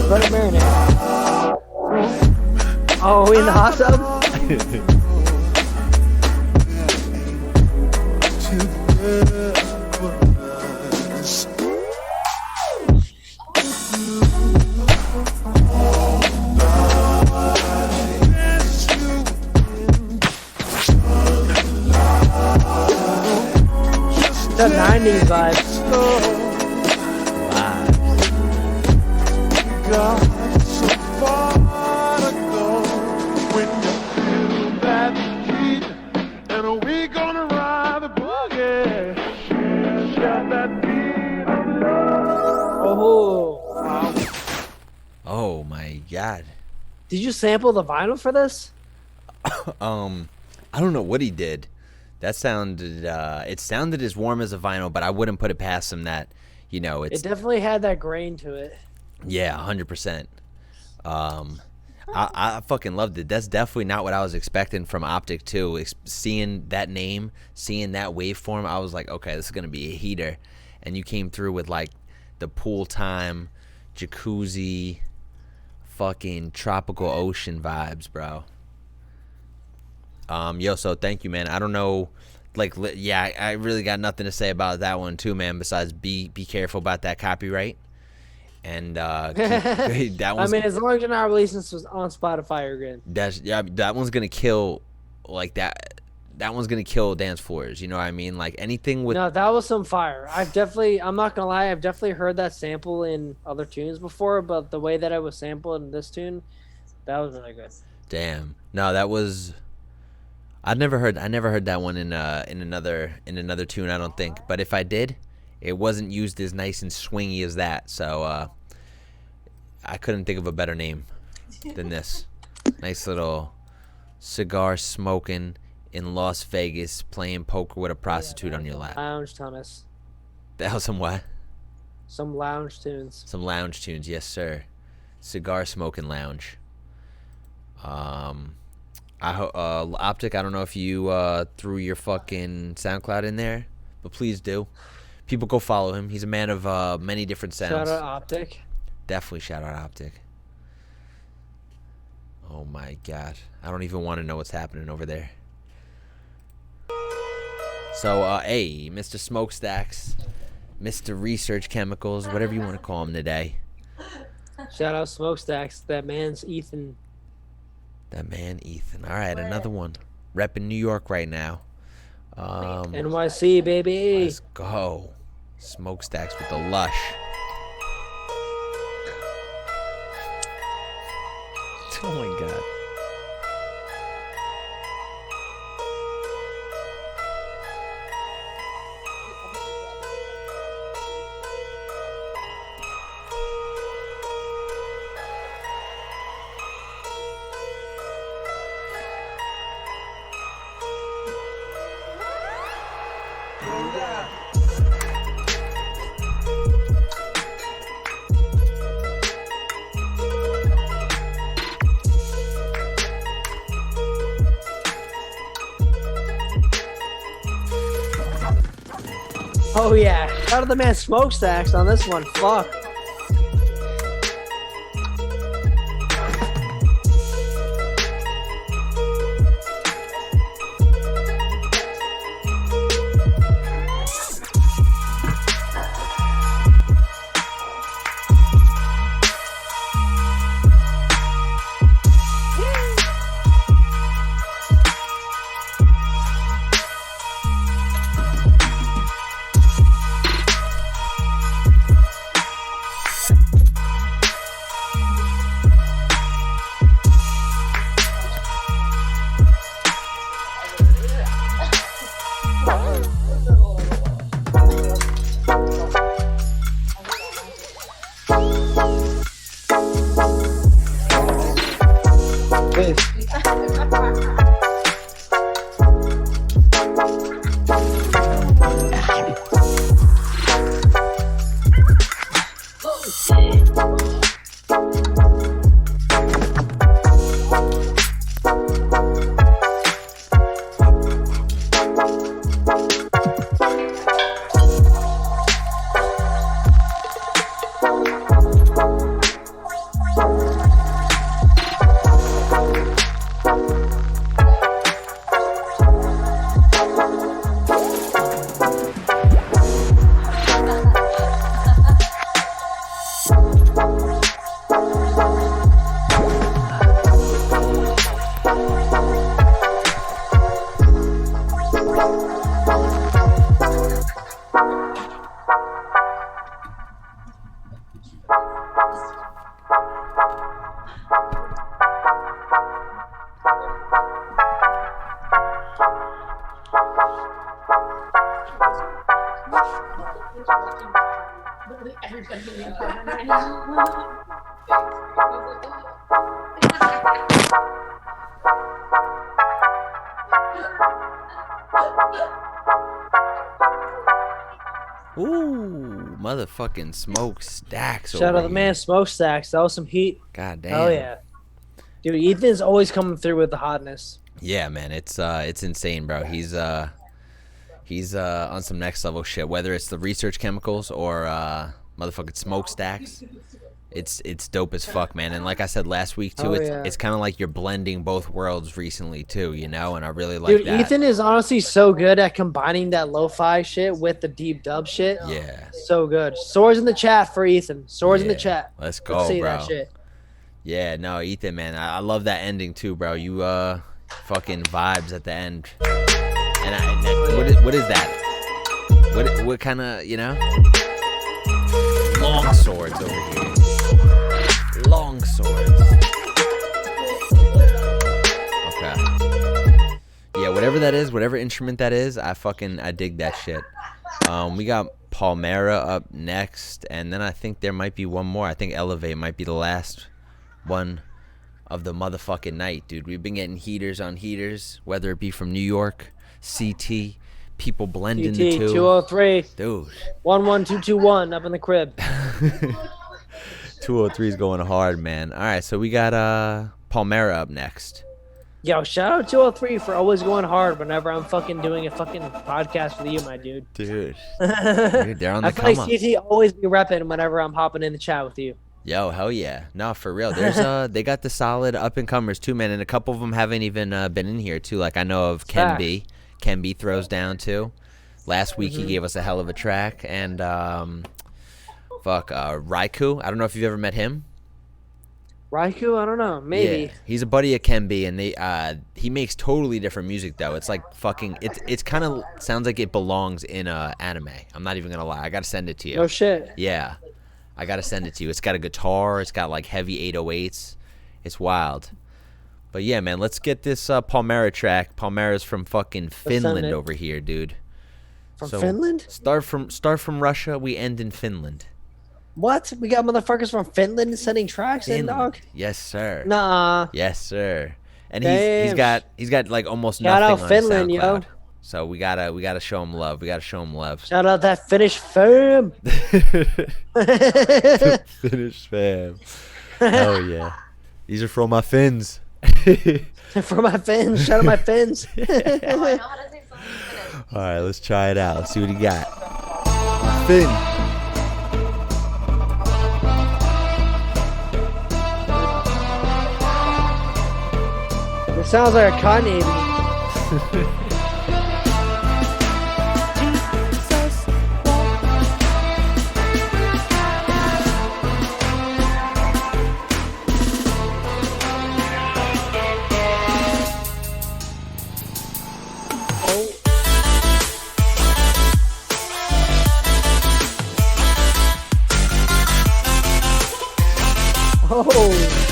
Let it marinate. Oh, we in the hot tub? The 90s vibes. Oh. Oh my god. Did you sample the vinyl for this? I don't know what he did. That sounded it sounded as warm as a vinyl, but I wouldn't put it past him that, you know, it's It definitely had that grain to it. yeah, 100%. I fucking loved it. That's definitely not what I was expecting from Optic too. Seeing that name, seeing that waveform, I was like, okay, this is gonna be a heater. And you came through with like the pool time, jacuzzi, fucking tropical ocean vibes, bro. Yo, so thank you, man. I don't know, like, yeah, I really got nothing to say about that one too, man. Besides, be careful about that copyright. And that one's, I mean, as long as you're not releasing this on Spotify, you're good. that one's gonna kill, like that. That one's gonna kill dance floors. You know what I mean? Like anything with. No, that was some fire. I'm not gonna lie, I've definitely heard that sample in other tunes before, but the way that it was sampled in this tune, that was really good. Damn. No, that was. I never heard that one in another tune. I don't think. But if I did, it wasn't used as nice and swingy as that. So I couldn't think of a better name than this. Nice little cigar smoking in Las Vegas, playing poker with a prostitute on your lap. Lounge tennis. That was some what? Some lounge tunes. Some lounge tunes, yes sir. Cigar smoking lounge. Optic, I don't know if you threw your fucking SoundCloud in there, but please do. People go follow him. He's a man of many different sounds. Shout out Optic. Definitely shout out Optic. Oh my god. I don't even want to know what's happening over there. So, hey, Mr. Smokestacks, Mr. Research Chemicals, whatever you want to call him today. Shout out Smokestacks. That man's Ethan. That man, Ethan. All right, another one. Repping New York right now. NYC, baby. Let's go. Smokestacks with the lush. Oh my god. Oh yeah. Shout out to the man Smokestacks on this one. Fuck. literally everybody in the apartment right now. Ooh, motherfucking smoke stacks. Shout over out the man, here. Smokestacks. That was some heat. God damn. Oh yeah, dude. Ethan's always coming through with the hotness. Yeah, man, it's insane, bro. He's on some next level shit. Whether it's the research chemicals or motherfucking smokestacks, it's dope as fuck, man. And like I said last week too, Oh, it's yeah. it's kind of like you're blending both worlds recently too, you know. And I really like Dude, that. Ethan is honestly so good at combining that lo-fi shit with the deep dub shit. Yeah, So good. Swords in the chat for Ethan. Swords in the Yeah. chat. Let's go, Let's see bro. that shit. Yeah, no, Ethan, man, I love that ending too, bro. You fucking vibes at the end. And what is that? What kind of, you know? Long swords over here. Long swords. Okay. Yeah, whatever that is, whatever instrument that is, I dig that shit. We got Palmera up next, and then I think there might be one more. I think Elevate might be the last one of the motherfucking night, dude. We've been getting heaters on heaters, whether it be from New York, CT, people blending the CT two. 203 Dude. 11221 up in the crib. 203 is going hard, man. All right, so we got Palmera up next. Yo, shout out 203 for always going hard whenever I'm fucking doing a fucking podcast with you, my dude. Dude, they're on the I feel come like up. CT always be repping whenever I'm hopping in the chat with you. Yo, hell yeah. No, for real. There's they got the solid up and comers too, man, and a couple of them haven't even been in here too. Like I know of Ken Facts. B. Ken B throws down too. Last week he gave us a hell of a track, and Raikou. I don't know if you've ever met him. Raikou, I don't know, maybe. Yeah, he's a buddy of Ken B, and he makes totally different music though. It's like fucking it's kind of sounds like it belongs in anime. I'm not even gonna lie. I gotta send it to you. No shit. Yeah, I gotta send it to you. It's got a guitar. It's got like heavy 808s. It's wild. But yeah, man, let's get this Palmera track. Palmera's from fucking Finland it. over here, dude. From So, Finland? Start from Russia. We end in Finland. What? We got motherfuckers from Finland sending tracks in, dog? Yes, sir. Nah. Yes, sir. And Damn. he's got like almost Shout nothing out on Finland, his yo. SoundCloud. So we gotta show him love. We gotta show him love. Shout out that Finnish fam. Finnish fam. Hell yeah. These are from my Finns. For my Finns. Shout out my Finns. Oh, I know how to say something in Finnish. All right, let's try it out. Let's see what he got. Finn. It sounds like a Kanye beat. Oh.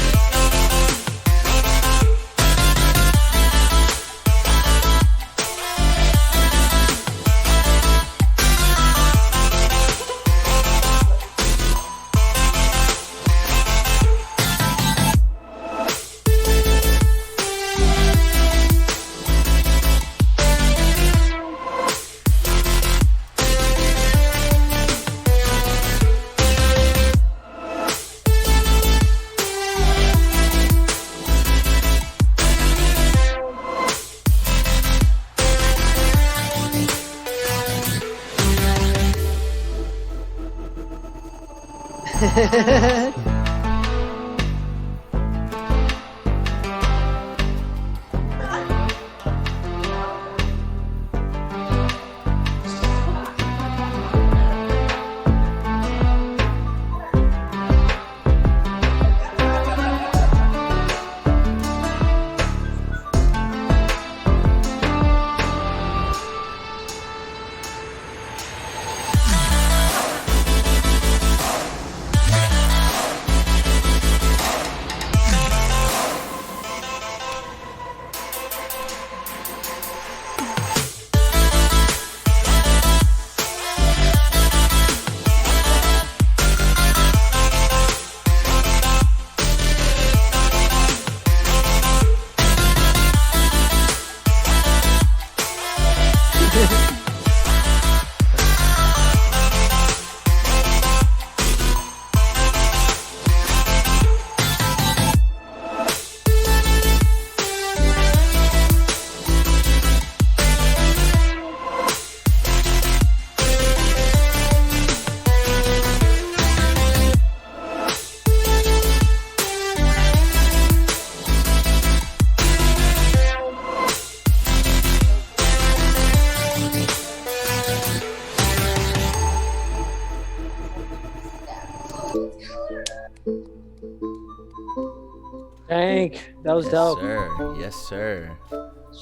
Hank, that was Yes, dope. sir. Yes, sir.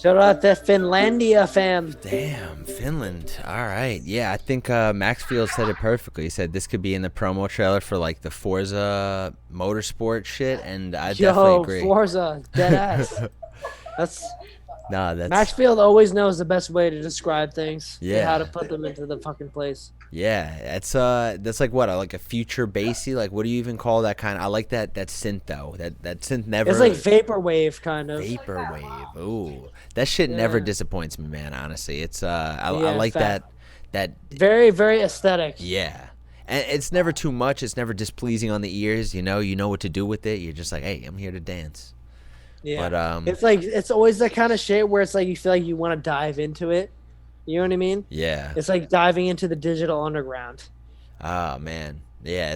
Shout out to Finlandia fam. Damn, Finland. All right. Yeah, I think Maxfield said it perfectly. He said this could be in the promo trailer for like the Forza Motorsport shit, and I definitely agree. Forza, dead ass. That's That's Maxfield always knows the best way to describe things. Yeah. And how to put them into the fucking place. yeah. That's like what, like a future bassy. Like, what do you even call that kind? I like that synth though. That synth never. It's like vaporwave kind of. Vaporwave. Ooh, that shit never Yeah. disappoints me, man. Honestly, it's I Yeah, like fact. that. Very, very aesthetic. Yeah. And it's never too much. It's never displeasing on the ears. You know what to do with it. You're just like, hey, I'm here to dance. Yeah. But It's like it's always that kind of shit where it's like you feel like you want to dive into it. You know what I mean? yeah. It's like diving into the digital underground. Oh man. Yeah.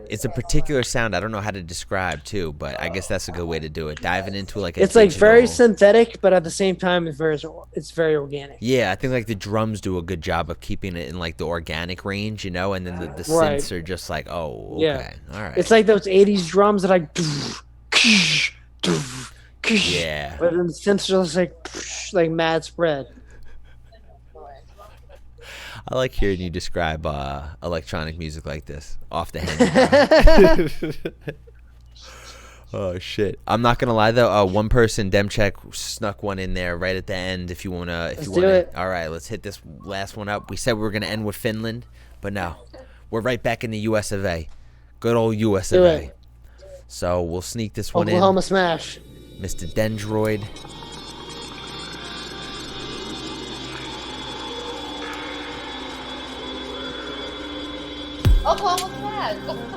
It's a particular sound I don't know how to describe too, but I guess that's a good way to do it. Diving into like a It's like very digital- synthetic, but at the same time, it's very organic. Yeah, I think like the drums do a good job of keeping it in like the organic range, and then the Right. synths are just like, oh, okay, Yeah. all right. It's like those '80s drums that like. Yeah. But then the synths are just like mad spread. I like hearing you describe electronic music like this off the hand. Oh shit! I'm not gonna lie though. One person, Demcheck, snuck one in there right at the end. If you wanna, do it. All right, let's hit this last one up. We said we were gonna end with Finland, but no, we're right back in the U.S. of A. Good old U.S. of Do A. it. So we'll sneak this one Oklahoma Smash. in, Mr. Dendroid. Oklahoma flag.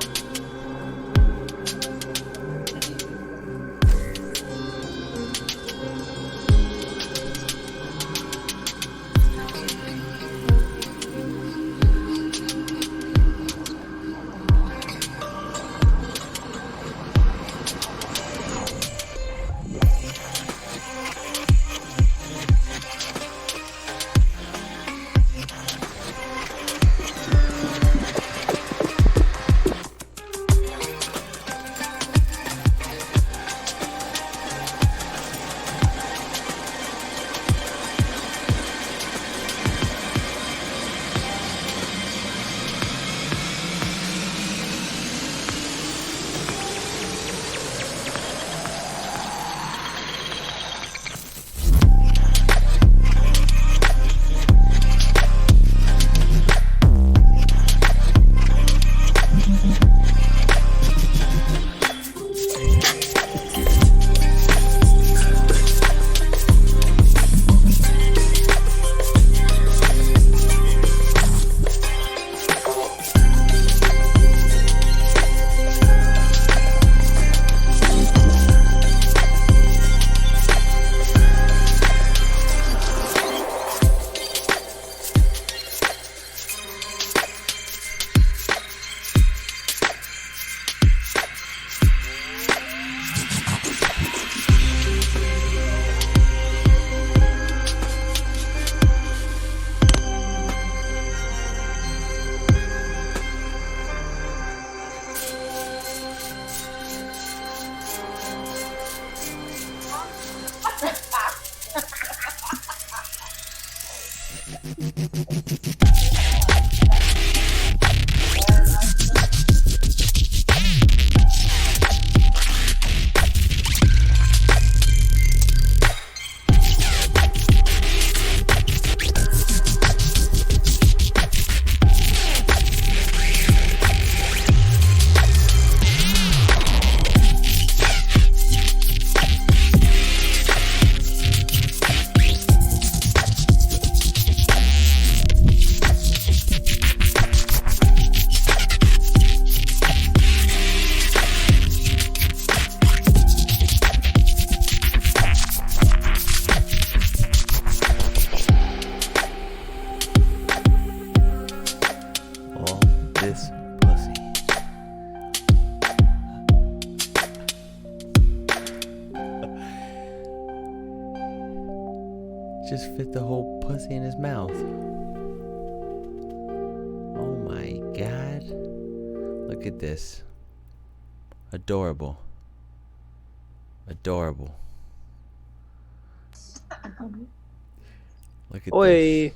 Just fit the whole pussy in his mouth. Oh my god. Look at this. Adorable. Adorable. Look at Oi, this.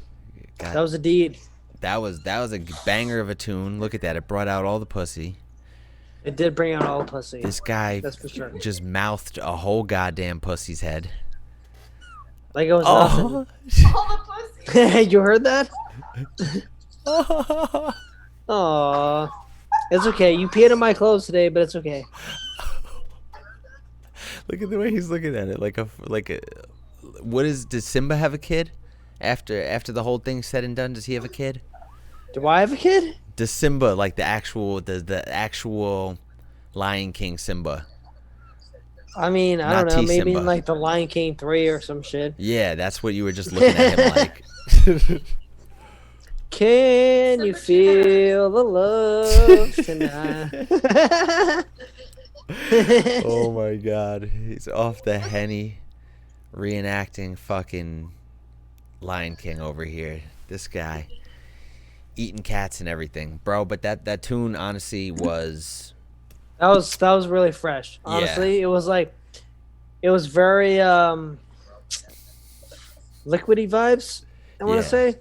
God, that was a deed. that was a banger of a tune. Look at that. It brought out all the pussy. It did bring out all the pussy. This guy That's for sure. just mouthed a whole goddamn pussy's head. Like it was All the pussy. nothing. You heard that? Aww. It's okay. You peed in my clothes today, but it's okay. Look at the way he's looking at it. What is? Does Simba have a kid? After the whole thing's said and done, does he have a kid? Do I have a kid? Does Simba, like the actual Lion King Simba? I mean, I Not don't know. T. Maybe Simba. in like the Lion King 3 or some shit. Yeah, that's what you were just looking at him like. Can you feel the love tonight? Oh my god, he's off the henny, reenacting fucking Lion King over here. This guy eating cats and everything, bro. But that tune honestly was That was really fresh. Honestly, it was very liquidy vibes. I want Yeah. to say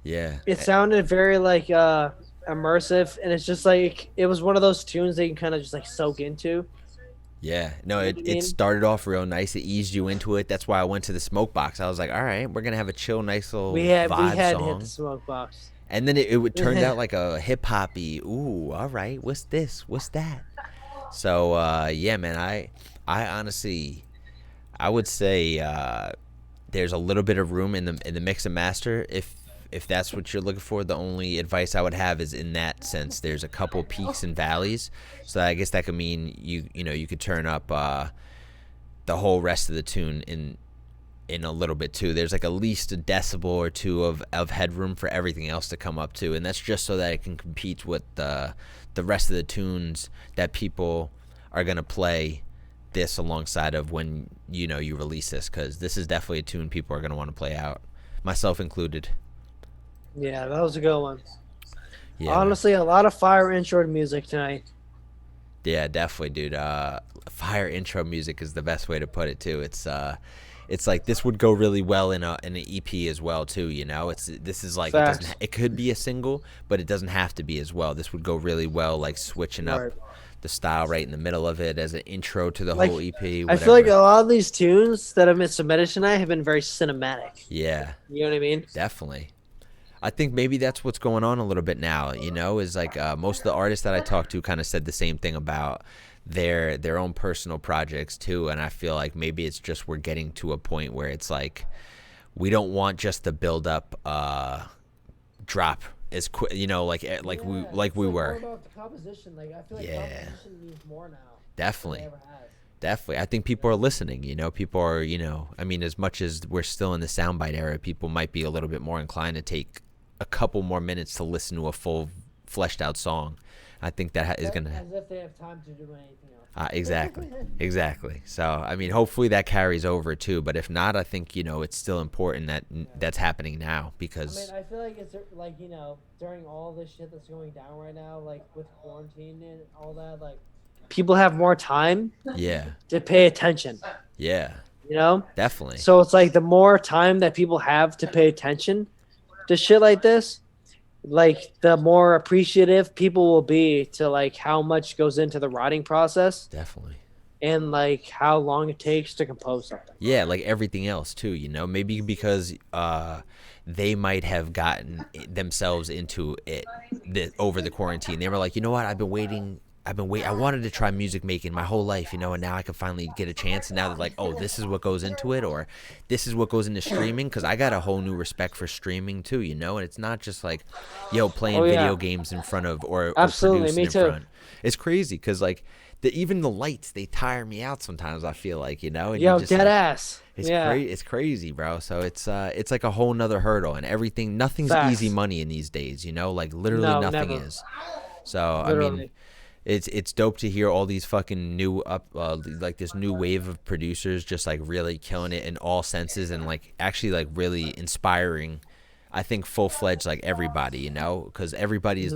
yeah. it sounded very like immersive, and it's just like it was one of those tunes that you can kind of just like soak into. Yeah, no, You know what I mean? it started off real nice. It eased you into it. That's why I went to the smoke box. I was like, all right, we're gonna have a chill, nice little We had vibe hit song. the smoke box. And then it turned out like a hip hoppy. Ooh, all right, what's this? What's that? So yeah, man, I honestly, I would say there's a little bit of room in the mix and master. If that's what you're looking for, the only advice I would have is in that sense. There's a couple peaks and valleys, so I guess that could mean you could turn up the whole rest of the tune in a little bit too. There's like at least a decibel or two of headroom for everything else to come up to, and that's just so that it can compete with the rest of the tunes that people are gonna play this alongside of when you release this, because this is definitely a tune people are gonna want to play out, myself included. Yeah, that was a good one. Yeah, man. Honestly, a lot of fire intro music tonight. Yeah, definitely, dude. Fire intro music is the best way to put it too. It's like this would go really well in an EP as well too. This is like Facts. it could be a single, but it doesn't have to be as well. This would go really well, like switching up Right. the style right in the middle of it as an intro to the Like, whole EP. I feel like a lot of these tunes that have been submitted tonight have been very cinematic. Yeah, You know what I mean? definitely. I think maybe that's what's going on a little bit now, is like most of the artists that I talked to kind of said the same thing about their own personal projects too, and I feel like maybe it's just we're getting to a point where it's like we don't want just the build up drop as quick, like we were. About the composition, like I feel like Yeah. composition means more now. Definitely. Than it ever has. Definitely. I think people are listening, people are, I mean, as much as we're still in the soundbite era, people might be a little bit more inclined to take a couple more minutes to listen to a full fleshed out song. I think that is going to As if they have time to do anything else. Exactly. So, I mean, hopefully that carries over too, but if not, I think, it's still important that that's happening now because I feel like it's like, during all this shit that's going down right now, like with quarantine and all that, like people have more time yeah, to pay attention, definitely. So it's like the more time that people have to pay attention to shit like this, like the more appreciative people will be to like how much goes into the writing process Definitely. and like how long it takes to compose something. Yeah, like everything else too, maybe because they might have gotten themselves into it over the quarantine. They were like, you know what, I've been waiting. I wanted to try music making my whole life, and now I can finally get a chance. And now they're like, oh, this is what goes into it, or this is what goes into streaming. Because I got a whole new respect for streaming too, and it's not just like, playing video games in front of or Absolutely, producing me in too. front. It's crazy because like even the lights, they tire me out sometimes. I feel like and Yo, you just, dead like, ass. It's Yeah. it's crazy, bro. So it's like a whole nother hurdle, and everything. Nothing's Facts. easy money in these days, like literally No, nothing never. is. So I mean, Literally. it's dope to hear all these fucking new like this new wave of producers just like really killing it in all senses and like actually like really inspiring. I think full-fledged like everybody, you know, because everybody is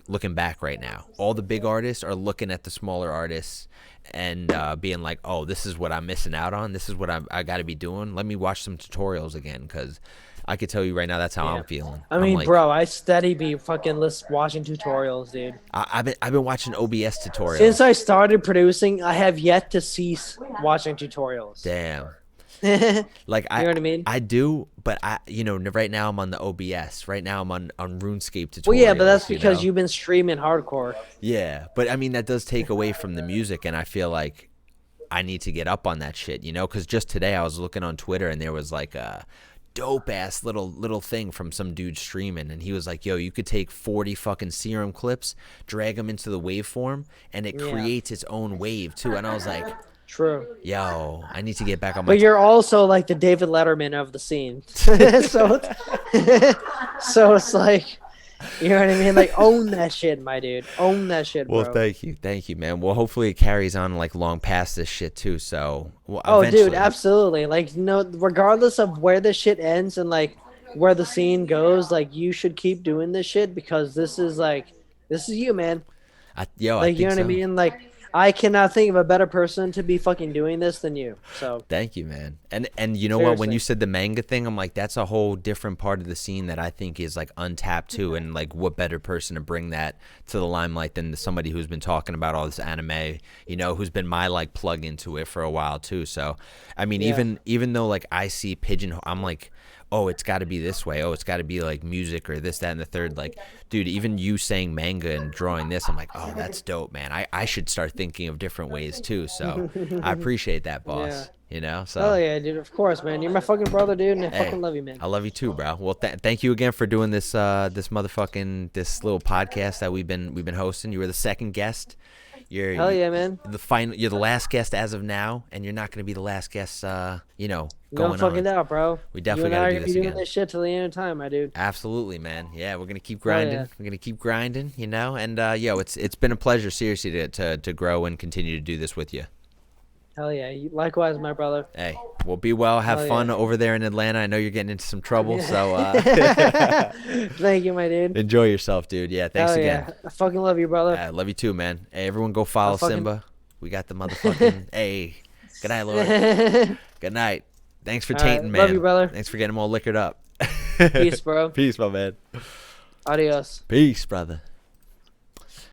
looking back right now. All the big artists are looking at the smaller artists and being like, oh, this is what I'm missing out on. This is what I got to be doing. Let me watch some tutorials again, because I could tell you right now that's how I'm feeling. I mean, like, bro, I steady be fucking watching tutorials, dude. I've been watching OBS tutorials. Since I started producing, I have yet to cease watching tutorials. Damn. Like You know what I mean? I do, but right now I'm on the OBS. Right now I'm on RuneScape tutorials. Well, yeah, but that's because you've been streaming hardcore. Yeah, but I mean that does take away from the music, and I feel like I need to get up on that shit, you know? Because just today I was looking on Twitter and there was like a dope ass little thing from some dude streaming, and he was like, yo, you could take 40 fucking serum clips, drag them into the waveform, and it creates its own wave too. And I was like, true. Yo, I need to get back on my. But you're also like the David Letterman of the scene, so it's like, you know what I mean? Like, own that shit, my dude. Own that shit, bro. Well, thank you, man. Well, hopefully it carries on like long past this shit too. So, dude, absolutely. Like, regardless of where this shit ends and like where the scene goes, like you should keep doing this shit because this is you, man. You know what I mean? Like, I cannot think of a better person to be fucking doing this than you. So thank you, man. And you know what? When you said the manga thing, I'm like, that's a whole different part of the scene that I think is like untapped too. And like, what better person to bring that to the limelight than somebody who's been talking about all this anime, you know, who's been my like plug into it for a while too. So I mean, even though like I see pigeonhole, I'm like, oh, it's got to be this way. Oh, it's got to be like music or this, that, and the third. Like, dude, even you saying manga and drawing this, I'm like, oh, that's dope, man. I should start thinking of different ways too. So I appreciate that, boss. Yeah. You know? So. Oh yeah, dude. Of course, man. You're my fucking brother, dude, and I fucking love you, man. I love you too, bro. Well, thank you again for doing this this little podcast that we've been hosting. You were the second guest. Hell yeah, man. You're the last guest as of now, and you're not going to be the last guest. Going no fucking doubt, bro. We definitely got to do this again. Doing this shit till the end of time, my dude. Absolutely, man. Yeah, we're gonna keep grinding. We're gonna keep grinding, you know. And it's been a pleasure, seriously, to grow and continue to do this with you. Hell yeah. Likewise, my brother. Hey, well, be well. Have fun over there in Atlanta. I know you're getting into some trouble, so. Thank you, my dude. Enjoy yourself, dude. Yeah, thanks again. Yeah. I fucking love you, brother. I love you too, man. Hey, everyone go follow Tsimba. We got the motherfucking. Hey, good night, Lord. Good night. Thanks for tainting, man. Love you, brother. Thanks for getting them all liquored up. Peace, bro. Peace, my man. Adios. Peace, brother.